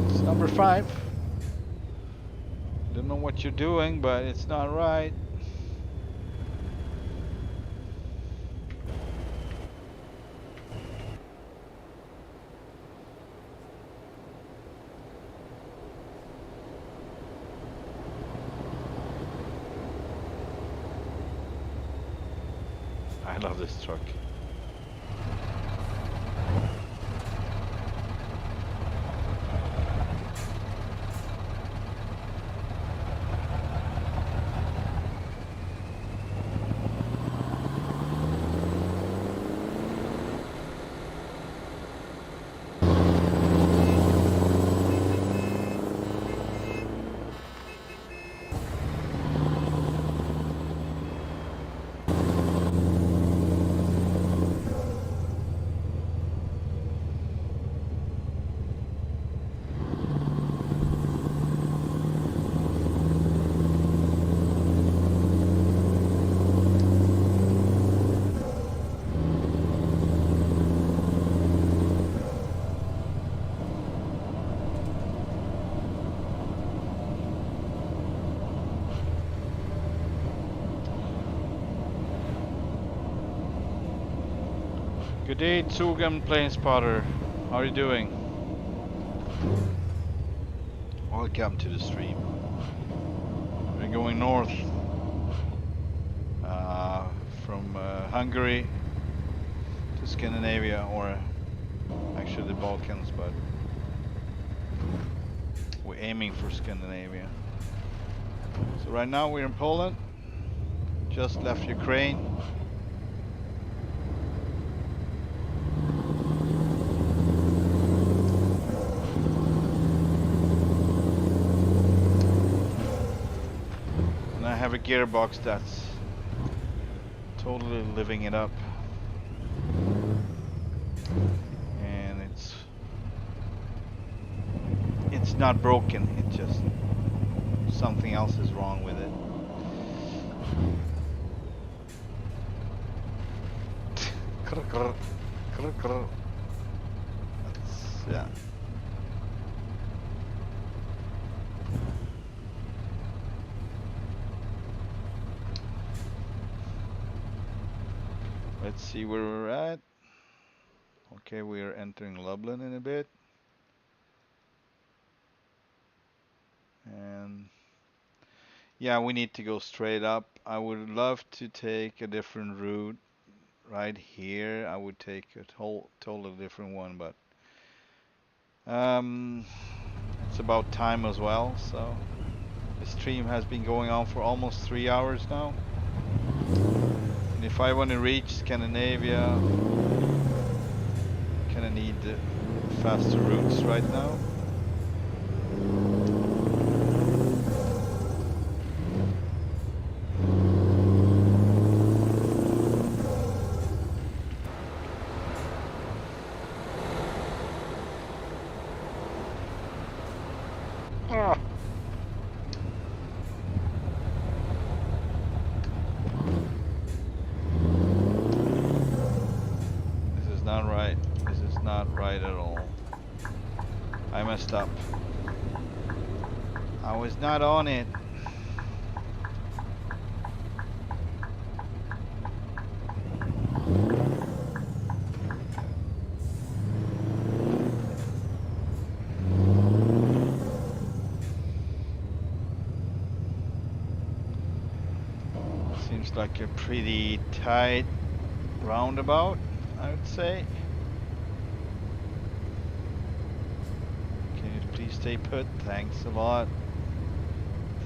It's number 5. Don't know what you're doing, but it's not right. I love this truck. Good day, Tsugan Plane Spotter. How are you doing? Welcome to the stream. We're going north from Hungary to Scandinavia, or actually the Balkans, but we're aiming for Scandinavia. So right now we're in Poland. Just left Ukraine. I have a gearbox that's totally living it up, and it's not broken, it just something else is wrong with it. Yeah. Let's see where we're at. Okay, we're entering Lublin in a bit. And yeah, we need to go straight up. I would love to take a different route right here. I would take a totally different one, but it's about time as well. So the stream has been going on for almost 3 hours now. And if I want to reach Scandinavia, kind of need faster routes right now. Ah. This is not right. This is not right at all. I messed up. I was not on it. Seems like a pretty tight roundabout, I would say. Can you please stay put? Thanks a lot.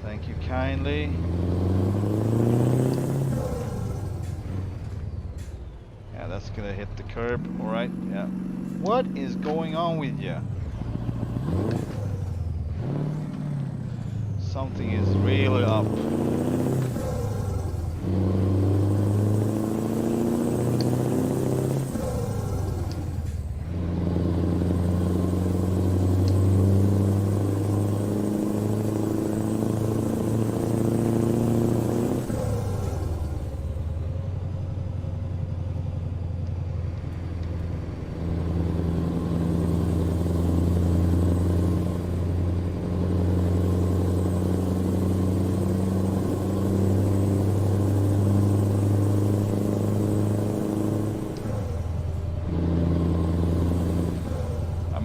Thank you kindly. Yeah, that's gonna hit the curb, alright, yeah. What is going on with you? Something is really up.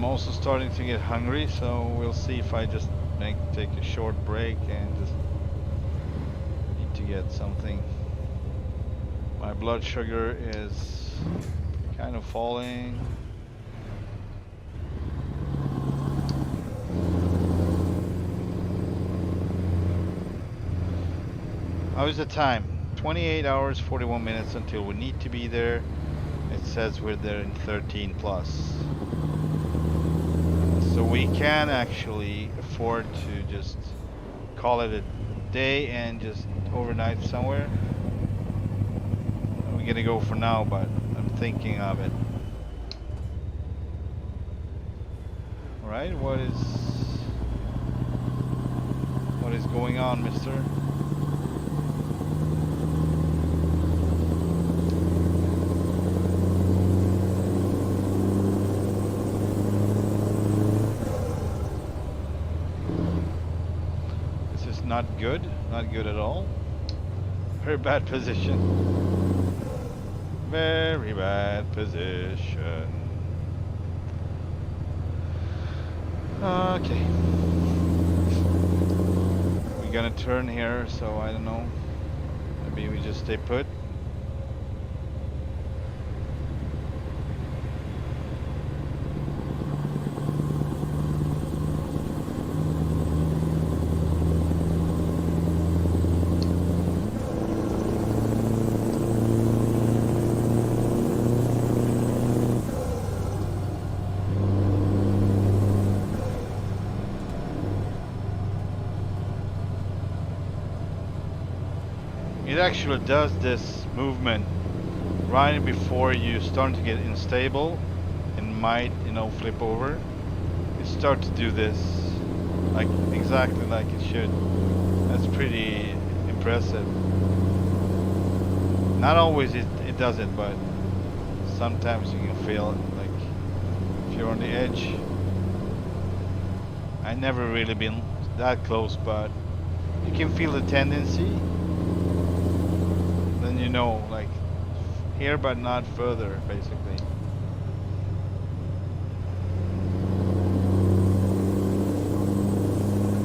Also starting to get hungry, so we'll see if I just take a short break and just need to get something. My blood sugar is kind of falling. How is the time? 28 hours 41 minutes until we need to be there. It says we're there in 13 plus. So we can actually afford to just call it a day and just overnight somewhere. We're gonna go for now, but I'm thinking of it. Alright, what is going on, mister? Not good, not good at all. Very bad position. Very bad position. Okay. We're gonna turn here, so I don't know. Maybe we just stay put. It actually does this movement right before you start to get unstable and might, flip over. It starts to do this, like exactly like it should. That's pretty impressive. Not always it does it, but sometimes you can feel it, like if you're on the edge. I never really been that close, but you can feel the tendency. Then like here but not further, basically.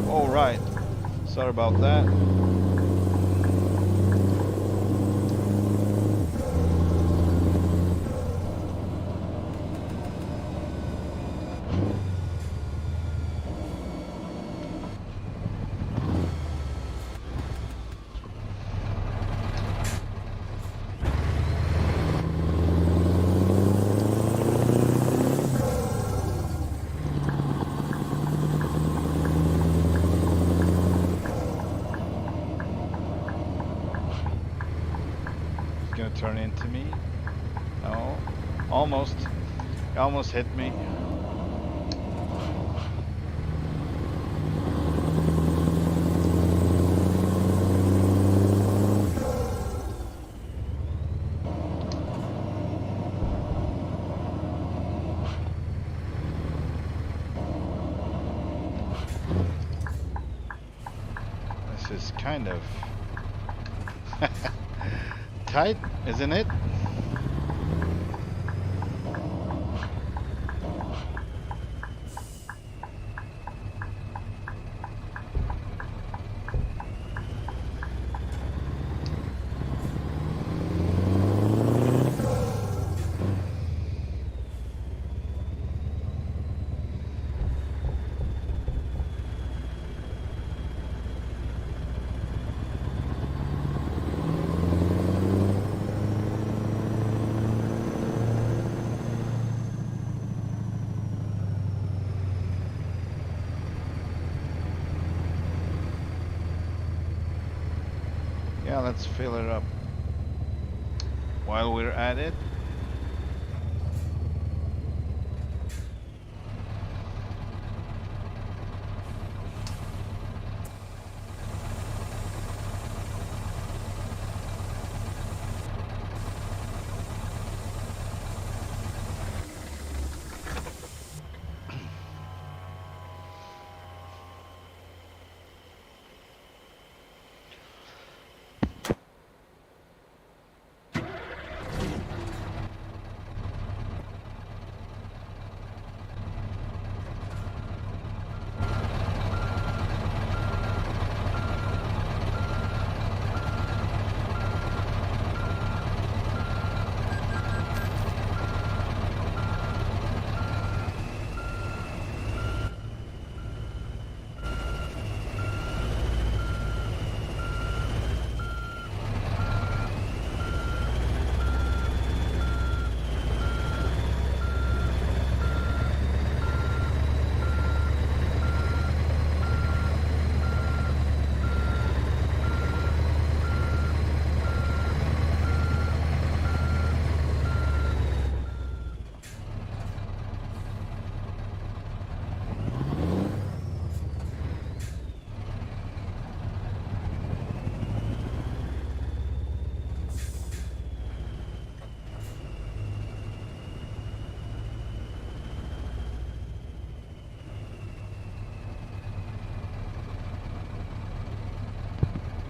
All right, sorry about that. Gonna turn into me. No, almost. He almost hit me. this is kind of tight, isn't it? Yeah, let's fill it up. While we're at it,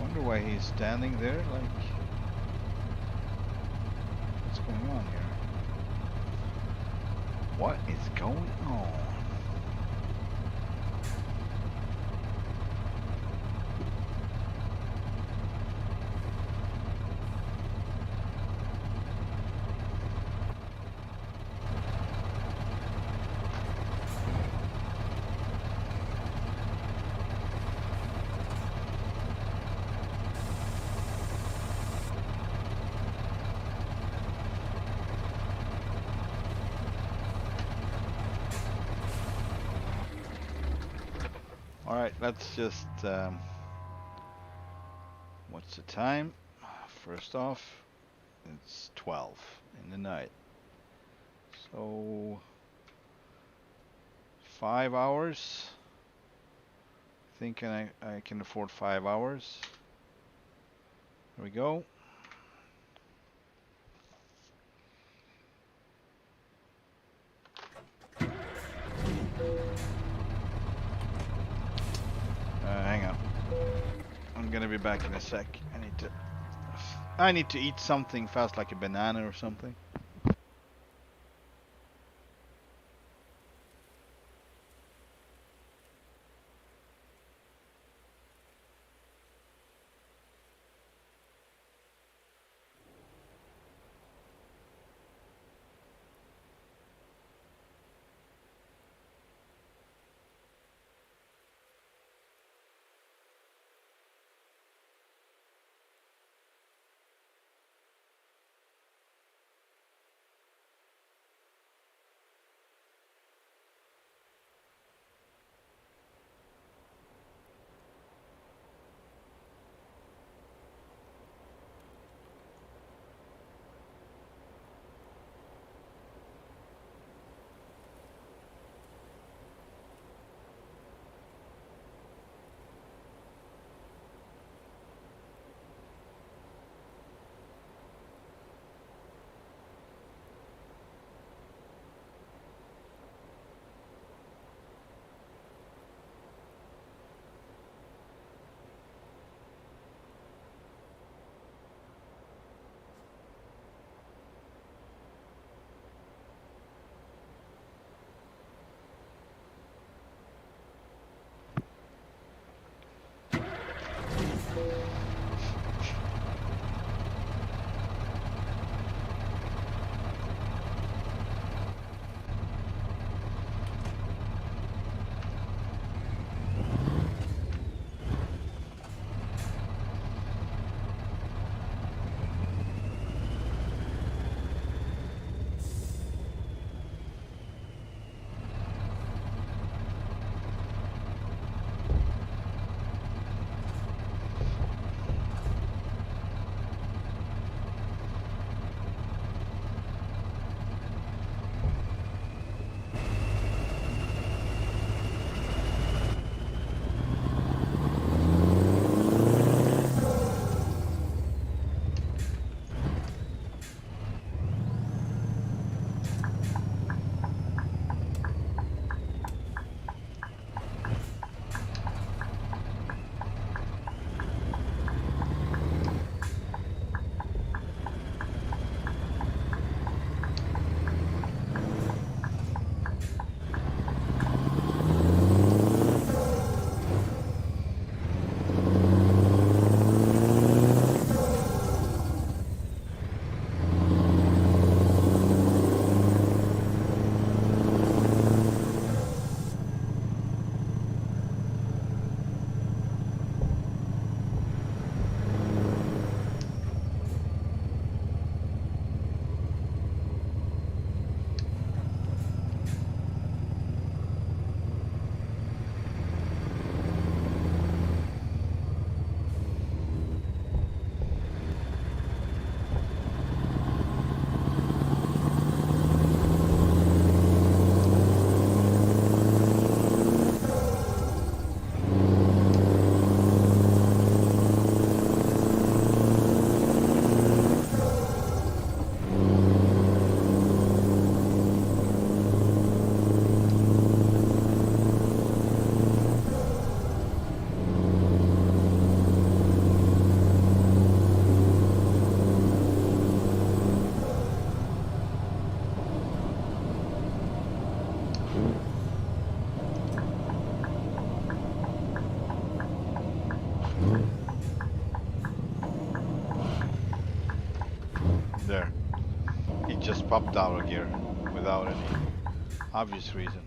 wonder why he's standing there, like, what's going on here? What is going on? Alright, let's just, what's the time? First off, it's 12 in the night. So, 5 hours. Thinking I can afford 5 hours. There we go. Hang on. I'm gonna be back in a sec. I need to eat something fast, like a banana or something. There. He just popped out of gear without any obvious reason.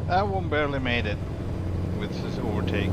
That one barely made it with his overtake.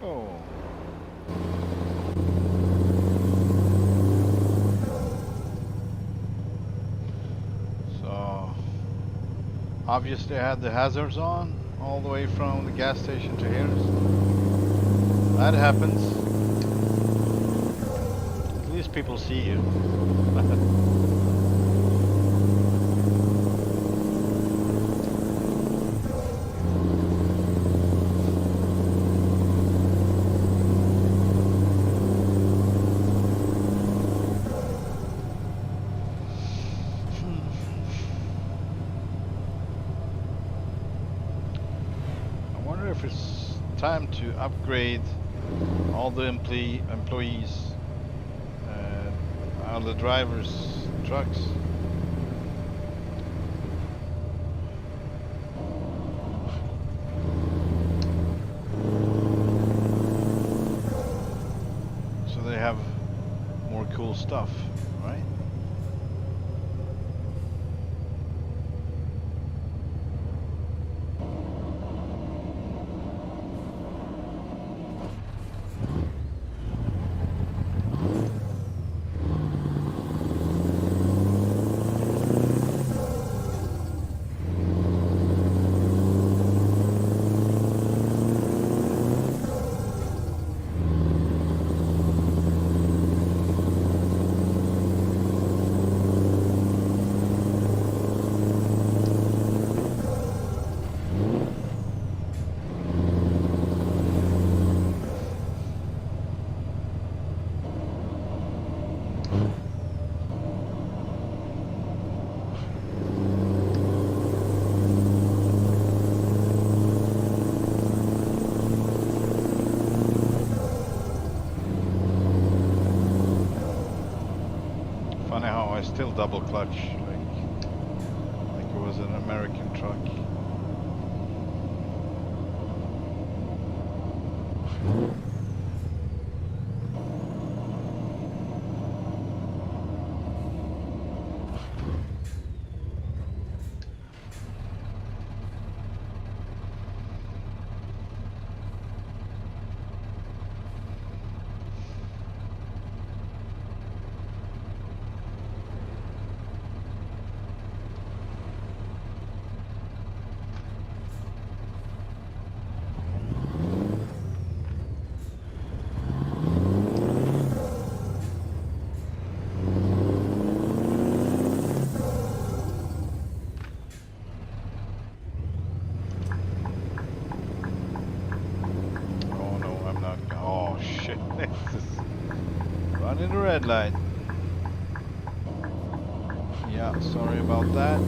Oh. So obviously I had the hazards on all the way from the gas station to here. That happens. At least people see you. If it's time to upgrade all the employees, all the drivers' trucks. So they have more cool stuff, right? Funny how I still double clutch, like it was an American truck. Running the red light. Yeah, sorry about that.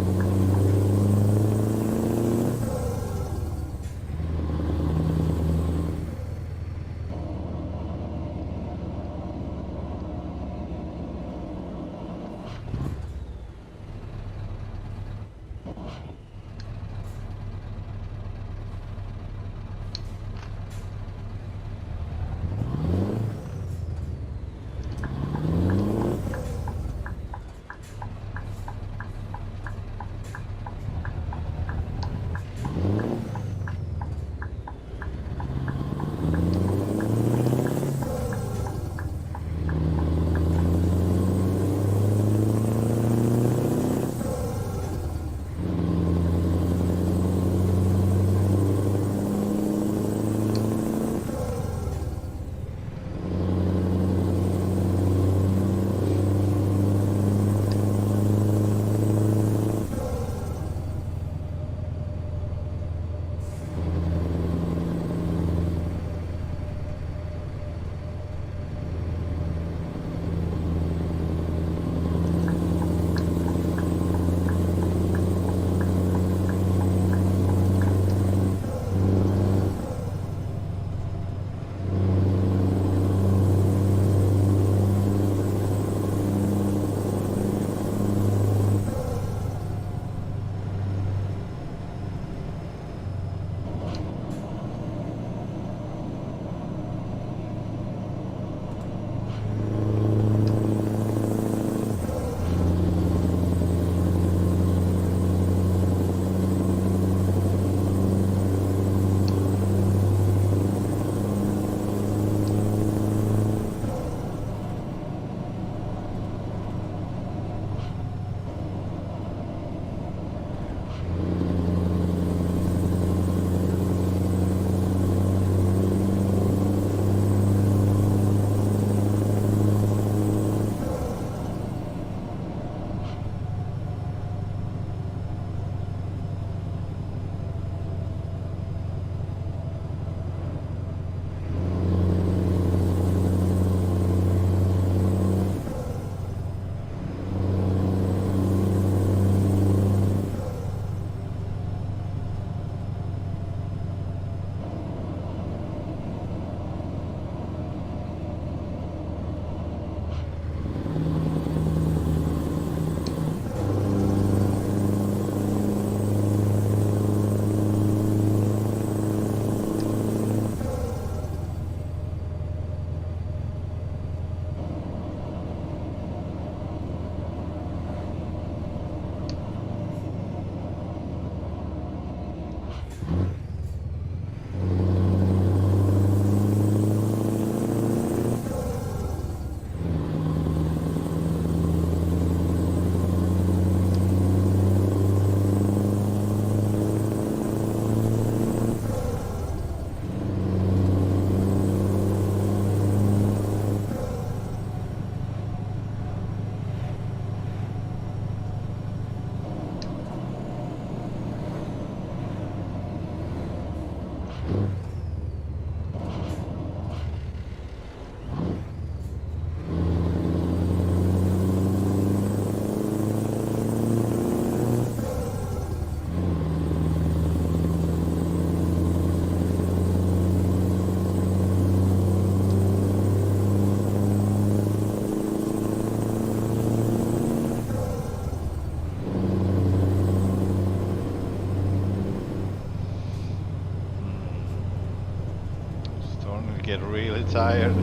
Starting to get really tired.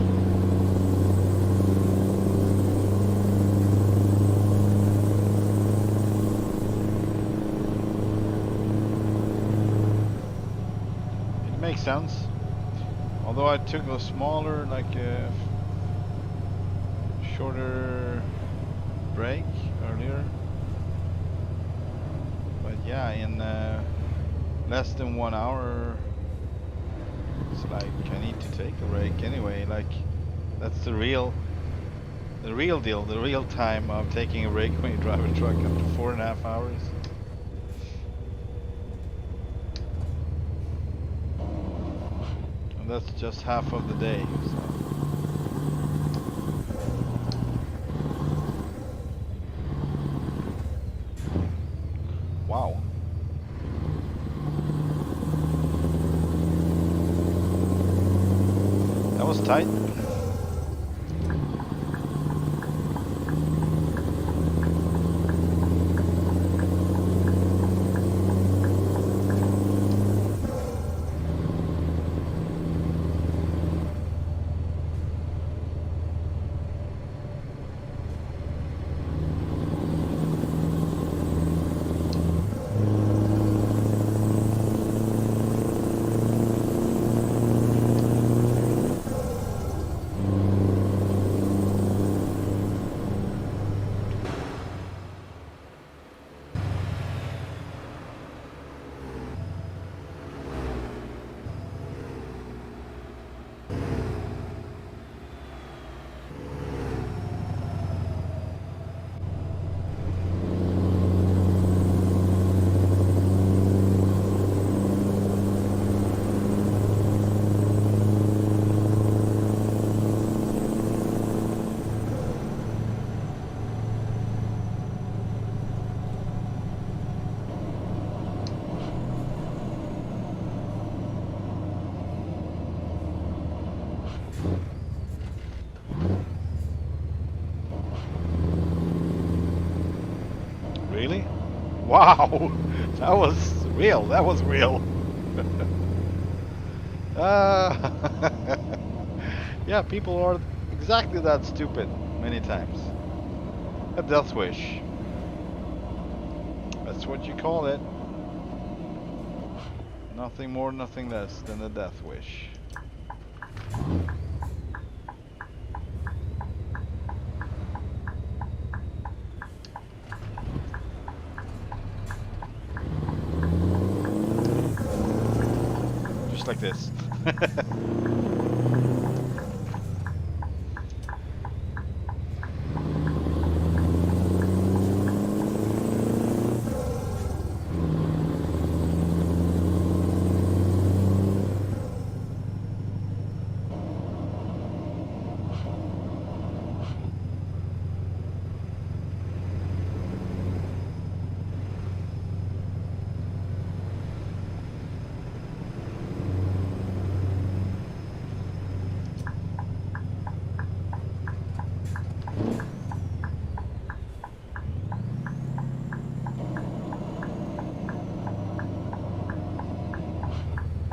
It makes sense. Although I took a smaller, like a shorter break earlier. But yeah, in less than 1 hour, it's like I need to take a break anyway. Like that's the real deal, the real time of taking a break when you drive a truck up to 4.5 hours. And that's just half of the day. So. Wow. That was tight. Really? Wow, that was real. That was real. Yeah, people are exactly that stupid many times. A death wish. That's what you call it. Nothing more, nothing less than a death wish. Just like this.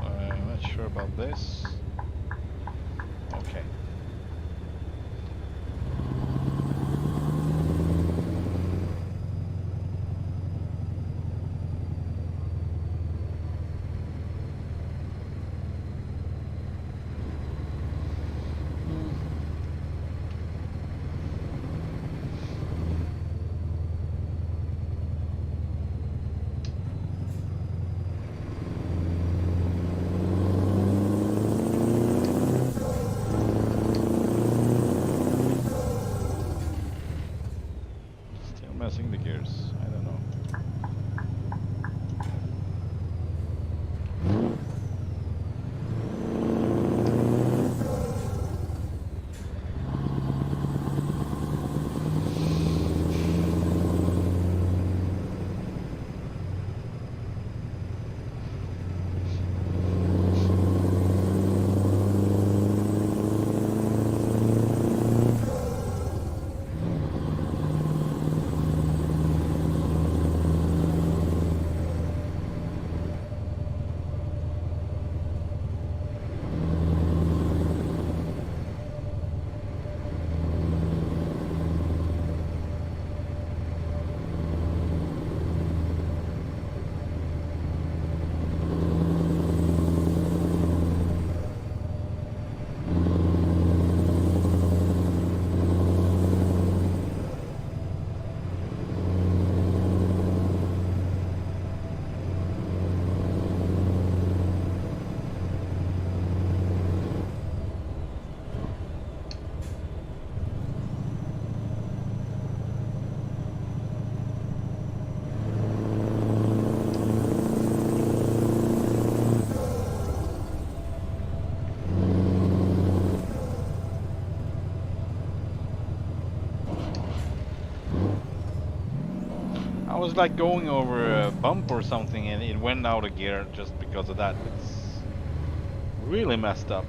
I'm not sure about this. Okay. Still messing the gears. I don't know. was like going over a bump or something, and it went out of gear just because of that. It's really messed up.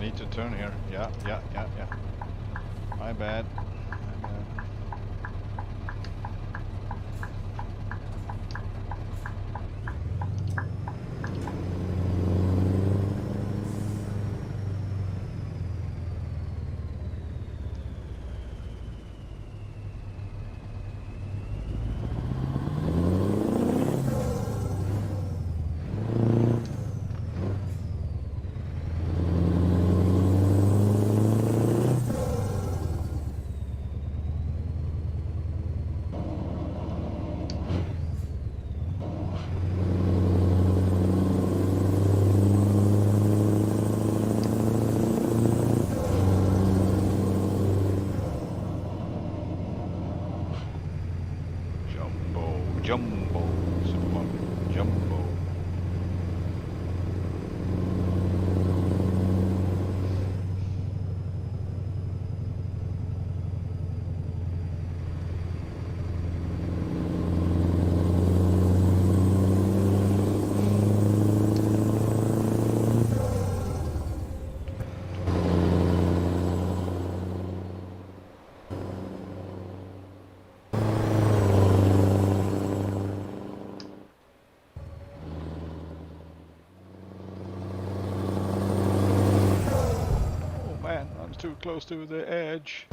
Need to turn here. Yeah. My bad. Jumbo, super jumbo. close to the edge.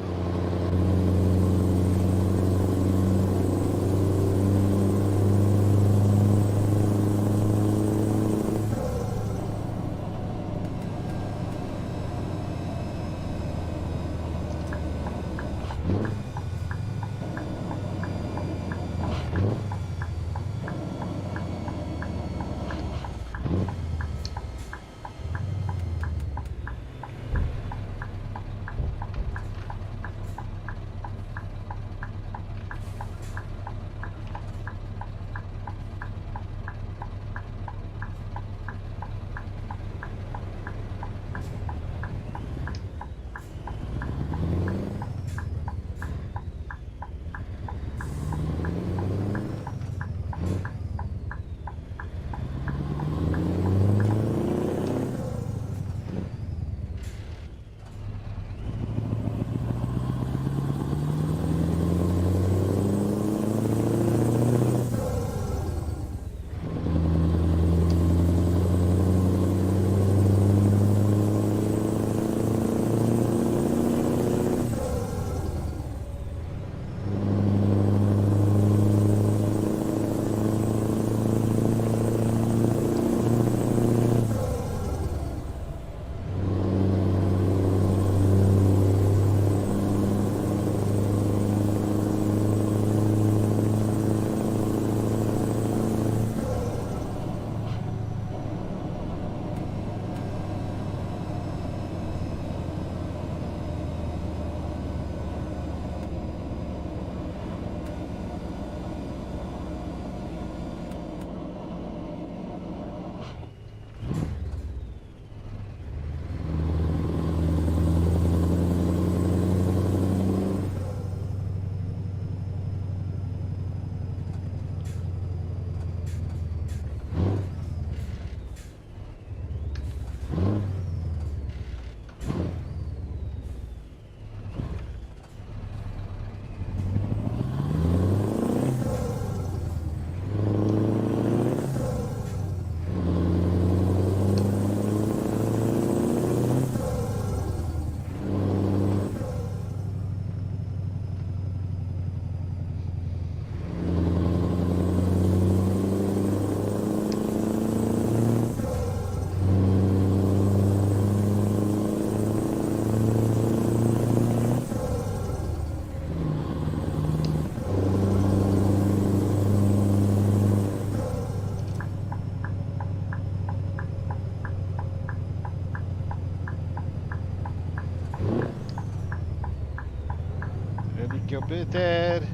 Helikopter.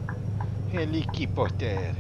Helikopter.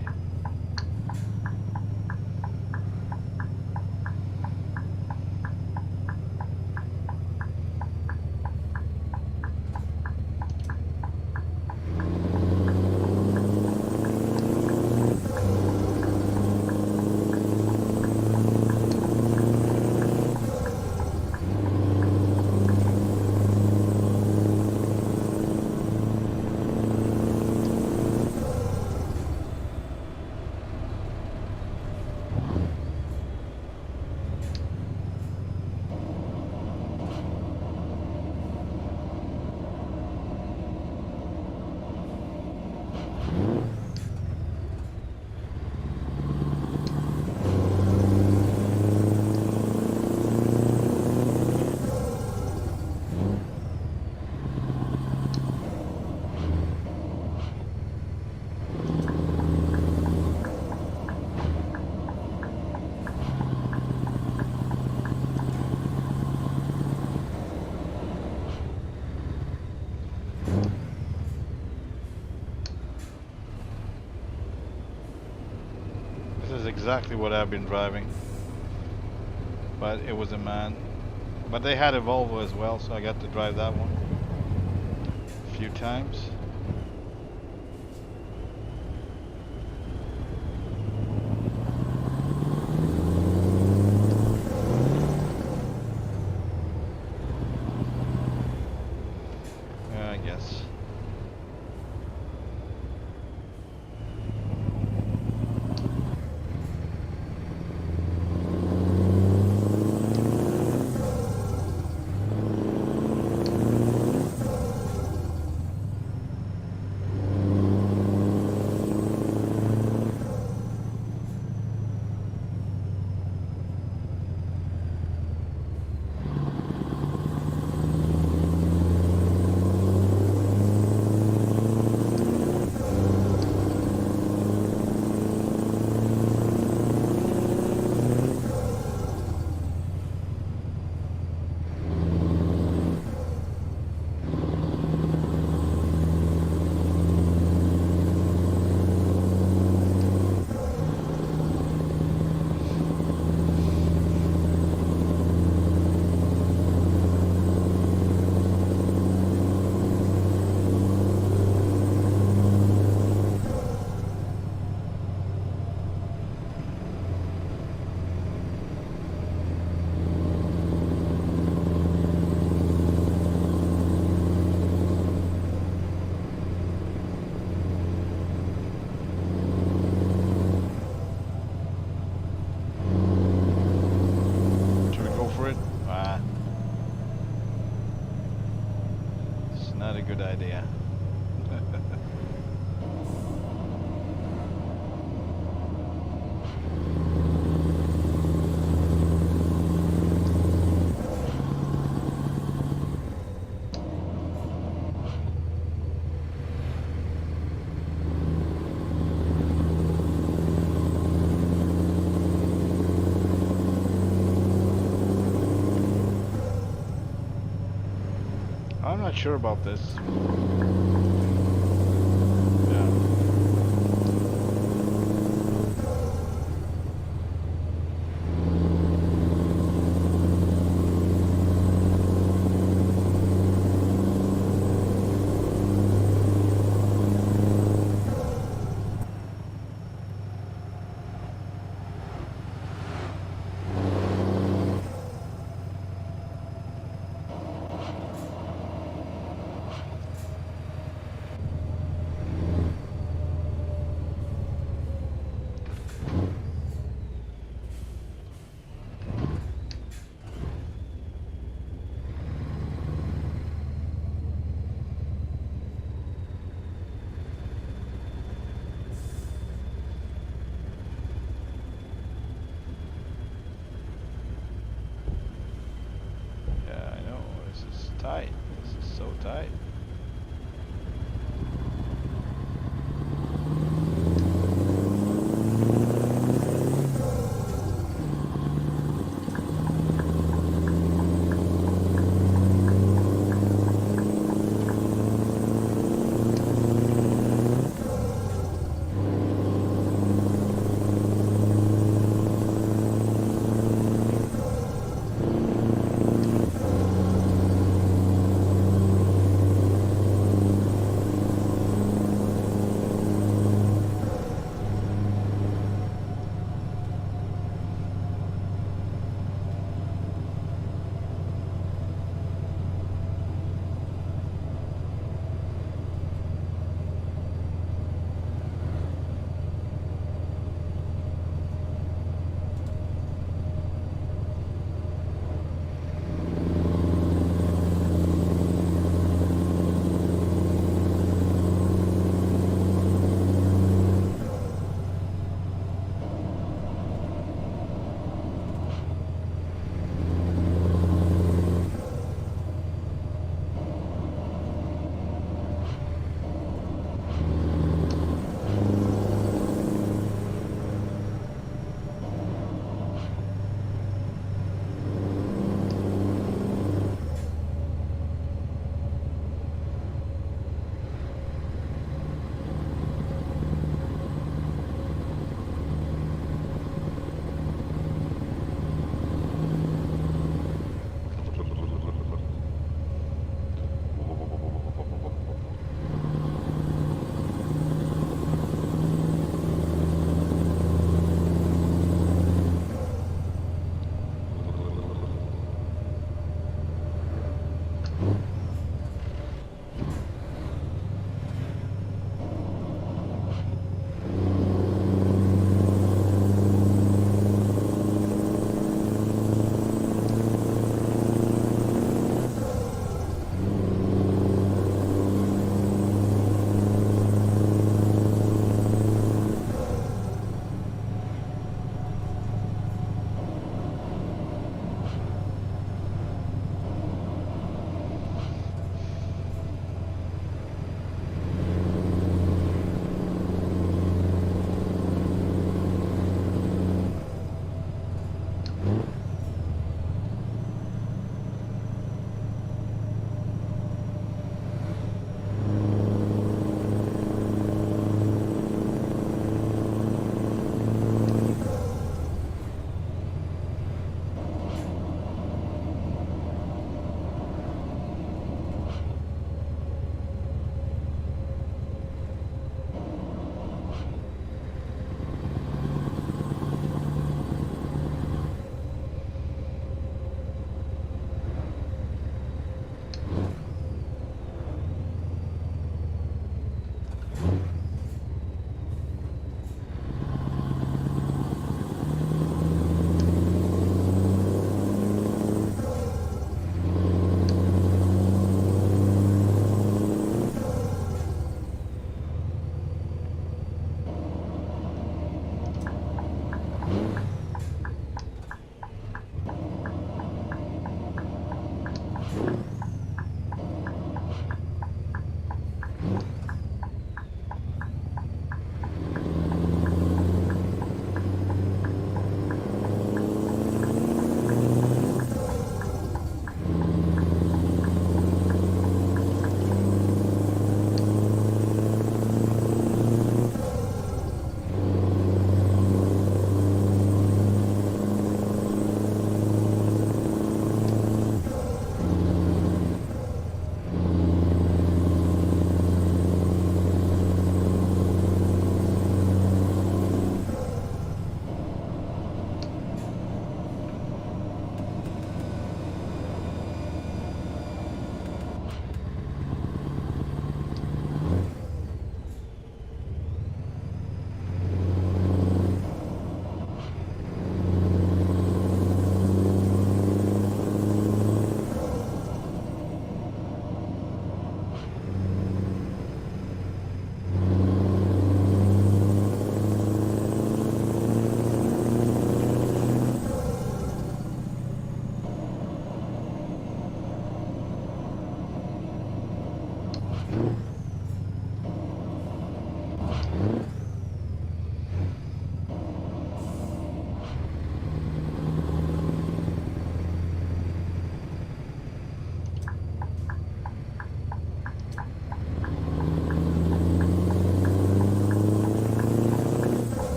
This is exactly what I've been driving, but it was a man. But they had a Volvo as well, so I got to drive that one a few times. Yeah, I guess. Not a good idea. I'm not sure about this. Yeah. Yeah, I know. This is tight. This is so tight.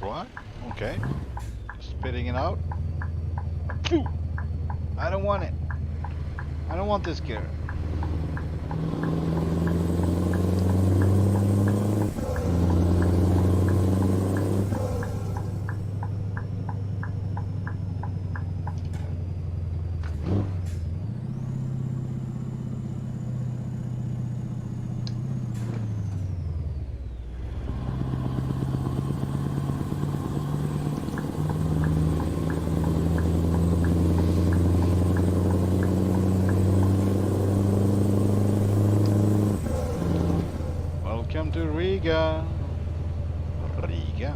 What? Okay. Spitting it out. Phew! I don't want it. I don't want this gear. Welcome to Riga. Riga.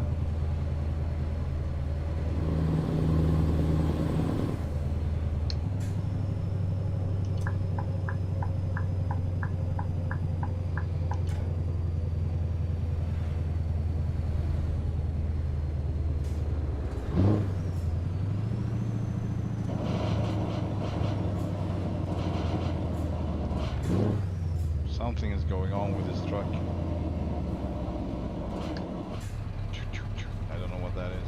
Something is going on with this truck. I don't know what that is.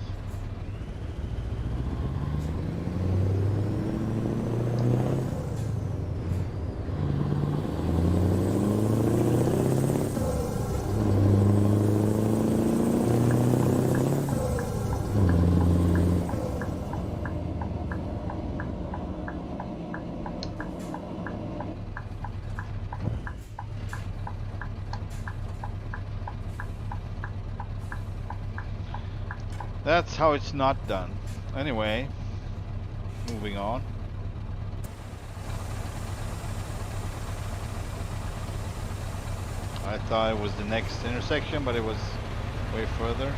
That's how it's not done. Anyway, moving on. I thought it was the next intersection, but it was way further.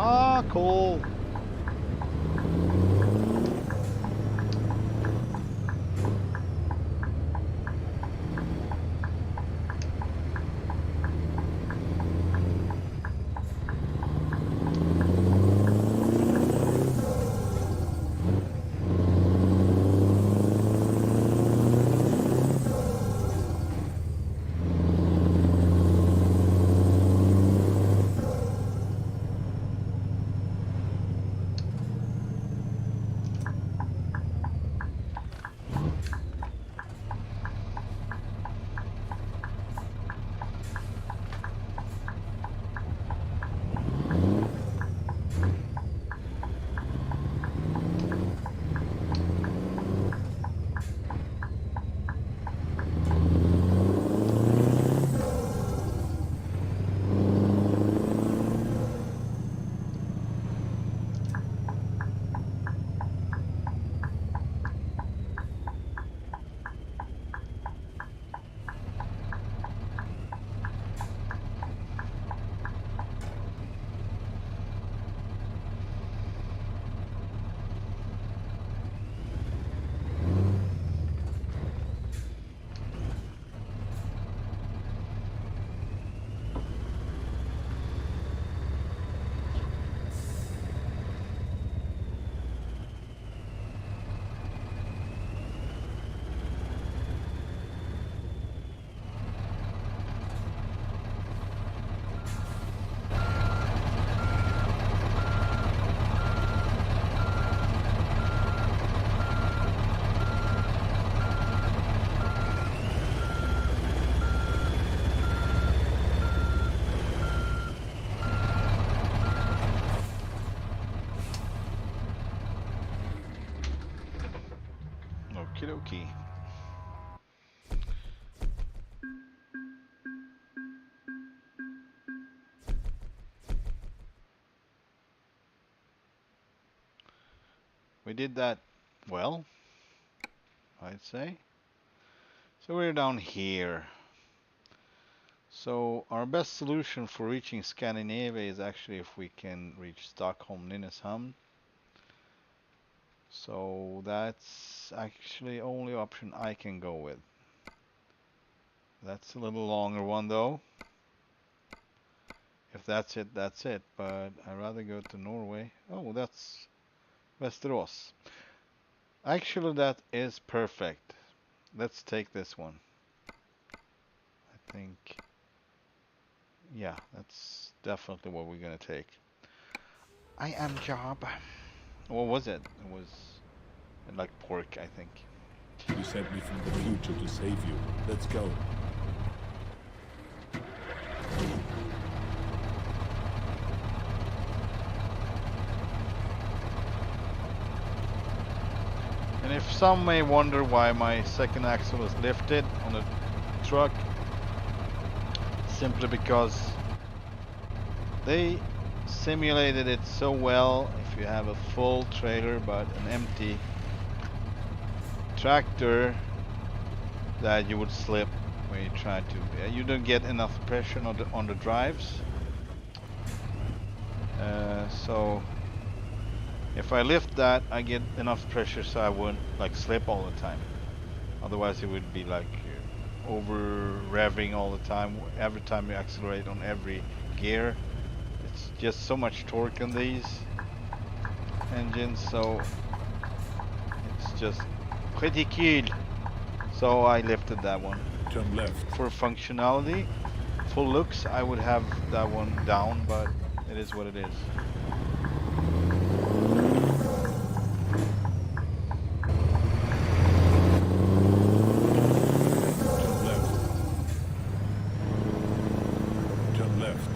Ah, cool. dokie. We did that well, I'd say. So we're down here. So our best solution for reaching Scandinavia is actually if we can reach Stockholm, Nynäshamn. So that's actually only option I can go with. That's a little longer one though. If that's it, that's it. But I'd rather go to Norway. Oh, that's Västerås. Actually, that is perfect. Let's take this one. I think, yeah, that's definitely what we're gonna take. I am job. What was it? It was like pork, I think. You sent me from the future to save you. Let's go. And if some may wonder why my second axle is lifted on the truck, simply because they simulated it so well. If you have a full trailer but an empty tractor, that you would slip when you try to. You don't get enough pressure on the drives. So if I lift that, I get enough pressure so I wouldn't like slip all the time. Otherwise, it would be like over revving all the time. Every time you accelerate on every gear, it's just so much torque on these engines. So it's just pretty cool. So I lifted that one. Turn left. For functionality, full looks, I would have that one down, but it is what it is. Turn left.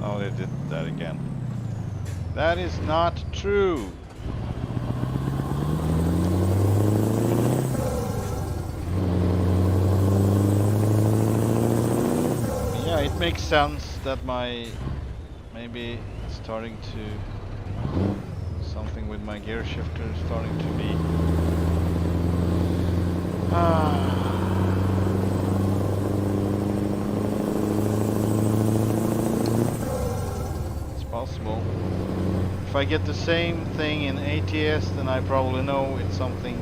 Oh, they did that again. That is not true. Yeah, it makes sense that my maybe starting to something with my gear shifter starting to be it's possible. If I get the same thing in ATS, then I probably know it's something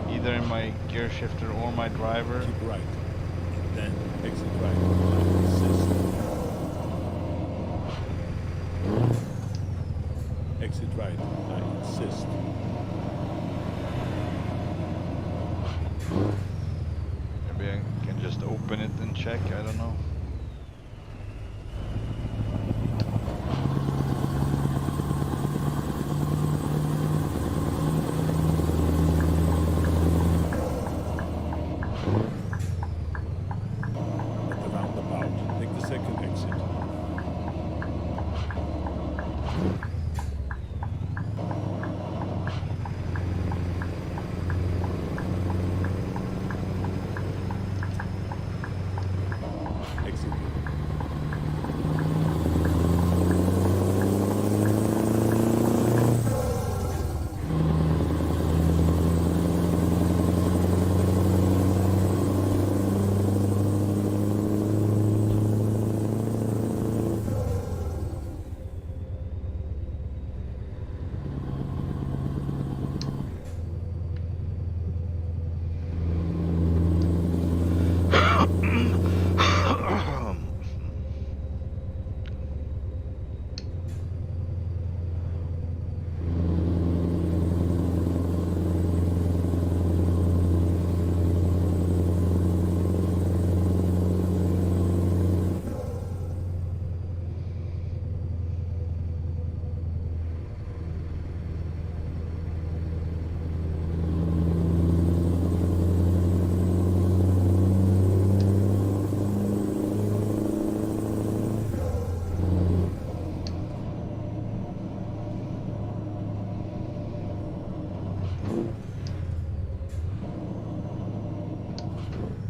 either in my gear shifter or my driver. Keep right. Then exit right. I insist. Exit right. I insist. Maybe I can just open it and check, I don't know. Exit.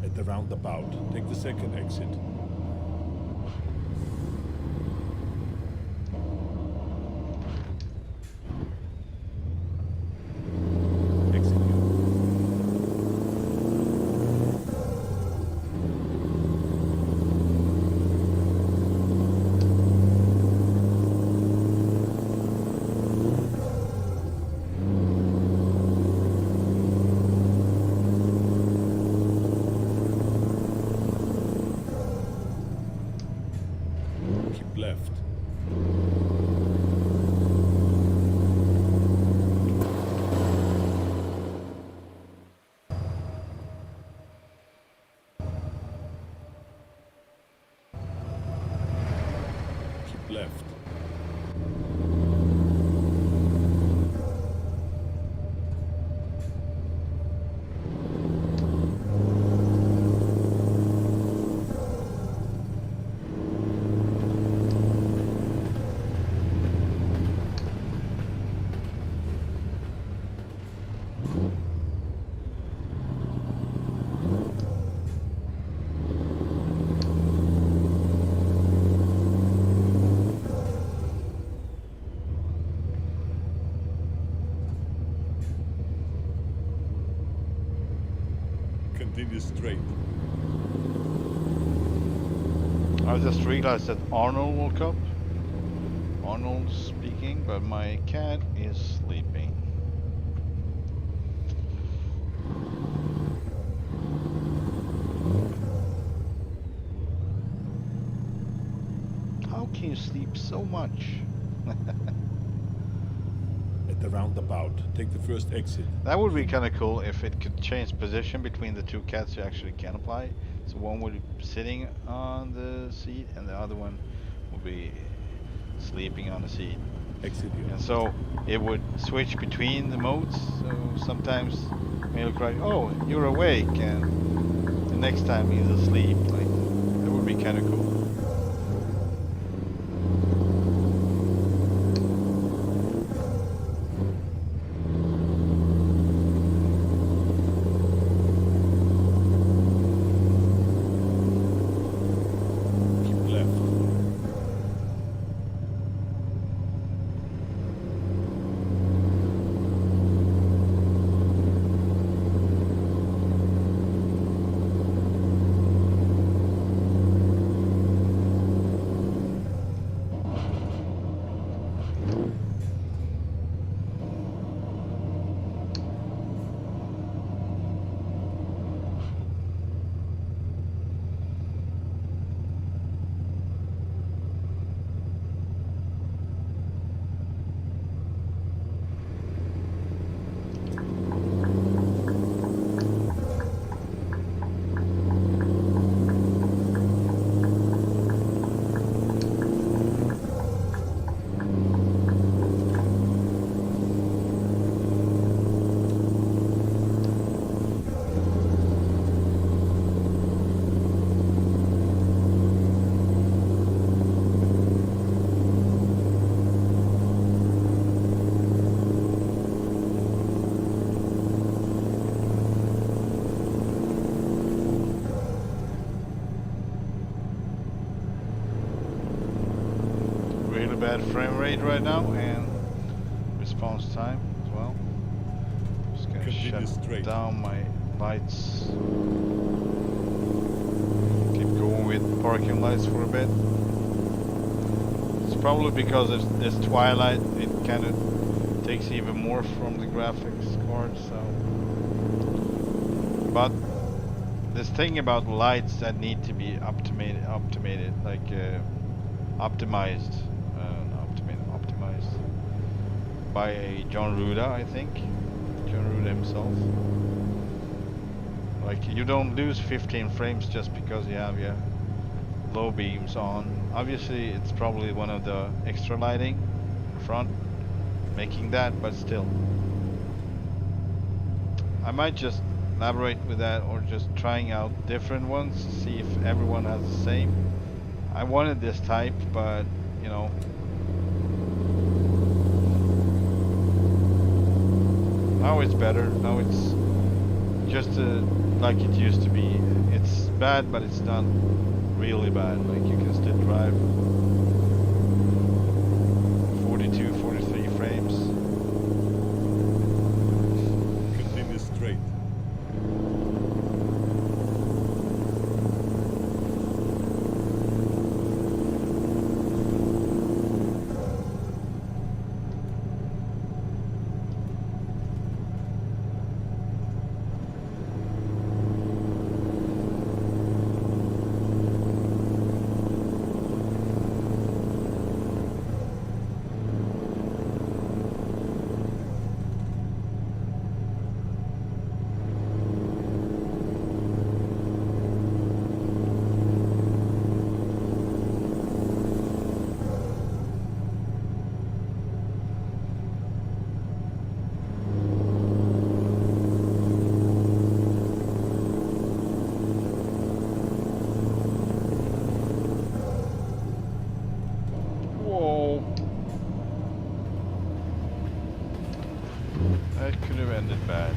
At the roundabout, take the second exit. Exit here. Keep left. Keep left. Continue straight. I just realized that Arnold woke up. Arnold speaking, but my cat is sleeping. How can you sleep so much? At the roundabout, take the first exit. That would be kind of cool if it could change position between the two cats you actually can apply. So one would be sitting on the seat and the other one would be sleeping on the seat. Exit here. And so it would switch between the modes. So sometimes when you look right, oh, you're awake, and the next time he's asleep. Like, that would be kind of cool. Keep left. really bad frame rate right now and response time as well. Just gonna Continue shut straight. down my lights. Keep going with parking lights for a bit. It's probably because it's twilight, it kind of takes even more from the graphics card, so. But this thing about lights that need to be optimized, like optimized by Jon Ruda, I think. Jon Ruda himself. Like, you don't lose 15 frames just because you have your low beams on. Obviously, it's probably one of the extra lighting in front making that, but still. I might just elaborate with that, or just trying out different ones to see if everyone has the same. I wanted this type, but you know, now it's better. Now it's just like it used to be. It's bad, but it's not really bad. Like, you can still drive 42, 43 frames. Continue straight. That could have ended bad.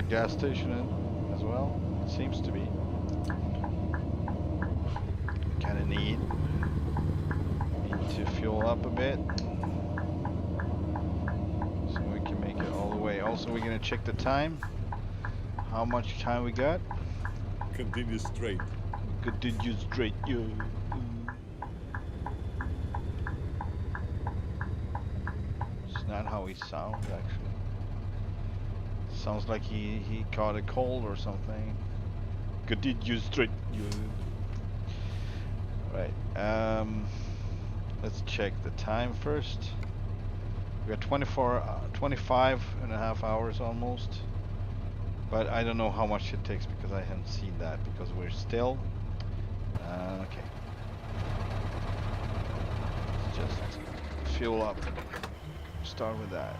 Gas station in as well? It seems to be. Kind of need to fuel up a bit so we can make it all the way. Also, we're gonna check the time. How much time we got? Continue straight. Continue straight, yo. It's not how he sounds, actually. Sounds like he caught a cold or something. Continue straight, yo. Right. Let's check the time first. We got 25 and a half hours almost. But I don't know how much it takes because I haven't seen that because we're still. Okay. Let's just fuel up. Start with that.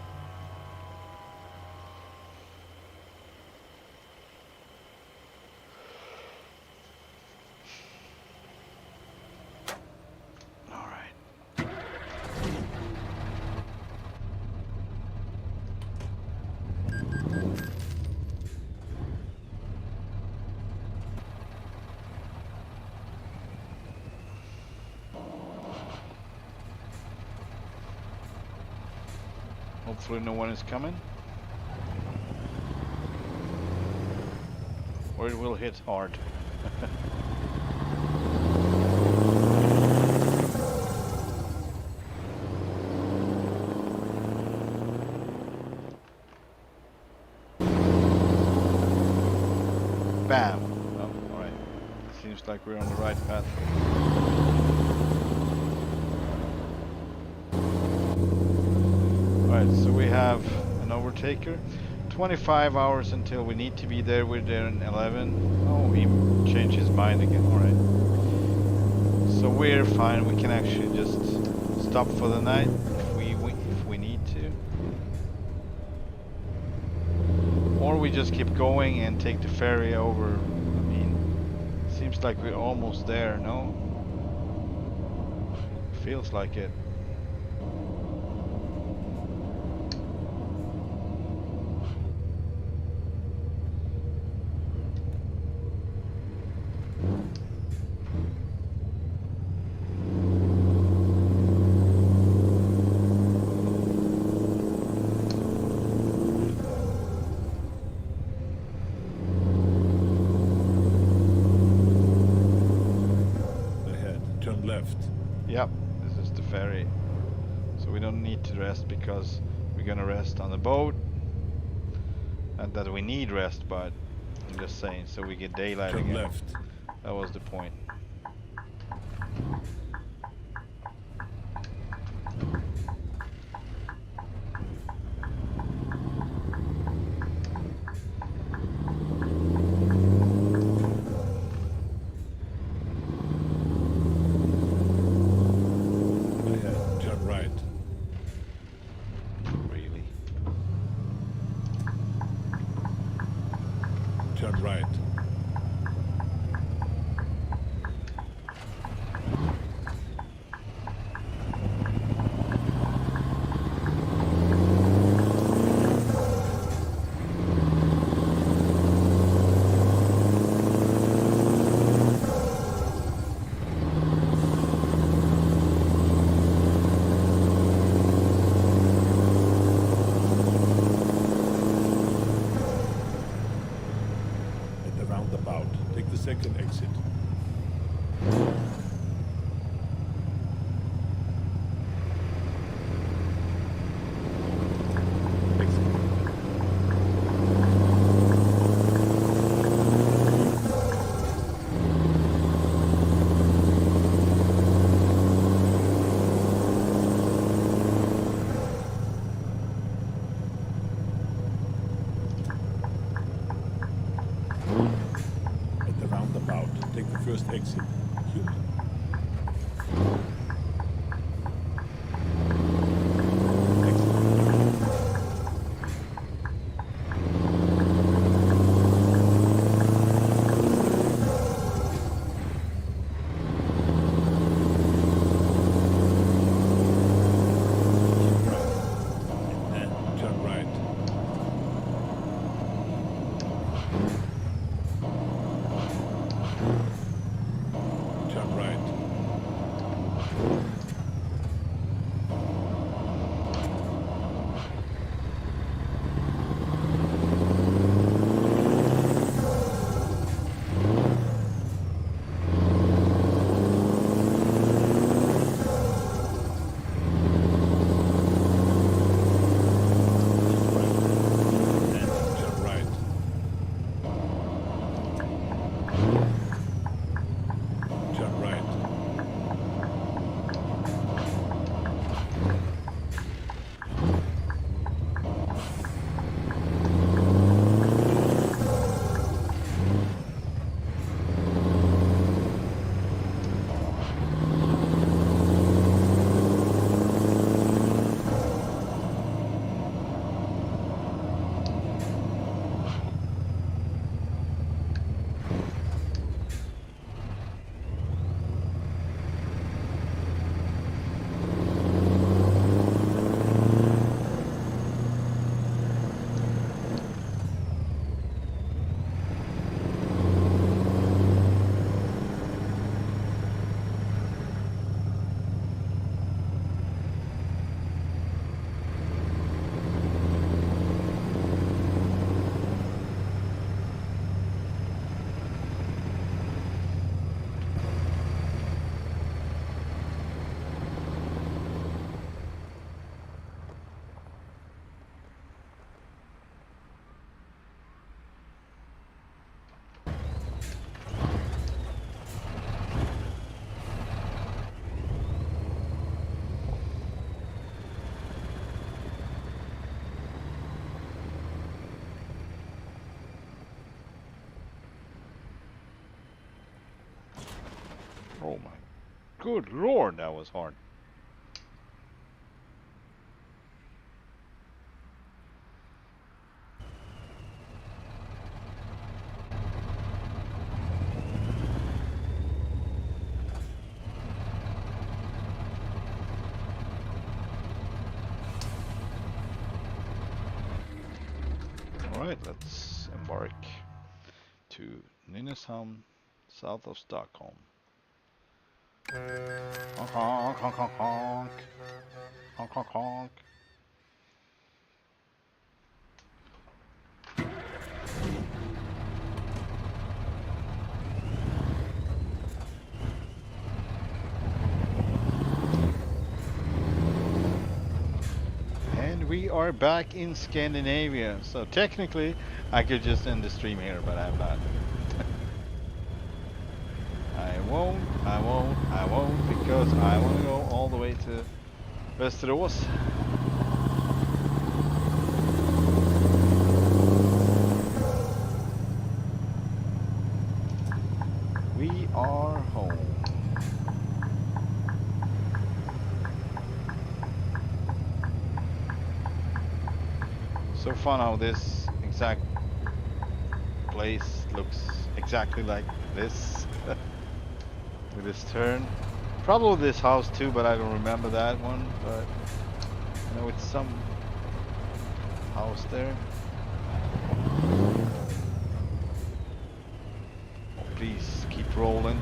Hopefully no one is coming. Or it will hit hard. Bam! Oh, alright. Seems like we're on the right path. Alright, so we have an overtaker. 25 hours until we need to be there. We're there in 11. Oh, he changed his mind again. Alright. So we're fine. We can actually just stop for the night if we need to. Or we just keep going and take the ferry over. I mean, seems like we're almost there, no? Feels like it. Ahead. Turn left. Yep, this is the ferry. So we don't need to rest because we're gonna rest on the boat. Not that we need rest, but I'm just saying, so we get daylight Turn again. left. That was the point. Ahead. Turn right. Really. Turn right. At the roundabout, take the second exit. Exit. At the roundabout, take the first exit. Human. Exit. Keep right. And turn right. Turn right. Keep right. And turn right. Turn right. Oh my. Good lord, that was hard. Alright, let's embark to Nynäshamn, south of Stockholm. Honk honk honk honk honk. Honk honk honk. And we are back in Scandinavia. So technically I could just end the stream here, but I'm not. I won't, because I want to go all the way to Västerås. We are home. So fun how this exact place looks exactly like this. With this turn. Probably this house too, but I don't remember that one. But I know it's some house there. Oh, please keep rolling.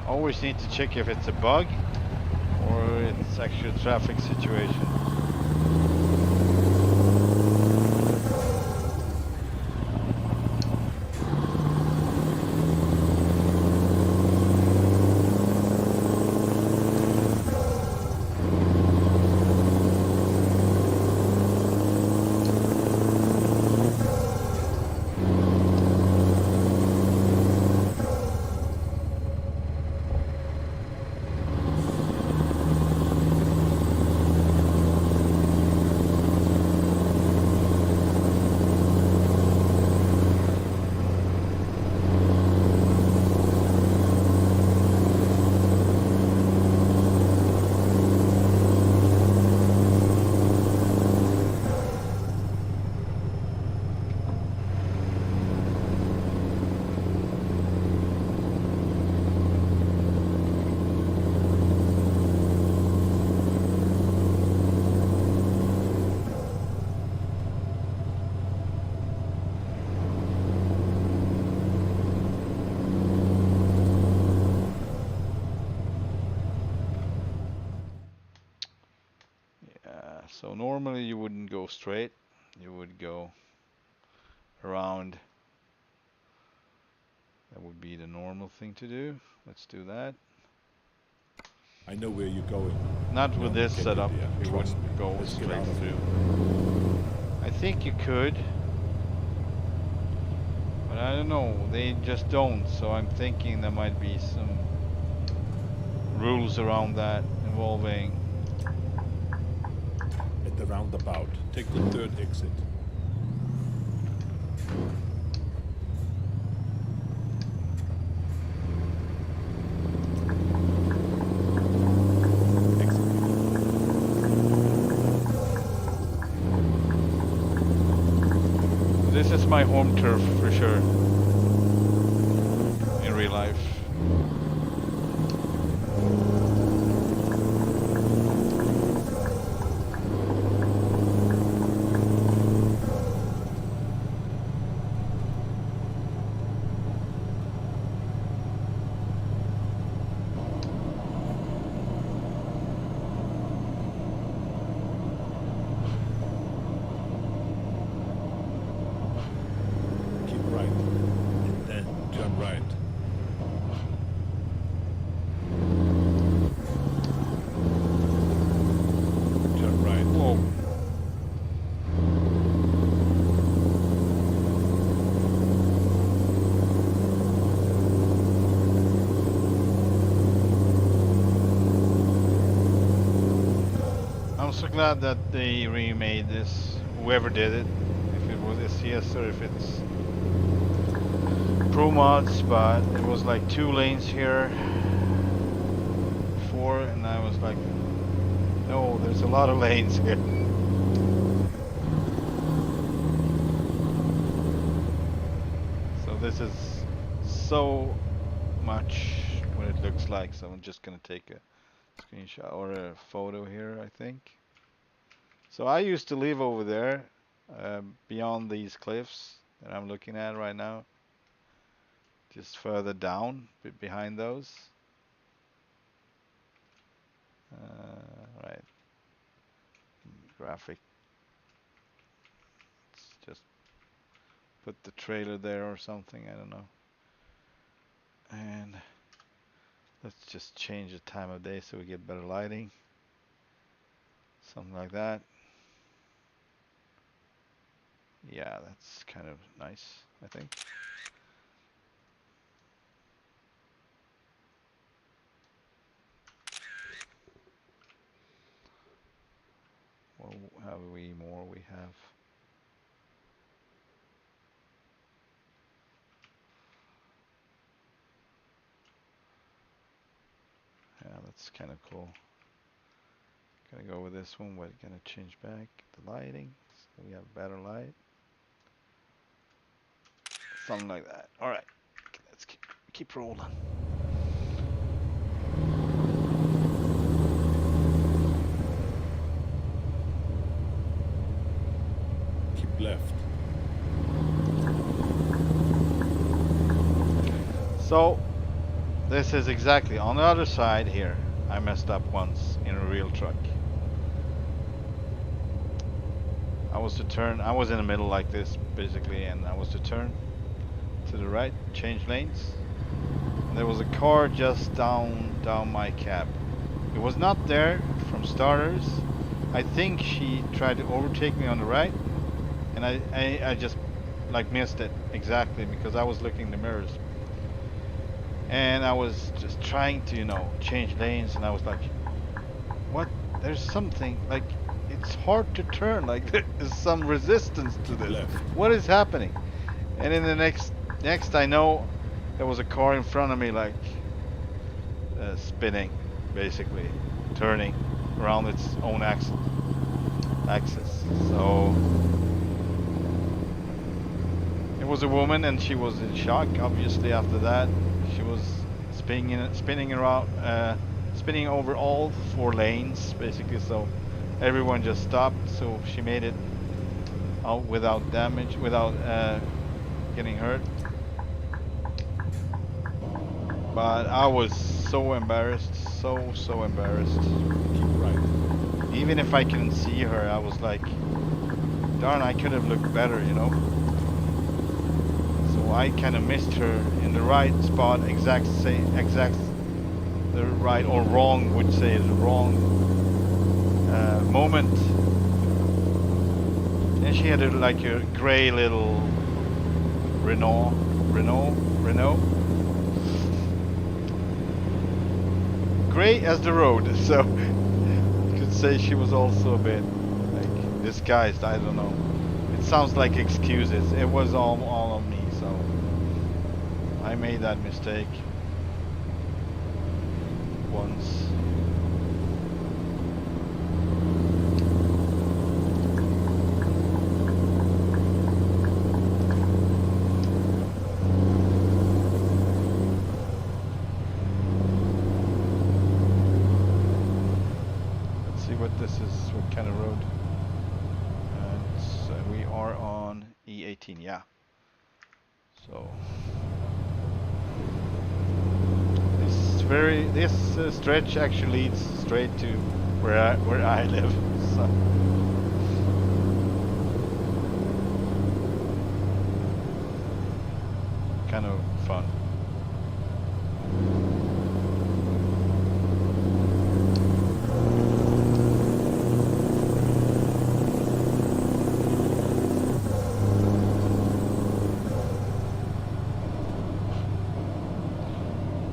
Always need to check if it's a bug or it's actually a traffic situation. So normally you wouldn't go straight, you would go around. That would be the normal thing to do. Let's do that. I know where you're going. Not You're with on the this setup, Scandinavia. you Trust wouldn't me. go Let's get straight out of through. here. I think you could, but I don't know, they just don't, so I'm thinking there might be some rules around that involving. At the roundabout, take the third exit. This is my home turf for sure, in real life. I'm so glad that they remade this. Whoever did it, if it was SCS or if it's Pro Mods, but it was like 2 lanes here, 4, and I was like, no, there's a lot of lanes here. So this is so much what it looks like. So I'm just gonna take a screenshot or a photo here, I think. So I used to live over there, beyond these cliffs that I'm looking at right now. Just further down, behind those. Right. Graphic. Let's just put the trailer there or something, I don't know. And let's just change the time of day so we get better lighting. Something like that. Yeah, that's kind of nice, I think. What have we more? We have. Yeah, that's kind of cool. Gonna go with this one. We're gonna change back the lighting so we have better light. Something like that. All right, let's keep rolling. Keep left. So this is exactly on the other side here. I messed up once in a real truck. I was to turn. I was in the middle like this basically, and I was to turn to the right, change lanes. And there was a car just down my cab. It was not there from starters. I think she tried to overtake me on the right, and I just like missed it exactly because I was looking in the mirrors. And I was just trying to, change lanes, and I was like, what? There's something, like, it's hard to turn, like, there's some resistance to this. Left. What is happening? And in the next I know, there was a car in front of me, like, spinning, basically, turning around its own axis. So, it was a woman, and she was in shock, obviously, after that. She was spinning around, spinning over all 4 lanes, basically. So everyone just stopped. So she made it out without damage, without getting hurt. But I was so embarrassed, so embarrassed. Keep right. Even if I couldn't see her, I was like, darn, I could have looked better, So I kind of missed her in the right spot, exact the right or wrong, would say the wrong moment. And she had like a gray little Renault. Gray as the road, so you could say she was also a bit like disguised. I don't know. It sounds like excuses. It was all on me. So I made that mistake once. Let's see what this is, what kind of road. So we are on E18, yeah. So this stretch actually leads straight to where I live. So kind of fun.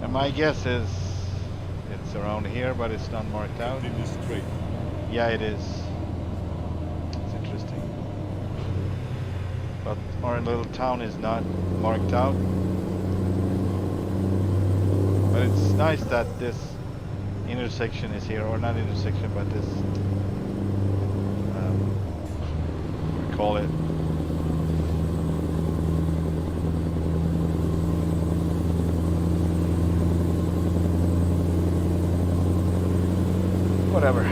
And my guess is it's around here, but it's not marked out. Continue straight. Yeah, it is. It's interesting. But our little town is not marked out. But it's nice that this intersection is here, or not intersection, but this, what do we call it? Whatever.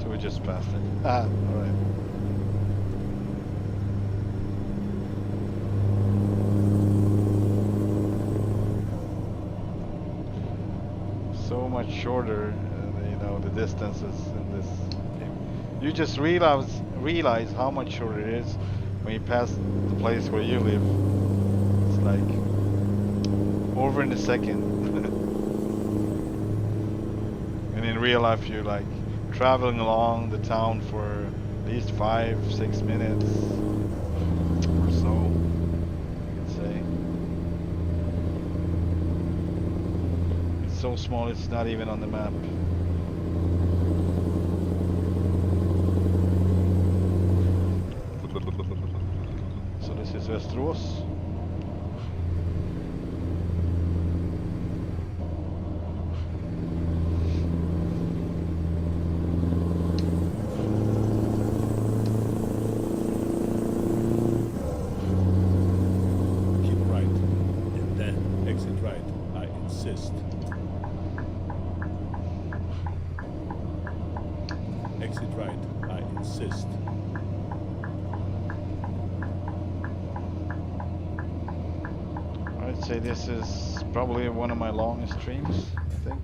So we just passed it. Ah, alright. So much shorter, you know, the distances in this game. You just realize how much shorter it is when you pass the place where you live. It's like over in a second. And in real life you're like traveling along the town for at least 5-6 minutes or so, I could say. It's so small it's not even on the map. So this is Västerås. Exit right, I insist. I'd say this is probably one of my longest streams, I think.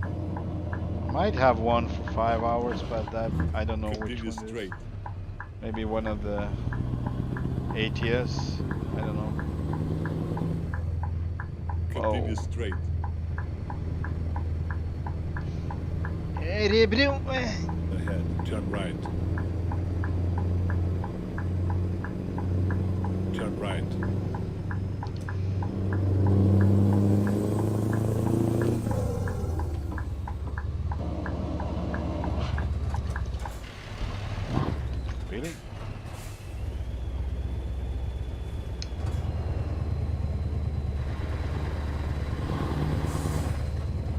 I might have one for 5 hours, but that I don't know which one it is. Maybe one of the ATS, I don't know. Continue straight. Ahead, turn right. Turn right. Really?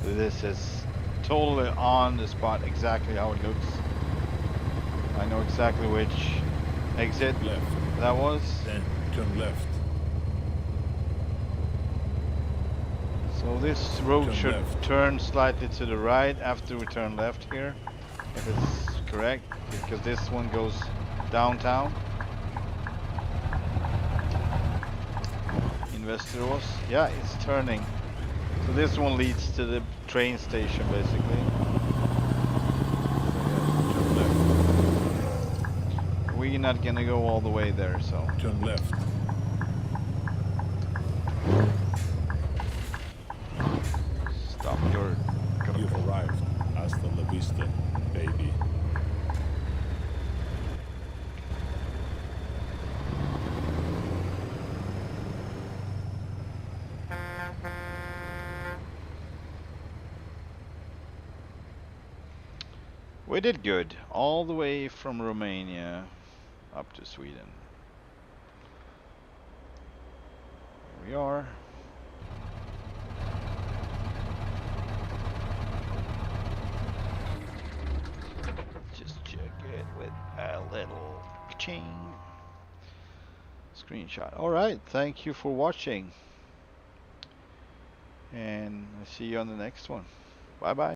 This is totally on the spot, exactly how it looks. I know exactly which exit left that was. Then turn left. So this road Turn should left. turn slightly to the right after we turn left here, if it's correct, because this one goes downtown in Västerås. Yeah, it's turning. So this one leads to the train station, basically. Turn left. We're not gonna go all the way there, so. Turn left. Stop your... You've arrived. Hasta la vista, baby. We did good, all the way from Romania up to Sweden. Here we are. Just check it with a little ching. Screenshot. Alright, thank you for watching. And I'll see you on the next one. Bye bye.